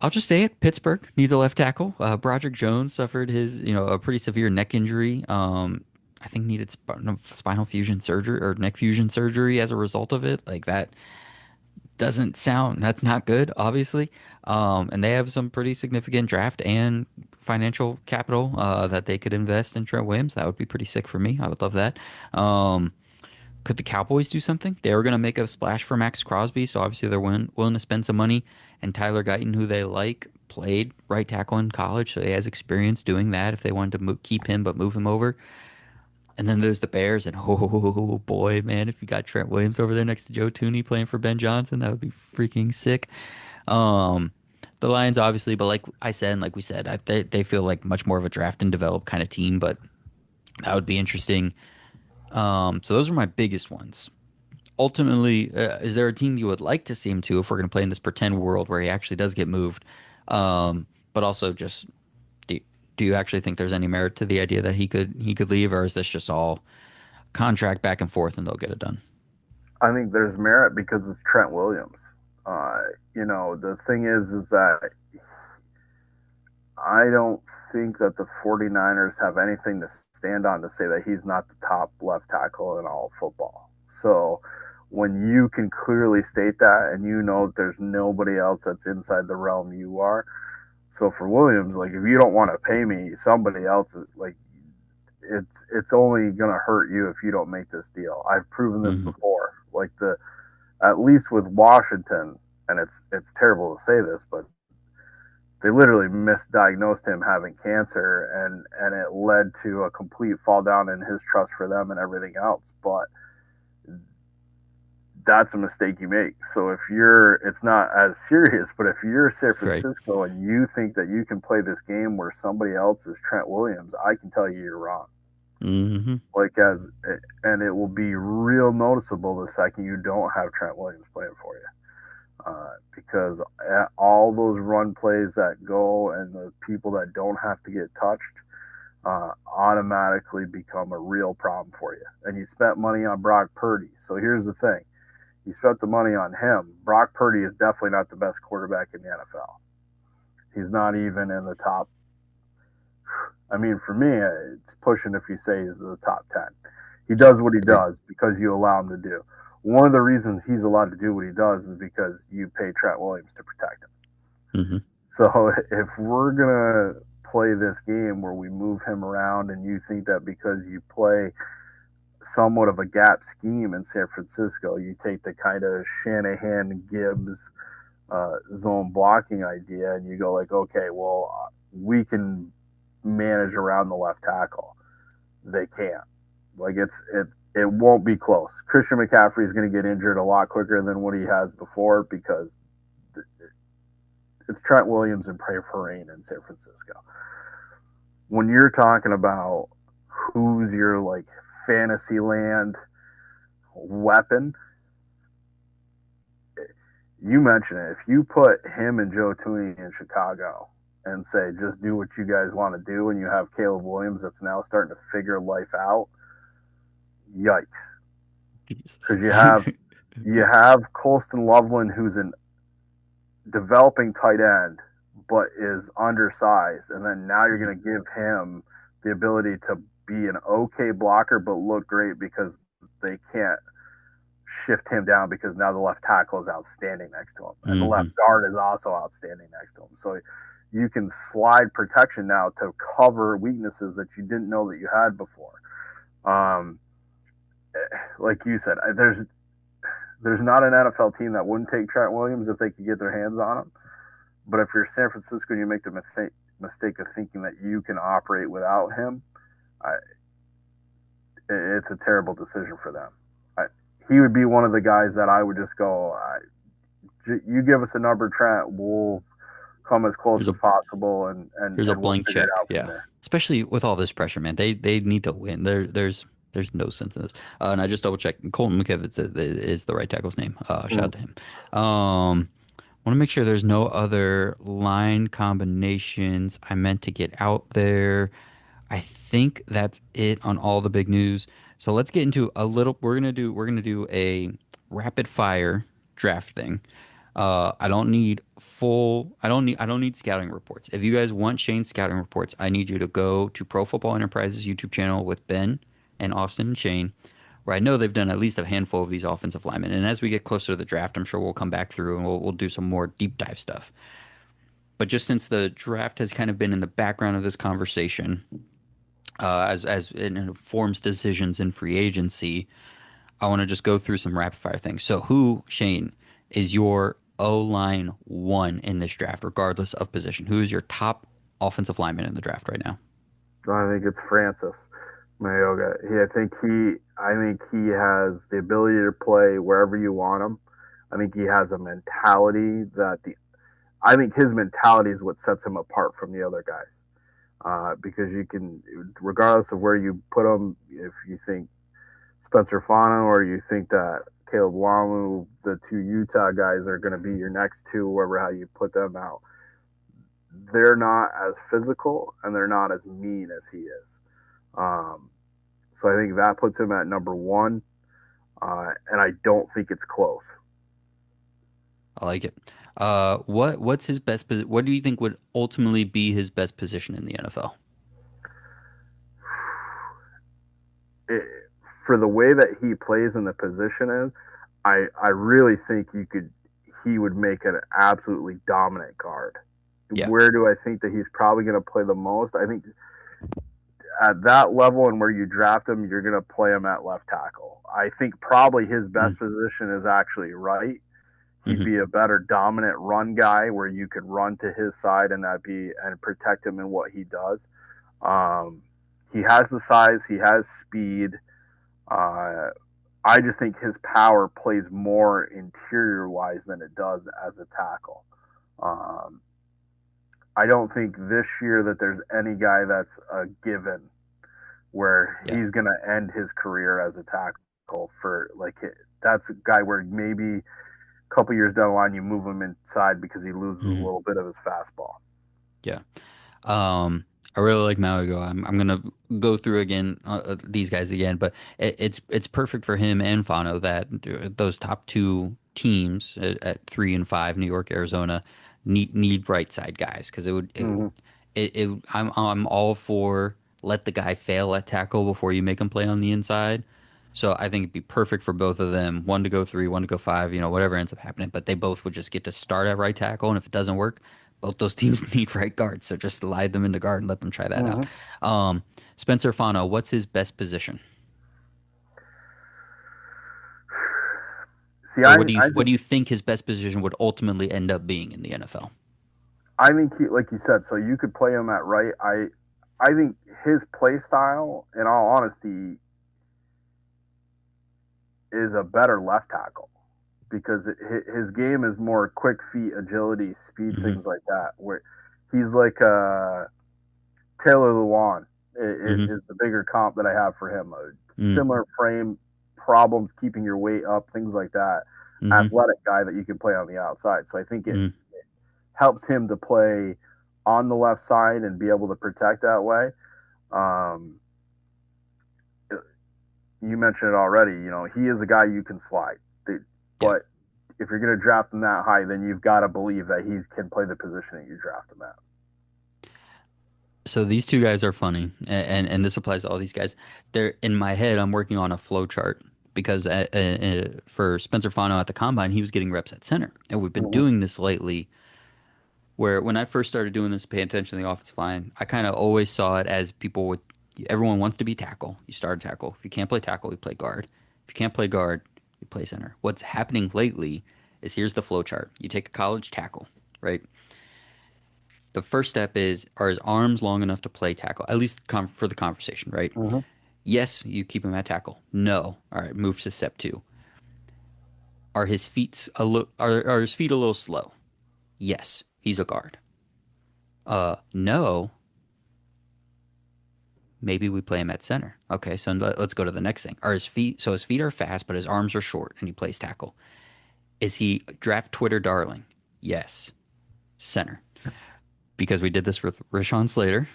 I'll just say it. Pittsburgh needs a left tackle. Broderick Jones suffered a pretty severe neck injury. I think needed spinal fusion surgery or neck fusion surgery as a result of it. Like that that's not good, obviously. And they have some pretty significant draft and financial capital that they could invest in Trent Williams. That would be pretty sick for me. I would love that. Um, could the Cowboys do something? They were going to make a splash for Max Crosby, so obviously they're willing to spend some money. And Tyler Guyton, who they like, played right tackle in college, so he has experience doing that if they wanted to keep him but move him over. And then there's the Bears, and oh boy, man, if you got Trent Williams over there next to Joe Tooney playing for Ben Johnson, that would be freaking sick. Um, the Lions, obviously, but like I said, and like we said, they feel like much more of a draft and develop kind of team, but that would be interesting. So those are my biggest ones. Ultimately, is there a team you would like to see him to if we're going to play in this pretend world where he actually does get moved? But also, just do, do you actually think there's any merit to the idea that he could leave, or is this just all contract back and forth and they'll get it done? I think there's merit because it's Trent Williams. Uh, the thing is that I don't think that the 49ers have anything to stand on to say that he's not the top left tackle in all of football. So when you can clearly state that and you know that there's nobody else that's inside the realm you are. So for Williams, like if you don't want to pay me, somebody else like it's only gonna hurt you if you don't make this deal. I've proven this Hmm. before. Like the at least with Washington, and it's terrible to say this, but they literally misdiagnosed him having cancer, and it led to a complete fall down in his trust for them and everything else. But that's a mistake you make. So if you're, it's not as serious, but if you're San Right. Francisco and you think that you can play this game where somebody else is Trent Williams, I can tell you you're wrong. Hmm. Like as, and it will be real noticeable the second you don't have Trent Williams playing for you. Because all those run plays that go and the people that don't have to get touched automatically become a real problem for you. And you spent money on Brock Purdy. So here's the thing: you spent the money on him. Brock Purdy is definitely not the best quarterback in the NFL. He's not even in the top. I mean, for me, it's pushing if you say he's the top 10. He does what he Agreed. does because you allow him to do. One of the reasons he's allowed to do what he does is because you pay Trent Williams to protect him. Hmm. So if we're gonna play this game where we move him around, and you think that because you play somewhat of a gap scheme in San Francisco, you take the kind of Shanahan Gibbs zone blocking idea, and you go like, okay, well, we can manage around the left tackle. They can't. Like it won't be close. Christian McCaffrey is going to get injured a lot quicker than what he has before because it's Trent Williams and pray for rain in San Francisco. When you're talking about who's your like fantasy land weapon, you mentioned it. If you put him and Joe Tooney in Chicago and say just do what you guys want to do, and you have Caleb Williams that's now starting to figure life out, yikes! Jesus. Because you have Colston Loveland, who's an developing tight end, but is undersized, and then now you're going to give him the ability to be an okay blocker, but look great because they can't shift him down because now the left tackle is outstanding next to him, and the left Hmm. guard is also outstanding next to him. So you can slide protection now to cover weaknesses that you didn't know that you had before. Um, like you said, there's not an NFL team that wouldn't take Trent Williams if they could get their hands on him. But if you're San Francisco and you make the mistake of thinking that you can operate without him, I, it's a terrible decision for them. He would be one of the guys that I would just go, you give us a number, Trent, we'll come as close Here's as a possible, and here's a we'll blank figure it check. out from Yeah. there. Especially with all this pressure, man. They need to win. There's no sense in this. And I just double checked. Colton McKivitz is the right tackle's name. Shout Mm. out to him. Want to make sure there's no other line combinations I meant to get out there. I think that's it on all the big news. So let's get into a little. We're gonna do a rapid fire draft thing. I don't need scouting reports. If you guys want Shane's scouting reports, I need you to go to Pro Football Enterprises YouTube channel with Ben and Austin and Shane, where I know they've done at least a handful of these offensive linemen. And as we get closer to the draft, I'm sure we'll come back through and we'll do some more deep dive stuff. But just since the draft has kind of been in the background of this conversation, as it informs decisions in free agency, I want to just go through some rapid fire things. So, who, Shane, is your O-line one in this draft, regardless of position? Who is your top offensive lineman in the draft right now? I think it's Francis Mayoga. I think he has the ability to play wherever you want him. I think he has a mentality that the I think his mentality is what sets him apart from the other guys. Because you can, regardless of where you put him, if you think Spencer Fano or you think that Caleb Wamu, the two Utah guys, are going to be your next two, whoever how you put them out, they're not as physical and they're not as mean as he is. Um, so I think that puts him at number one, and I don't think it's close. I like it. What's his best? What do you think would ultimately be his best position in the NFL? It, for the way that he plays in the position is, I really think he would make an absolutely dominant guard. Yeah. Where do I think that he's probably going to play the most? I think at that level and where you draft him, you're going to play him at left tackle. I think probably his best position is actually right. He'd Mm-hmm. be a better dominant run guy where you could run to his side and protect him in what he does. Um, he has the size, he has speed. Uh, I just think his power plays more interior wise than it does as a tackle. Um, I don't think this year that there's any guy that's a given where Yeah. he's going to end his career as a tackle for like that's a guy where maybe a couple years down the line you move him inside because he loses a Hmm. little bit of his fastball. Yeah. Um, I really like Malago. I'm gonna go through again these guys again, but it's perfect for him and Fano that those top two teams at 3 and 5, New York, Arizona, need right side guys because Mm-hmm. I'm all for let the guy fail at tackle before you make him play on the inside. So I think it'd be perfect for both of them, one to go 3, one to go 5, whatever ends up happening. But they both would just get to start at right tackle, and if it doesn't work, both those teams need right guards. So just slide them into guard and let them try that out. Mm-hmm. Spencer Fano, what's his best position, See, or I what think do you think his best position would ultimately end up being in the NFL? like you said, so you could play him at right. I think his play style, in all honesty, is a better left tackle because his game is more quick feet, agility, speed, Hmm. things like that. Where he's like Taylor Lewan Hmm. is the bigger comp that I have for him. A Hmm. similar frame, problems keeping your weight up, things like that. Hmm. Athletic guy that you can play on the outside. So I think it Hmm. helps him to play on the left side and be able to protect that way. Um, you mentioned it already. You know, he is a guy you can slide, Yeah. but if you're going to draft him that high, then you've got to believe that he can play the position that you draft him at. So these two guys are funny, and this applies to all these guys. They're in my head. I'm working on a flow chart because for Spencer Fano at the combine, he was getting reps at center, and we've been Mm-hmm. doing this lately. Where when I first started doing this, pay attention to the offensive line, I kind of always saw it as people would. Everyone wants to be tackle. You start tackle. If you can't play tackle, you play guard. If you can't play guard, you play center. What's happening lately is here's the flow chart. You take a college tackle, right? The first step is are his arms long enough to play tackle? At least for the conversation, right? Mm-hmm. Yes, you keep him at tackle. No. All right, move to step two. Are his feet a little slow? Yes, he's a guard. No, maybe we play him at center. Okay, so let's go to the next thing. Are his feet so his feet are fast, but his arms are short, and he plays tackle. Is he draft Twitter darling? Yes, center. Because we did this with Rashawn Slater,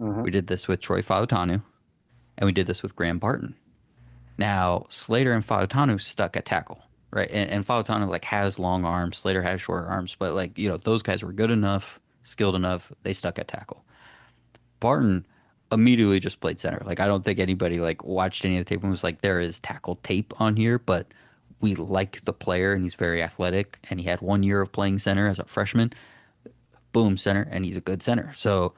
Mm-hmm. we did this with Troy Fautanu, and we did this with Graham Barton. Now Slater and Fautanu stuck at tackle, right? And Fautanu like has long arms. Slater has shorter arms, but like those guys were good enough, skilled enough. They stuck at tackle. Barton immediately just played center. Like I don't think anybody like watched any of the tape and was like, there is tackle tape on here, but we like the player and he's very athletic and he had 1 year of playing center as a freshman. Boom, center, and he's a good center. So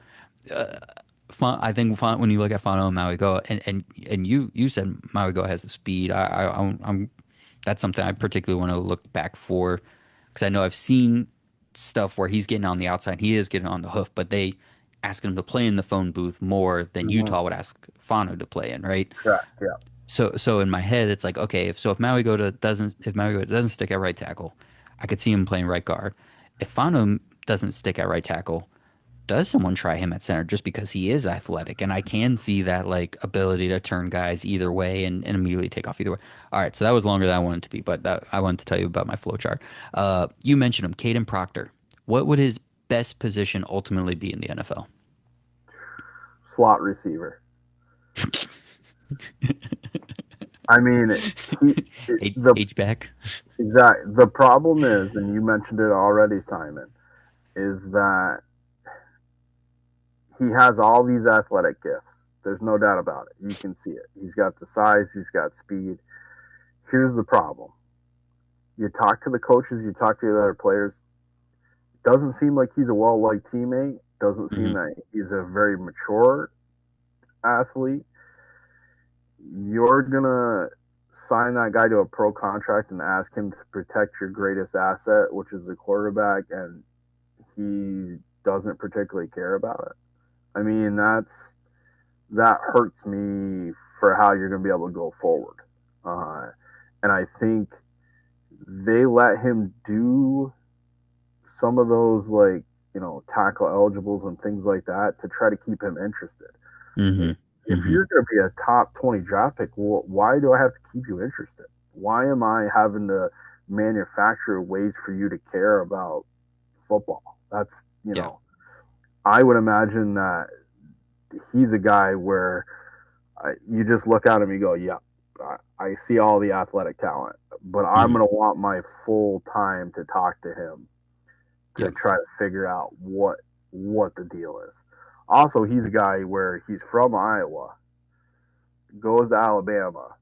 I think when you look at Fano and Maui and you said Maui has the speed. I'm that's something I particularly want to look back for Because I know I've seen stuff where he's getting on the outside, he is getting on the hoof, but they asking him to play in the phone booth more than Mm-hmm. Utah would ask Fano to play in, right? Correct. Yeah. So in my head, it's like, okay, if Maui Gota doesn't if Maui Gota doesn't stick at right tackle, I could see him playing right guard. If Fano doesn't stick at right tackle, does someone try him at center just because he is athletic? And I can see that like ability to turn guys either way and immediately take off either way. All right, so that was longer than I wanted to be, but I wanted to tell you about my flow chart. You mentioned him, Caden Proctor. What would his best position ultimately be in the NFL? Slot receiver. I mean, he the H back. the problem is, and you mentioned it already, Simon, is that he has all these athletic gifts. There's no doubt about it. You can see it. He's got the size, he's got speed. Here's the problem. You talk to the coaches, you talk to the other players. Doesn't seem like he's a well liked teammate. Doesn't seem Hmm. that he's a very mature athlete. You're gonna sign that guy to a pro contract and ask him to protect your greatest asset, which is the quarterback, and he doesn't particularly care about it. I mean, that hurts me for how you're going to be able to go forward. And I think they let him do some of those, like, tackle eligibles and things like that to try to keep him interested. Hmm. If Hmm. you're going to be a top 20 draft pick, why do I have to keep you interested? Why am I having to manufacture ways for you to care about football? That's, Yeah. I would imagine that he's a guy where you just look at him and you go, yeah, I see all the athletic talent, but I'm Hmm. going to want my full time to talk to him to Yeah. try to figure out what the deal is. Also, he's a guy where he's from Iowa, goes to Alabama,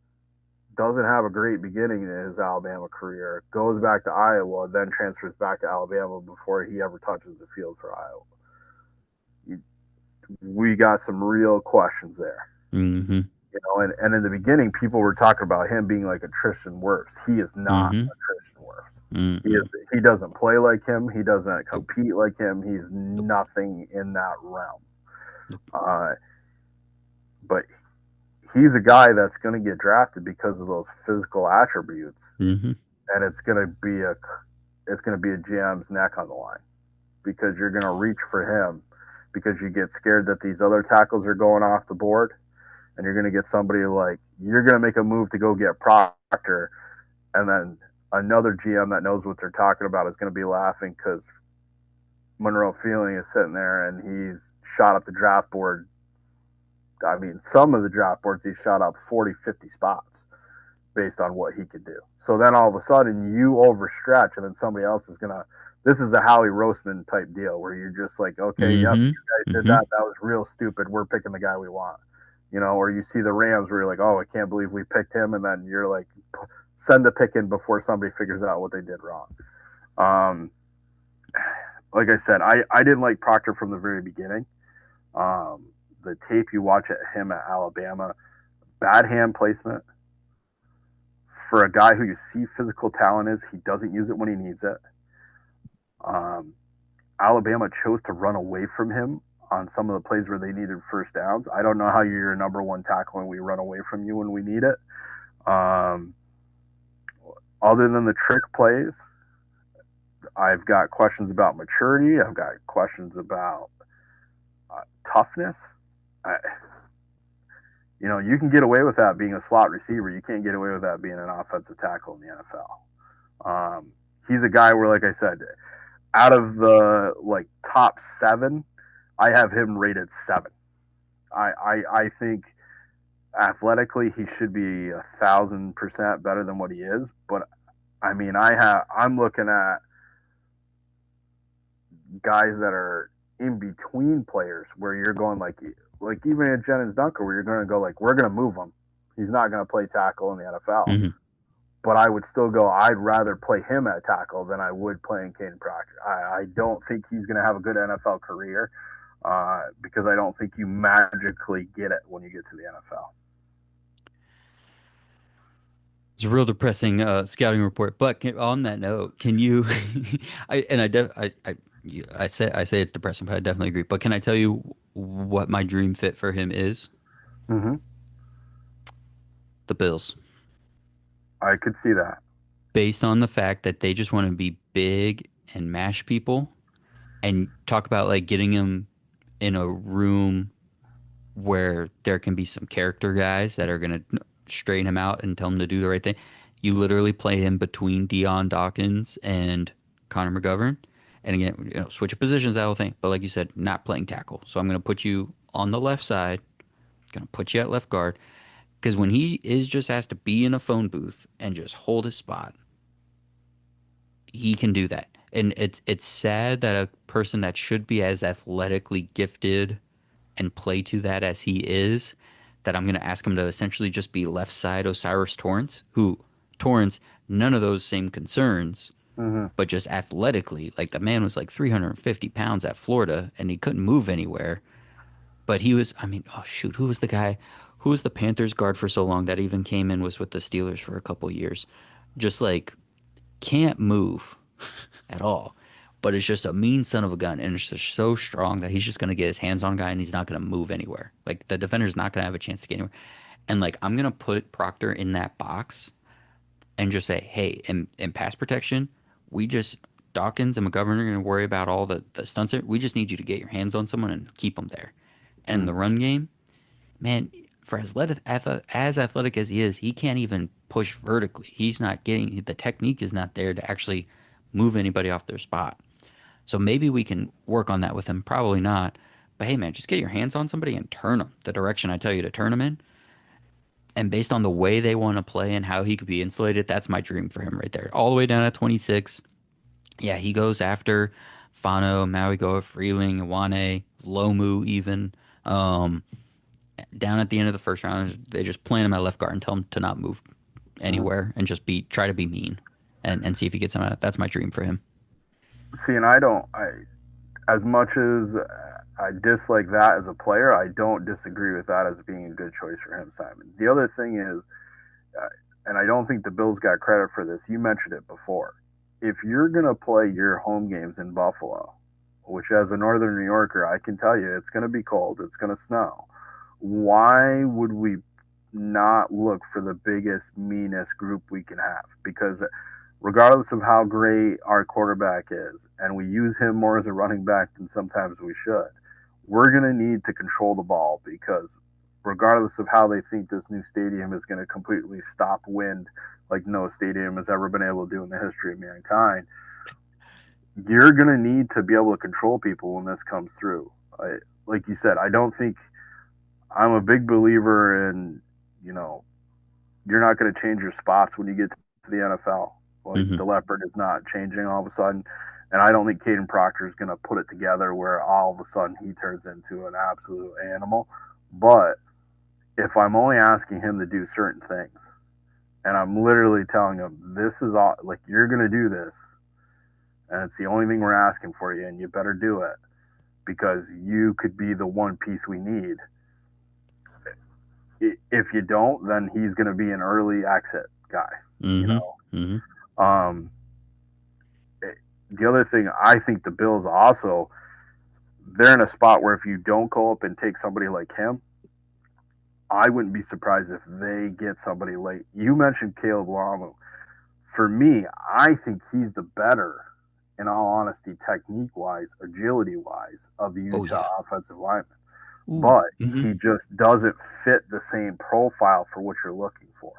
doesn't have a great beginning in his Alabama career, goes back to Iowa, then transfers back to Alabama before he ever touches the field for Iowa. We got some real questions there. Hmm. And in the beginning, people were talking about him being like a Tristan Wirfs. He is not Hmm. a Tristan Wirfs. He is. Hmm. He doesn't play like him. He doesn't Nope. compete like him. He's nothing in that realm. Nope. Uh, but he's a guy that's going to get drafted because of those physical attributes, Hmm. and it's going to be a GM's neck on the line because you're going to reach for him because you get scared that these other tackles are going off the board and you're going to get somebody like you're going to make a move to go get Proctor, and then another GM that knows what they're talking about is going to be laughing because Monroe Feeling is sitting there and he's shot up the draft board. I mean, some of the draft boards he's shot up 40, 50 spots based on what he could do. So then all of a sudden you overstretch, and then somebody else is going to. This is a Howie Roseman type deal where you're just like, okay, yep, Hmm. you guys did Hmm. that. That was real stupid. We're picking the guy we want. Or you see the Rams where you're like, oh, I can't believe we picked him. And then you're like, send the pick in before somebody figures out what they did wrong. Um, like I said, I didn't like Proctor from the very beginning. Um, the tape you watch at him at Alabama, bad hand placement. For a guy who you see physical talent is, he doesn't use it when he needs it. Um, Alabama chose to run away from him on some of the plays where they needed first downs. I don't know how you're your number one tackle and we run away from you when we need it. Um, other than the trick plays, I've got questions about maturity. I've got questions about toughness. I, you can get away with that being a slot receiver. You can't get away with that being an offensive tackle in the NFL. He's a guy where, like I said, out of the top seven, I have him rated 7. I think athletically he should be 1,000% better than what he is. But I mean, I'm looking at guys that are in between players where you're going like even at Jennings Dunker where you're going to go like we're going to move him. He's not going to play tackle in the NFL. Hmm. But I would still go. I'd rather play him at tackle than I would playing Caden Proctor. I don't think he's going to have a good NFL career because I don't think you magically get it when you get to the NFL. It's a real depressing scouting report. But on that note, can you? I say it's depressing, but I definitely agree. But can I tell you what my dream fit for him is? Hmm. The Bills, I could see that. based on the fact that they just want to be big and mash people, and talk about like getting him in a room where there can be some character guys that are gonna straighten him out and tell him to do the right thing. You literally play him between Deion Dawkins and Connor McGovern. And again, switch of positions, that whole thing. But like you said, not playing tackle. So I'm gonna put you on the left side, gonna put you at left guard. Because when he is just asked to be in a phone booth and just hold his spot, he can do that. And it's sad that a person that should be as athletically gifted and play to that as he is, that I'm going to ask him to essentially just be left side Osiris Torrance, who Torrance, none of those same concerns, Hmm. but just athletically, like the man was like 350 pounds at Florida and he couldn't move anywhere. But he was, I mean, oh shoot, who was the guy? Who was the Panthers guard for so long that even came in, was with the Steelers for a couple years? Just like can't move at all. But it's just a mean son of a gun, and it's just so strong that he's just gonna get his hands on a guy and he's not gonna move anywhere. Like the defender's not gonna have a chance to get anywhere. And like I'm gonna put Proctor in that box and just say, hey, in pass protection, we just Dawkins and McGovern are gonna worry about all the stunts. We just need you to get your hands on someone and keep them there. And in the Hmm. run game, man, for as athletic as he is, he can't even push vertically. He's not getting the technique is not there to actually move anybody off their spot. So maybe we can work on that with him. Probably not. But hey, man, just get your hands on somebody and turn them the direction I tell you to turn them in. And based on the way they want to play and how he could be insulated, that's my dream for him right there. All the way down at 26. Yeah, he goes after Fano, Maui Goa, Freeling, Iwane, Lomu even. Um, Down at the end of the first round, they just plant him at left guard and tell him to not move Hmm. anywhere and just try to be mean and see if he gets some out of it. That's my dream for him. See, and I as much as I dislike that as a player, I don't disagree with that as being a good choice for him, Simon. The other thing is, uh, and I don't think the Bills got credit for this. You mentioned it before. If you're gonna play your home games in Buffalo, which as a Northern New Yorker, I can tell you it's gonna be cold, it's gonna snow. Why would we not look for the biggest, meanest group we can have? Because regardless of how great our quarterback is, and we use him more as a running back than sometimes we should, we're going to need to control the ball because regardless of how they think this new stadium is going to completely stop wind like no stadium has ever been able to do in the history of mankind, you're going to need to be able to control people when this comes through. Like you said, I don't think I'm a big believer in, you know, you're not going to change your spots when you get to the NFL. Like Hmm. the leopard is not changing all of a sudden. And I don't think Caden Proctor is going to put it together where all of a sudden he turns into an absolute animal. But if I'm only asking him to do certain things and I'm literally telling him, this is all, like, you're going to do this and it's the only thing we're asking for you and you better do it because you could be the one piece we need. If you don't, then he's going to be an early exit guy, you Hmm. know. Hmm. Um, the other thing, I think the Bills also, they're in a spot where if you don't go up and take somebody like him, I wouldn't be surprised if they get somebody late. You mentioned Caleb Lamu. For me, I think he's the better, in all honesty, technique wise, agility wise, of the Oh Utah yeah. offensive lineman. Ooh. But Hmm. he just doesn't fit the same profile for what you're looking for.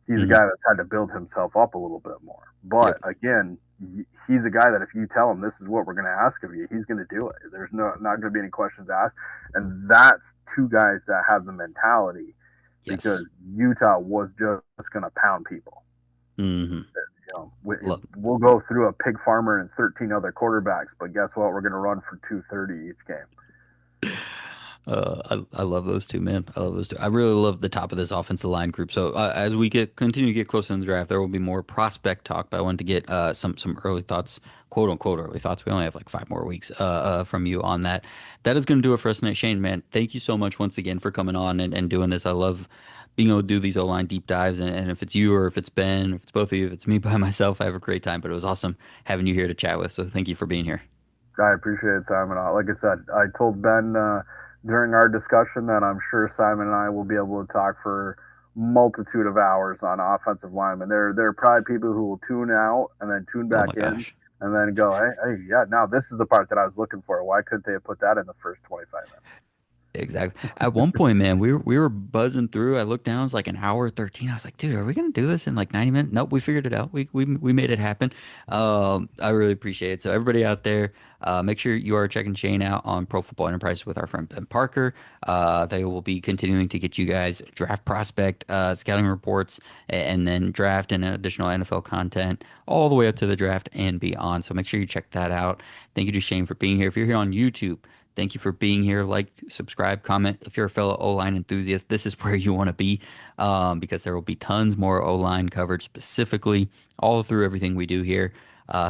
He's a Hmm. guy that's had to build himself up a little bit more. But Yep. again, he's a guy that if you tell him this is what we're going to ask of you, he's going to do it. There's not going to be any questions asked, and that's two guys that have the mentality Yes. because Utah was just going to pound people. Hmm. You know, Look, we'll go through a pig farmer and 13 other quarterbacks, but guess what? We're going to run for 230 each game. I love those two, man. I love those two. I really love the top of this offensive line group. So as we get continue to get closer in the draft, there will be more prospect talk. But I wanted to get some early thoughts, quote unquote early thoughts. We only have like 5 more weeks from you on that. That is going to do it for us tonight, Shane. Man, thank you so much once again for coming on and doing this. I love being able to do these O line deep dives. And if it's you or if it's Ben, if it's both of you, if it's me by myself, I have a great time. But it was awesome having you here to chat with. So thank you for being here. I appreciate it, Simon. Like I said, I told Ben during our discussion that I'm sure Simon and I will be able to talk for multitude of hours on offensive linemen. There are probably people who will tune out and then tune Oh my back in gosh. and then go, hey, yeah, now this is the part that I was looking for. Why couldn't they have put that in the first 25 minutes? Exactly. At one point, man, we were buzzing through. I looked down, it was like an hour 13. I was like, dude, are we gonna do this in like 90 minutes? Nope, we figured it out. We made it happen. I really appreciate it. So everybody out there, make sure you are checking Shane out on Pro Football Enterprise with our friend Ben Parker. They will be continuing to get you guys draft prospect, scouting reports, and then draft and additional NFL content all the way up to the draft and beyond. So make sure you check that out. Thank you to Shane for being here. If you're here on YouTube, thank you for being here. Like, subscribe, comment. If you're a fellow O-line enthusiast, this is where you want to be because there will be tons more O-line coverage specifically all through everything we do here.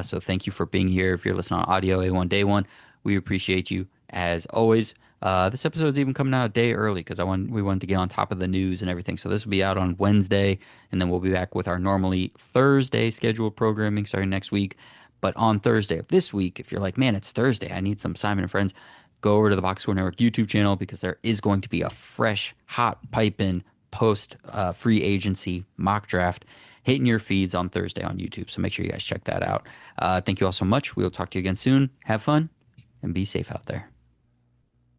So thank you for being here. If you're listening on audio A1 Day One, we appreciate you as always. This episode is even coming out a day early because we wanted to get on top of the news and everything. So this will be out on Wednesday, and then we'll be back with our normally Thursday scheduled programming starting next week. But on Thursday of this week, if you're like, man, it's Thursday, I need some Simon and Friends, go over to the Box Score Network YouTube channel because there is going to be a fresh, hot piping post free agency mock draft hitting your feeds on Thursday on YouTube. So make sure you guys check that out. Thank you all so much. We will talk to you again soon. Have fun and be safe out there.